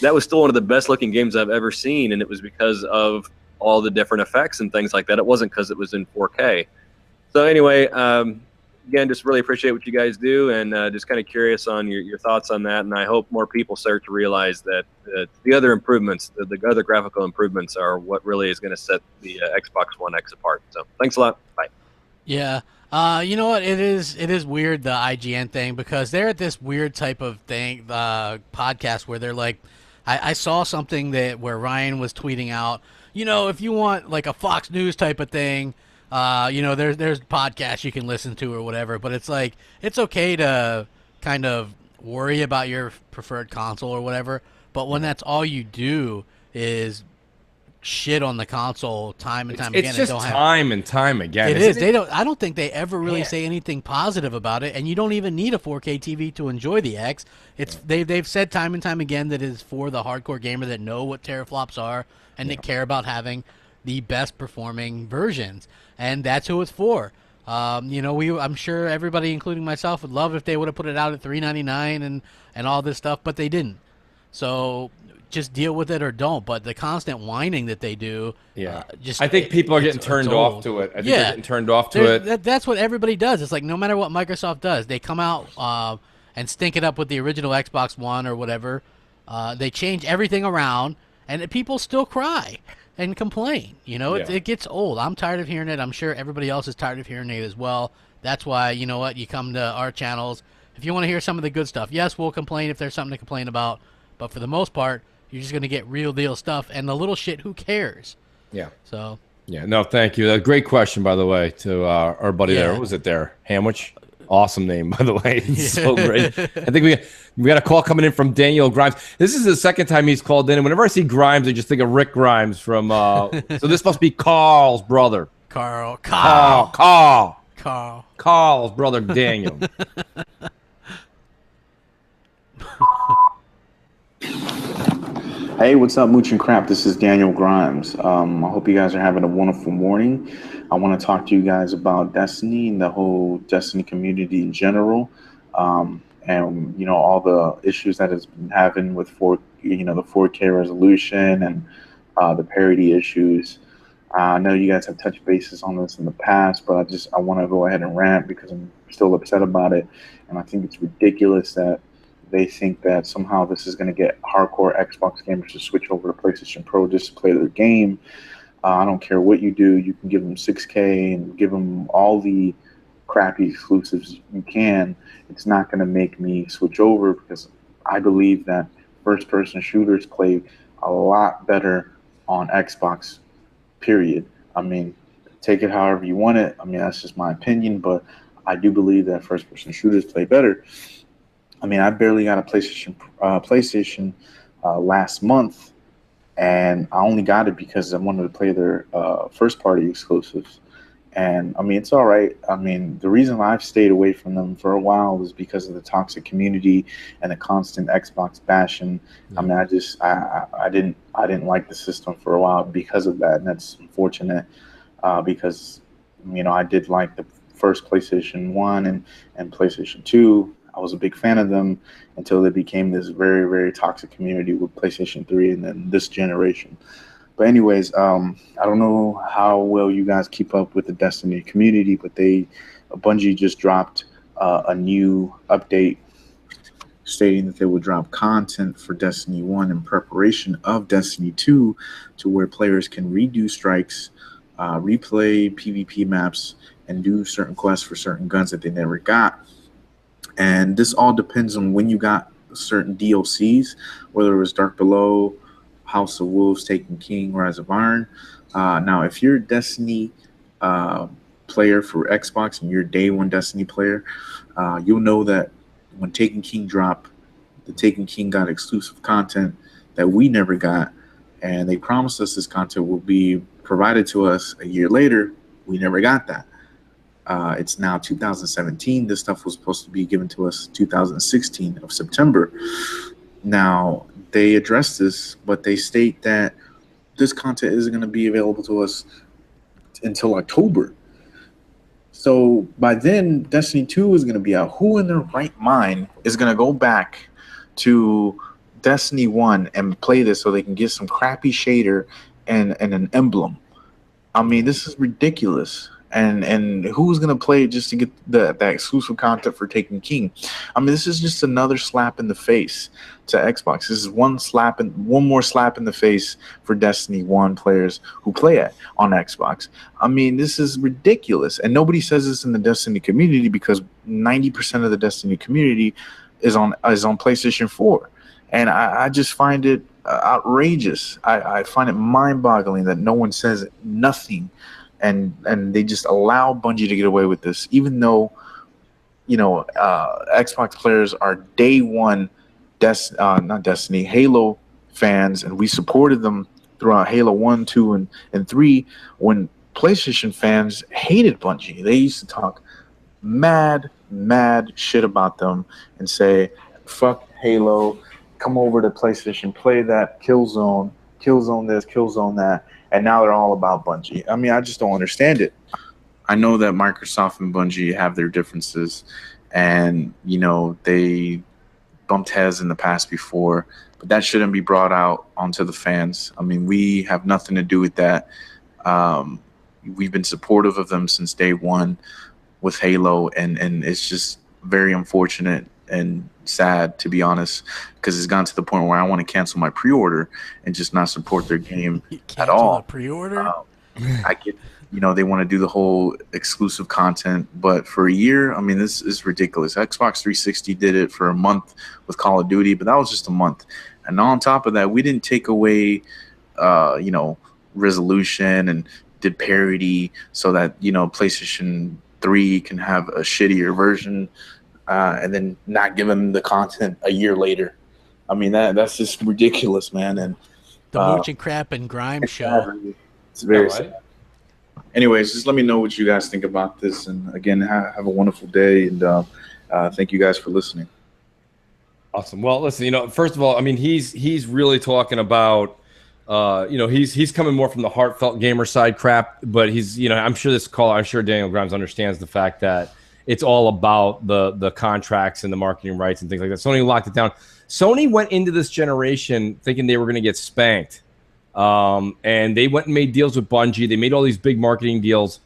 That was still one of the best looking games I've ever seen, and it was because of all the different effects and things like that. It wasn't because it was in 4K. So anyway, again, just really appreciate what you guys do, and just kind of curious on your thoughts on that. And I hope more people start to realize that the other improvements, the other graphical improvements, are what really is going to set the Xbox One X apart. So thanks a lot. Bye. Yeah. You know what? It is weird, the IGN thing, because they're at this weird type of thing, podcast where they're like, I saw something where Ryan was tweeting out, if you want like a Fox News type of thing, there's podcasts you can listen to or whatever, but it's like, it's okay to kind of worry about your preferred console or whatever, but when that's all you do is shit on the console time and time again. It's just time and time again. It is. I don't think they ever really say anything positive about it, and you don't even need a 4K TV to enjoy the X. They've said time and time again that it is for the hardcore gamer that know what teraflops are and that care about having the best performing versions, and that's who it's for. You know, I'm sure everybody, including myself, would love if they would have put it out at $3.99 and all this stuff, but they didn't. So just deal with it or don't. But the constant whining that they do, I think people are getting turned off to it. I think they're getting turned off to it. That's what everybody does. It's like no matter what Microsoft does, they come out and stink it up with the original Xbox One or whatever. They change everything around, and people still cry and complain. You know, it gets old. I'm tired of hearing it. I'm sure everybody else is tired of hearing it as well. That's why, you know what, you come to our channels. If you want to hear some of the good stuff, yes, we'll complain if there's something to complain about. But for the most part, you're just going to get real deal stuff. And the little shit, who cares? Yeah. So. Yeah, no, thank you. Great question, by the way, to our buddy there. What was it there? Hamwich? Awesome name, by the way. It's so great. I think we got a call coming in from Daniel Grimes. This is the second time he's called in. And whenever I see Grimes, I just think of Rick Grimes from so this must be Carl's brother. Carl's brother Daniel. Hey, what's up, Mooch and Crap? This is Daniel Grimes. I hope you guys are having a wonderful morning. I want to talk to you guys about Destiny and the whole Destiny community in general, and you know, all the issues that it's been having with the 4K resolution and the parity issues. I know you guys have touched bases on this in the past, but I want to go ahead and rant because I'm still upset about it, and I think it's ridiculous that they think that somehow this is going to get hardcore Xbox gamers to switch over to PlayStation Pro just to play their game. I don't care what you do. You can give them 6K and give them all the crappy exclusives you can. It's not going to make me switch over because I believe that first-person shooters play a lot better on Xbox, period. I mean, take it however you want it. I mean, that's just my opinion, but I do believe that first-person shooters play better. I mean, I barely got a PlayStation last month, and I only got it because I wanted to play their first-party exclusives. And, I mean, it's all right. I mean, the reason I've stayed away from them for a while is because of the toxic community and the constant Xbox bashing. I mean, I didn't like the system for a while because of that, and that's unfortunate because, you know, I did like the first PlayStation 1 and PlayStation 2. I was a big fan of them until they became this very, very toxic community with PlayStation 3 and then this generation. But anyways, I don't know how well you guys keep up with the Destiny community, but Bungie just dropped a new update stating that they will drop content for Destiny 1 in preparation of Destiny 2 to where players can redo strikes, replay PvP maps, and do certain quests for certain guns that they never got. And this all depends on when you got certain DLCs, whether it was Dark Below, House of Wolves, Taken King, Rise of Iron. Now, if you're a Destiny player for Xbox and you're a day one Destiny player, you'll know that when Taken King dropped, the Taken King got exclusive content that we never got. And they promised us this content will be provided to us a year later. We never got that. It's now 2017. This stuff was supposed to be given to us 2016 of September. Now, they address this, but they state that this content isn't going to be available to us until October. So by then, Destiny 2 is going to be out. Who in their right mind is going to go back to Destiny 1 and play this so they can get some crappy shader and an emblem? I mean, this is ridiculous. And who's gonna play just to get that exclusive content for Taken King? I mean, this is just another slap in the face to Xbox. This is one more slap in the face for Destiny 1 players who play it on Xbox. I mean, this is ridiculous, and nobody says this in the Destiny community because 90% of the Destiny community is on PlayStation 4, and I just find it outrageous. I find it mind-boggling that no one says nothing. And they just allow Bungie to get away with this, even though, you know, Xbox players are day one, Halo fans, and we supported them throughout Halo 1, 2, and 3 when PlayStation fans hated Bungie. They used to talk mad shit about them and say, fuck Halo, come over to PlayStation, play that Killzone this, Killzone that. and now they're all about Bungie. I mean, I just don't understand it. I know that Microsoft and Bungie have their differences, and you know they bumped heads in the past before, but that shouldn't be brought out onto the fans. I mean, we have nothing to do with that. We've been supportive of them since day one with Halo, and it's just very unfortunate and sad, to be honest, because it's gotten to the point where I want to cancel my pre-order and just not support their game at all. The pre-order? I get, you know, they want to do the whole exclusive content, but for a year, I mean, this is ridiculous. Xbox 360 did it for a month with Call of Duty, but that was just a month. And on top of that, we didn't take away, you know, resolution and did parity so that, you know, PlayStation 3 can have a shittier version, and then not give them the content a year later. I mean, that's just ridiculous, man. And the Mooch and Crap and Grime show. It's very sad. Anyways, just let me know what you guys think about this. And again, have a wonderful day. And thank you guys for listening. Awesome. Well, listen, you know, first of all, I mean, he's really talking about, you know, he's coming more from the heartfelt gamer side crap, but he's, you know, I'm sure Daniel Grimes understands the fact that it's all about the contracts and the marketing rights and things like that. Sony locked it down. Sony went into this generation thinking they were going to get spanked. And they went and made deals with Bungie. They made all these big marketing deals.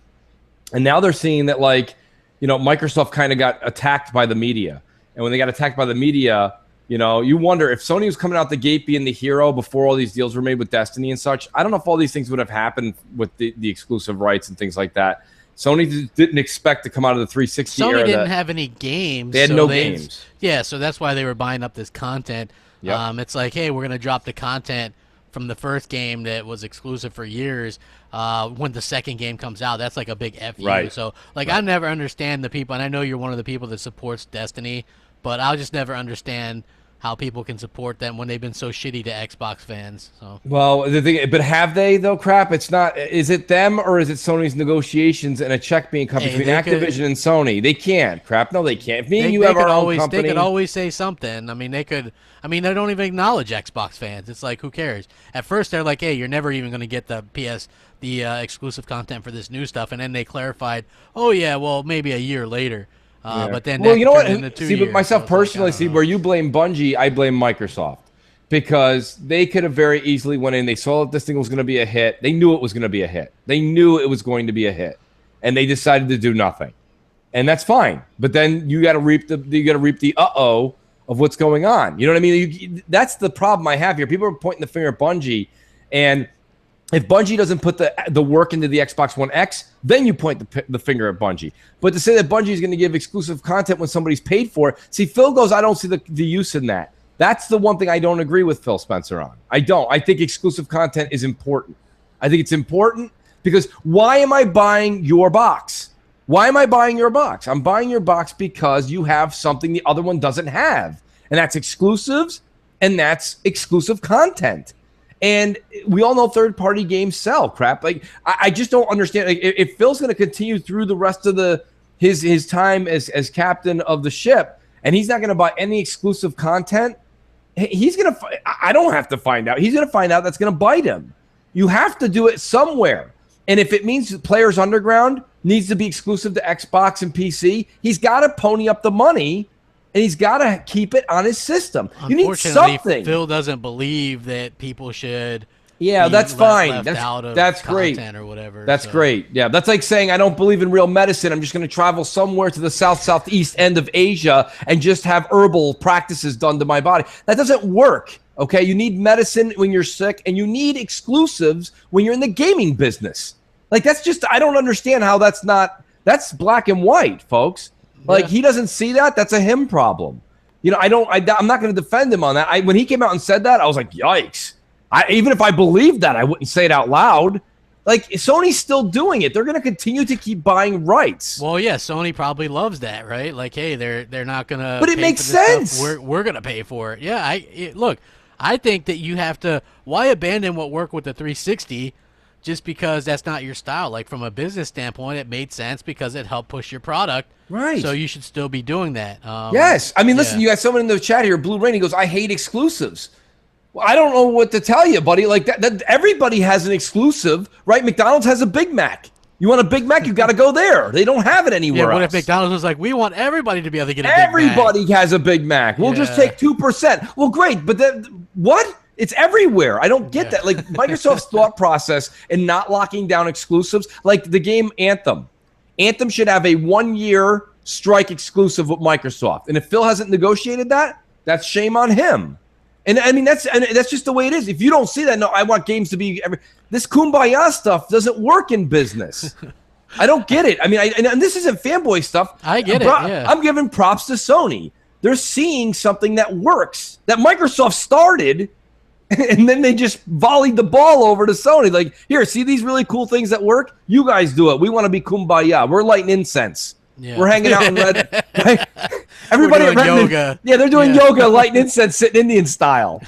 And now they're seeing that, like, you know, Microsoft kind of got attacked by the media. And when they got attacked by the media, you know, you wonder if Sony was coming out the gate being the hero before all these deals were made with Destiny and such. I don't know if all these things would have happened with the exclusive rights and things like that. Sony didn't expect to come out of the 360 era. Sony didn't have any games. They had no games. Yeah, so that's why they were buying up this content. Yep. It's like, hey, we're going to drop the content from the first game that was exclusive for years when the second game comes out. That's like a big F you. Right. So, like, I never understand the people, and I know you're one of the people that supports Destiny, but I'll just never understand how people can support them when they've been so shitty to Xbox fans. So, well, the thing, but have they though? Crap, it's not. Is it them or is it Sony's negotiations and a check being cut between Activision and Sony? They can't. Crap, no, they can't. If me and you have our own company, they could always say something. I mean, they could. I mean, they don't even acknowledge Xbox fans. It's like, who cares? At first, they're like, hey, you're never even going to get the exclusive content for this new stuff, and then they clarified, oh yeah, well maybe a year later. Yeah. But then, well, you know what? See, but myself personally, see, where you blame Bungie, I blame Microsoft, because they could have very easily went in. They saw that this thing was going to be a hit. They knew it was going to be a hit. They knew it was going to be a hit, and they decided to do nothing, and that's fine. But then you got to reap the uh-oh of what's going on. You know what I mean? That's the problem I have here. People are pointing the finger at Bungie, and if Bungie doesn't put the work into the Xbox One X, then you point the finger at Bungie. But to say that Bungie is going to give exclusive content when somebody's paid for it, see, Phil goes, I don't see the use in that. That's the one thing I don't agree with Phil Spencer on. I don't. I think exclusive content is important. I think it's important because why am I buying your box? Why am I buying your box? I'm buying your box because you have something the other one doesn't have, and that's exclusives, and that's exclusive content. And we all know third-party games sell crap. Like I just don't understand. Like, if Phil's going to continue through the rest of his time as captain of the ship, and he's not going to buy any exclusive content, he's going to. I don't have to find out. He's going to find out that's going to bite him. You have to do it somewhere. And if it means Players Underground needs to be exclusive to Xbox and PC, he's got to pony up the money. And he's got to keep it on his system. You need something. Phil doesn't believe that people should. Yeah, that's fine. That's great. Or whatever. That's great. Yeah, that's like saying I don't believe in real medicine. I'm just going to travel somewhere to the southeast end of Asia and just have herbal practices done to my body. That doesn't work. Okay, you need medicine when you're sick, and you need exclusives when you're in the gaming business. Like that's just I don't understand how that's black and white, folks. Like he doesn't see that. That's a him problem. You know, I'm not going to defend him on that. When he came out and said that, I was like, yikes. Even if I believed that, I wouldn't say it out loud. Like Sony's still doing it. They're going to continue to keep buying rights. Well, yeah, Sony probably loves that, right? Like, hey, they're not going to. But it makes sense. We're going to pay for it. Yeah, look, I think that you have to. Why abandon what worked with the 360? Just because that's not your style. Like from a business standpoint, it made sense because it helped push your product. Right. So you should still be doing that. Yes. I mean, listen, you got someone in the chat here, Blue Rain. He goes, I hate exclusives. Well, I don't know what to tell you, buddy. Like that everybody has an exclusive, right? McDonald's has a Big Mac. You want a Big Mac, you got to go there. They don't have it anywhere Yeah, what if else. McDonald's was like, we want everybody to be able to get a Everybody Big Mac? has a Big Mac. We'll just Yeah. take 2%. Well, great, but then what? It's everywhere. I don't get that. Like Microsoft's thought process in not locking down exclusives, like the game Anthem. Anthem should have a 1-year strike exclusive with Microsoft. And if Phil hasn't negotiated that, that's shame on him. And I mean, that's just the way it is. If you don't see that, no, I want games to be this kumbaya stuff doesn't work in business. I don't get it. I mean, and this isn't fanboy stuff. I get it. Yeah. I'm giving props to Sony. They're seeing something that works, that Microsoft started, and then they just volleyed the ball over to Sony. Like, here, see these really cool things that work? You guys do it. We want to be kumbaya. We're lighting incense. Yeah. We're hanging out in red. Right? Everybody We're at doing Redmond, yoga. yeah, they're doing yoga, lighting incense, sitting Indian style.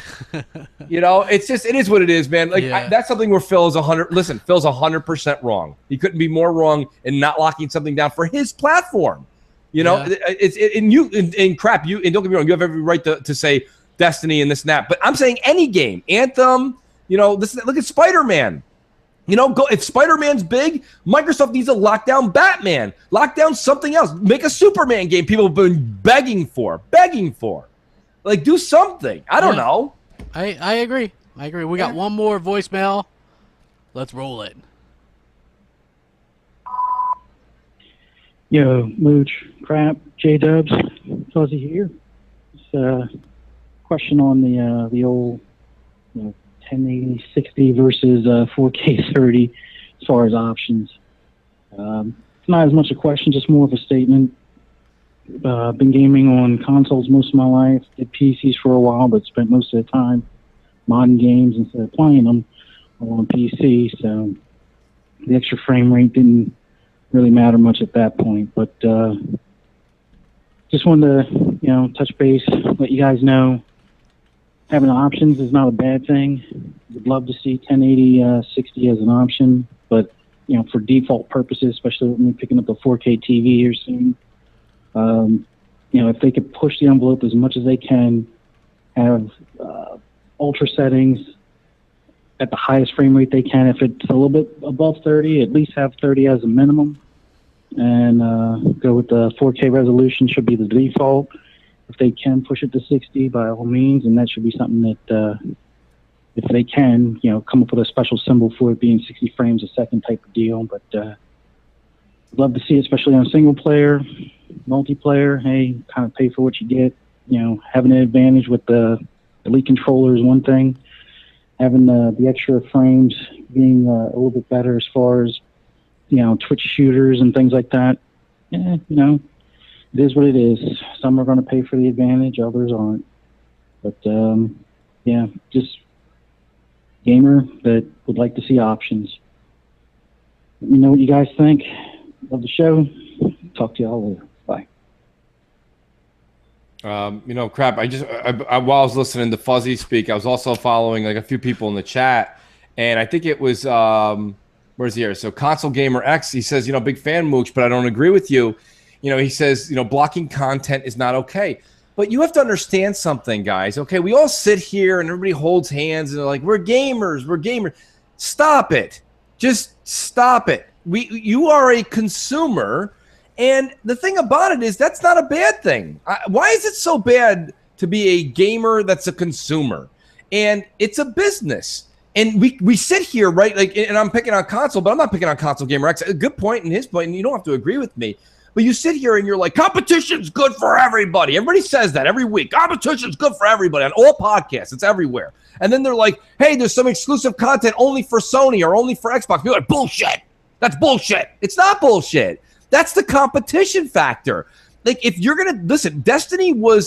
You know, it is what it is, man. Like that's something where Phil is 100. Listen, Phil's 100% wrong. He couldn't be more wrong in not locking something down for his platform. You know, and crap. You and don't get me wrong. You have every right to say Destiny and this and that. But I'm saying any game, Anthem. You know, look at Spider-Man. You know, if Spider-Man's big, Microsoft needs to lock down Batman, lock down something else, make a Superman game people have been begging for. Like, do something. I don't know. I agree. We got one more voicemail. Let's roll it. Yo, Mooch, Crap, J-Dubs, Fuzzy here. It's a question on the old 1080 60 versus 4K 30 as far as options. It's not as much a question, just more of a statement. Been gaming on consoles most of my life, did PCs for a while, but spent most of the time modding games instead of playing them on PC, so the extra frame rate didn't really matter much at that point. But just wanted to, touch base, let you guys know having options is not a bad thing. Would love to see 1080 60 as an option, but for default purposes, especially when we're picking up a 4K TV here soon, if they could push the envelope as much as they can, have ultra settings at the highest frame rate they can. If it's a little bit above 30, at least have 30 as a minimum, and go with the 4K resolution should be the default. If they can push it to 60, by all means, and that should be something that, if they can, come up with a special symbol for it being 60 frames a second type of deal. But love to see it, especially on single player, multiplayer. Hey, kind of pay for what you get. Having an advantage with the Elite controller is one thing. Having the extra frames being a little bit better as far as Twitch shooters and things like that. Yeah, it is what it is. Some are going to pay for the advantage, others aren't. But just gamer that would like to see options. Let me know what you guys think. Love the show. Talk to y'all later. Bye. Crap. I while I was listening to Fuzzy speak, I was also following like a few people in the chat, and I think it was where's he here? So Console Gamer X, he says, big fan, Mooch, but I don't agree with you. He says, blocking content is not okay. But you have to understand something, guys. Okay, we all sit here and everybody holds hands and they're like, we're gamers. Stop it. Just stop it. You are a consumer. And the thing about it is that's not a bad thing. Why is it so bad to be a gamer that's a consumer? And it's a business. And we sit here, right? Like, and I'm picking on console, but I'm not picking on Console Gamer X. A good point and his point, and you don't have to agree with me. But you sit here and you're like, competition's good for everybody. Everybody says that every week. Competition's good for everybody on all podcasts. It's everywhere. And then they're like, hey, there's some exclusive content only for Sony or only for Xbox. You're like, bullshit. That's bullshit. It's not bullshit. That's the competition factor. Like, if you're going to listen,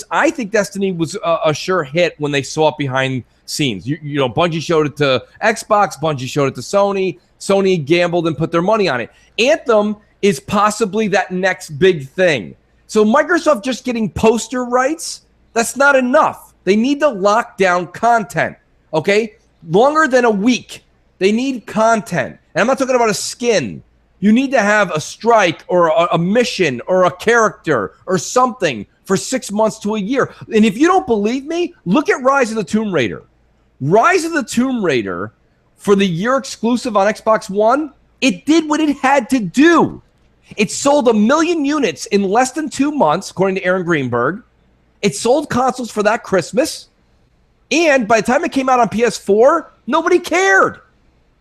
I think Destiny was a sure hit when they saw it behind scenes. Bungie showed it to Xbox. Bungie showed it to Sony. Sony gambled and put their money on it. Anthem is possibly that next big thing. So Microsoft just getting poster rights, that's not enough. They need to lock down content, okay? Longer than a week. They need content. And I'm not talking about a skin. You need to have a strike or a mission or a character or something for 6 months to a year. And if you don't believe me, look at Rise of the Tomb Raider. Rise of the Tomb Raider, for the year exclusive on Xbox One, it did what it had to do. It sold 1 million units in less than 2 months, according to Aaron Greenberg. It sold consoles for that Christmas. And by the time it came out on PS4, nobody cared.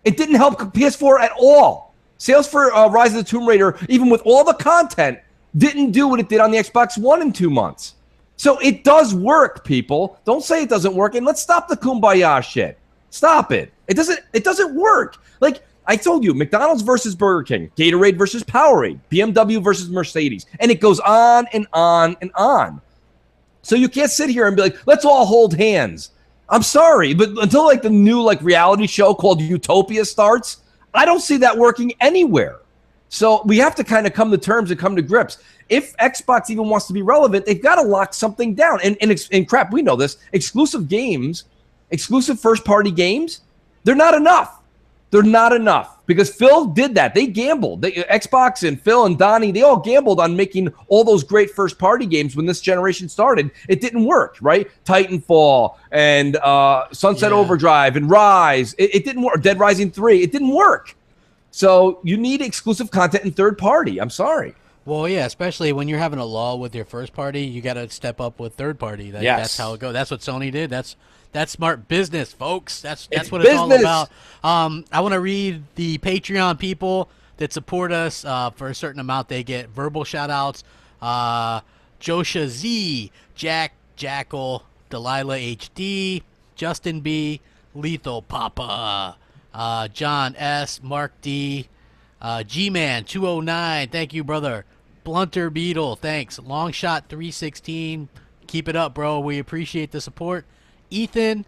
It didn't help PS4 at all. Sales for Rise of the Tomb Raider, even with all the content, didn't do what it did on the Xbox One in 2 months. So it does work, people. Don't say it doesn't work, and let's stop the kumbaya shit. Stop it. It doesn't work. Like I told you, McDonald's versus Burger King, Gatorade versus Powerade, BMW versus Mercedes, and it goes on and on and on. So you can't sit here and be like, let's all hold hands. I'm sorry, but until like the new like reality show called Utopia starts, I don't see that working anywhere. So we have to kind of come to terms and come to grips. If Xbox even wants to be relevant, they've got to lock something down. And crap, we know this. Exclusive games, exclusive first-party games, they're not enough. They're not enough because Phil did that. They gambled. Xbox and Phil and Donnie, they all gambled on making all those great first-party games when this generation started. It didn't work, right? Titanfall and Sunset Overdrive and Rise. It didn't work. Dead Rising 3. It didn't work. So you need exclusive content in third-party. I'm sorry. Well, yeah, especially when you're having a lull with your first party, you got to step up with third party. That's how it goes. That's what Sony did. That's smart business, folks. That's what it's all about. I want to read the Patreon people that support us. For a certain amount, they get verbal shout-outs. Josha Z, Jack, Jackal, Delilah HD, Justin B, Lethal Papa, John S, Mark D, G-Man 209, thank you, brother. Blunter Beetle, thanks. Longshot 316, keep it up, bro. We appreciate the support. Ethan,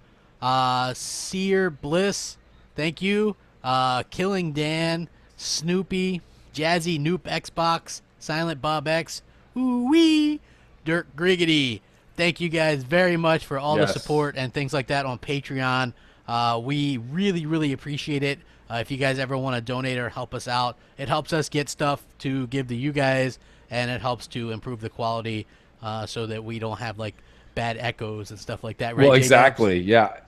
Seer Bliss, thank you. Killing Dan, Snoopy, Jazzy Noop Xbox, Silent Bob X, ooh-wee, Dirk Griggity. Thank you guys very much for all the support and things like that on Patreon. We really, really appreciate it. If you guys ever want to donate or help us out, it helps us get stuff to give to you guys, and it helps to improve the quality so that we don't have like bad echoes and stuff like that. Right? Well, exactly. Yeah.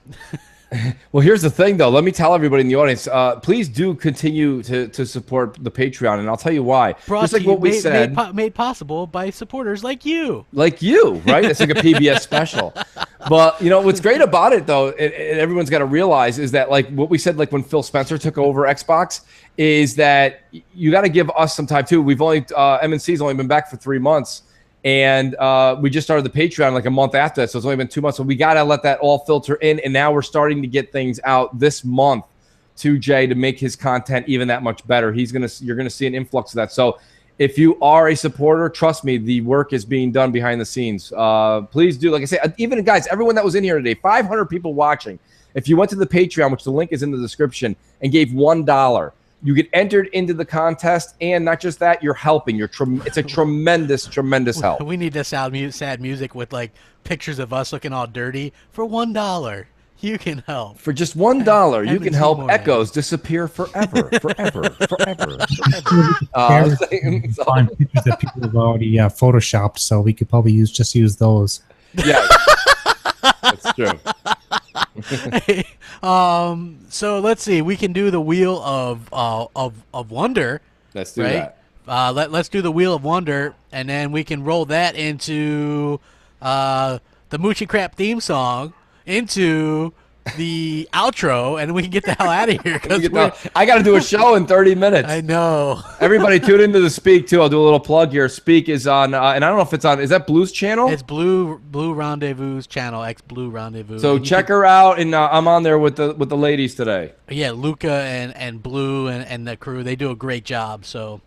Well, here's the thing, though. Let me tell everybody in the audience, please do continue to support the Patreon, and I'll tell you why. Just like what we said. Made possible by supporters like you. Like you, right? It's like a PBS special. But, you know, what's great about it, though, and everyone's got to realize is that, like, what we said, like, when Phil Spencer took over Xbox, is that you got to give us some time, too. We've only, MNC's only been back for 3 months. And we just started the Patreon like a month after that, so it's only been 2 months. So we got to let that all filter in, and now we're starting to get things out this month to Jay to make his content even that much better. You're gonna see an influx of that. So if you are a supporter, trust me, the work is being done behind the scenes. Please do, like I say, even guys, everyone that was in here today, 500 people watching. If you went to the Patreon, which the link is in the description, and gave $1. You get entered into the contest, and not just that, you're helping. It's a tremendous, tremendous help. We need this sad music with like pictures of us looking all dirty for $1. You can help. For just $1, you can help echoes disappear forever, forever, forever. Find pictures that people have already photoshopped, so we could probably use those. Yeah, that's true. Hey, so let's see. We can do the Wheel of Wonder. Let's do that. Let's do the Wheel of Wonder, and then we can roll that into the Moochie Crap theme song into the outro, and we can get the hell out of here. I got to do a show in 30 minutes. I know. Everybody tune into the Speak, too. I'll do a little plug here. Speak is on, and I don't know if it's on, is that Blue's channel? It's Blue Rendezvous's channel, Blue Rendezvous. So check her out, and I'm on there with the ladies today. Yeah, Luca and Blue and the crew, they do a great job. So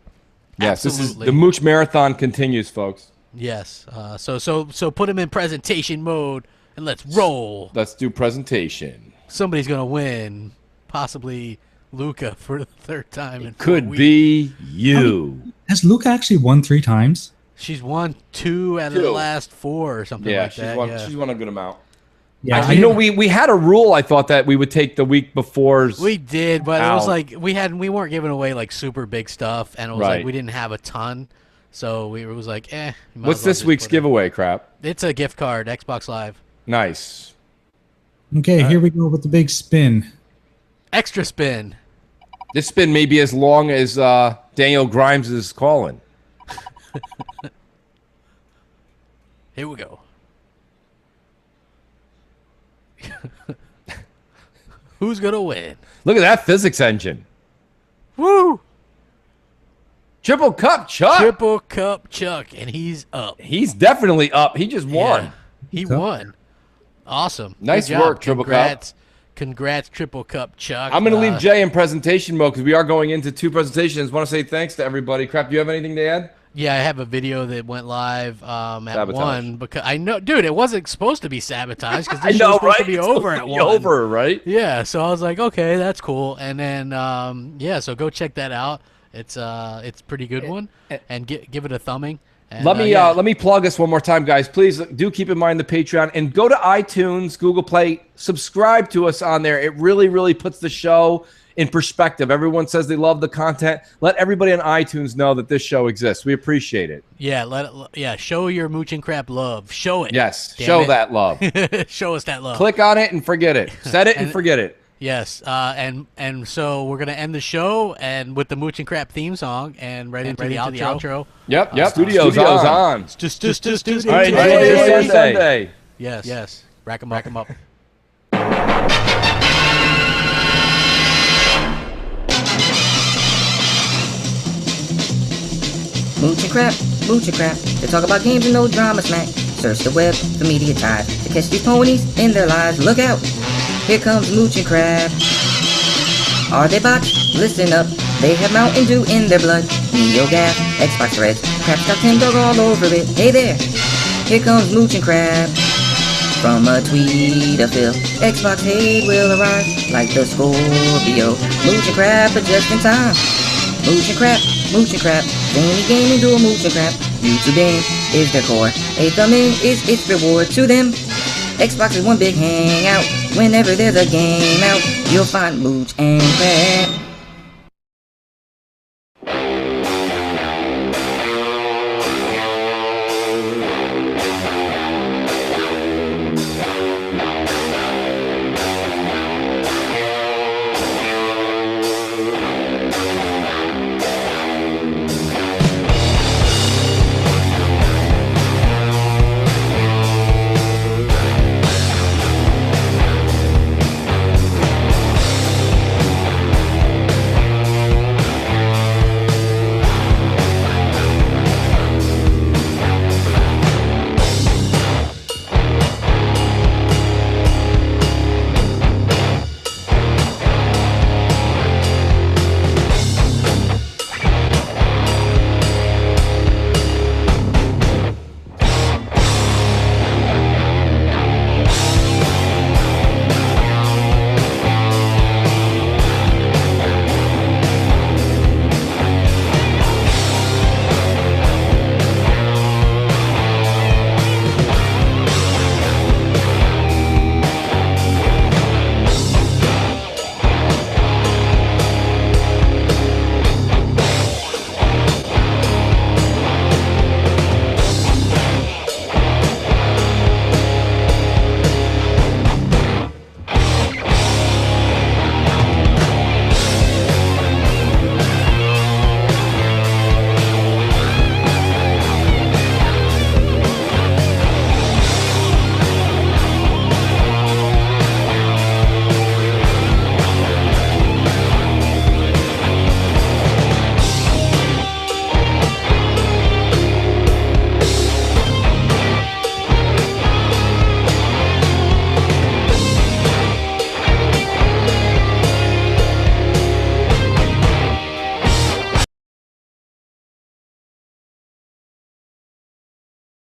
yes, absolutely. This is the Mooch Marathon continues, folks. Yes. So put them in presentation mode. And let's roll. Let's do presentation. Somebody's going to win. Possibly Luca for the third time in 4 weeks. Could be you. Has Luca actually won 3 times? She's won 2 out of the last 4 or something like that. She's won a good amount. Yeah, we had a rule. I thought that we would take the week before. We did, but it was like we weren't giving away like super big stuff, and it was like we didn't have a ton, so it was like What's this week's giveaway? Crap. It's a gift card, Xbox Live. Nice. Okay, here we go with the big spin. Extra spin. This spin may be as long as Daniel Grimes is calling. Here we go. Who's gonna win? Look at that physics engine. Woo! Triple Cup Chuck. Triple Cup Chuck, and he's up. He's definitely up. He just won. Yeah, he won. Awesome. Nice Good job. work, Triple Cup. Congrats, Triple Cup Chuck. I'm going to leave Jay in presentation mode because we are going into 2 presentations. Want to say thanks to everybody. Crap, do you have anything to add? Yeah, I have a video that went live at Sabotage. 1 because I know, dude, it wasn't supposed to be sabotaged because I this know, was supposed to right? be It's over supposed at to be 1. over, right? Yeah, so I was like, okay, that's cool. And then, yeah, so go check that out. It's a pretty good one, and give it a thumbing. And, let me plug this one more time, guys. Please do keep in mind the Patreon and go to iTunes, Google Play, subscribe to us on there. It really, really puts the show in perspective. Everyone says they love the content. Let everybody on iTunes know that this show exists. We appreciate it. Yeah, show your Mooch and Crap love. Show it. Yes, Damn show it. that love. Show us that love. Click on it and forget it. Set it and forget it. Yes, and so we're gonna end the show and with the Mooch and Crap theme song and right into the outro. Yep. Studio's on. It's just studio. All right, enjoy Sunday. Yes. Rack 'em up. Mooch and crap. They talk about games and no drama smack. Search the web for media ties to catch these ponies in their lives. Look out! Here comes Mooch and crap. Are they bots? Listen up. They have Mountain Dew in their blood. NeoGaf, Xbox Reds, Crap's got Tim Dog all over it. Hey there! Here comes Mooch and crap. From a tweet of Phil, Xbox hate will arrive like the Scorpio. Mooch and crap, but just in time. Mooch and crap, zany gaming dual Mooch and crap. YouTube game is their core. A thumb in is its reward to them. Xbox is one big hangout. Whenever there's a game out, you'll find Mooch and crap.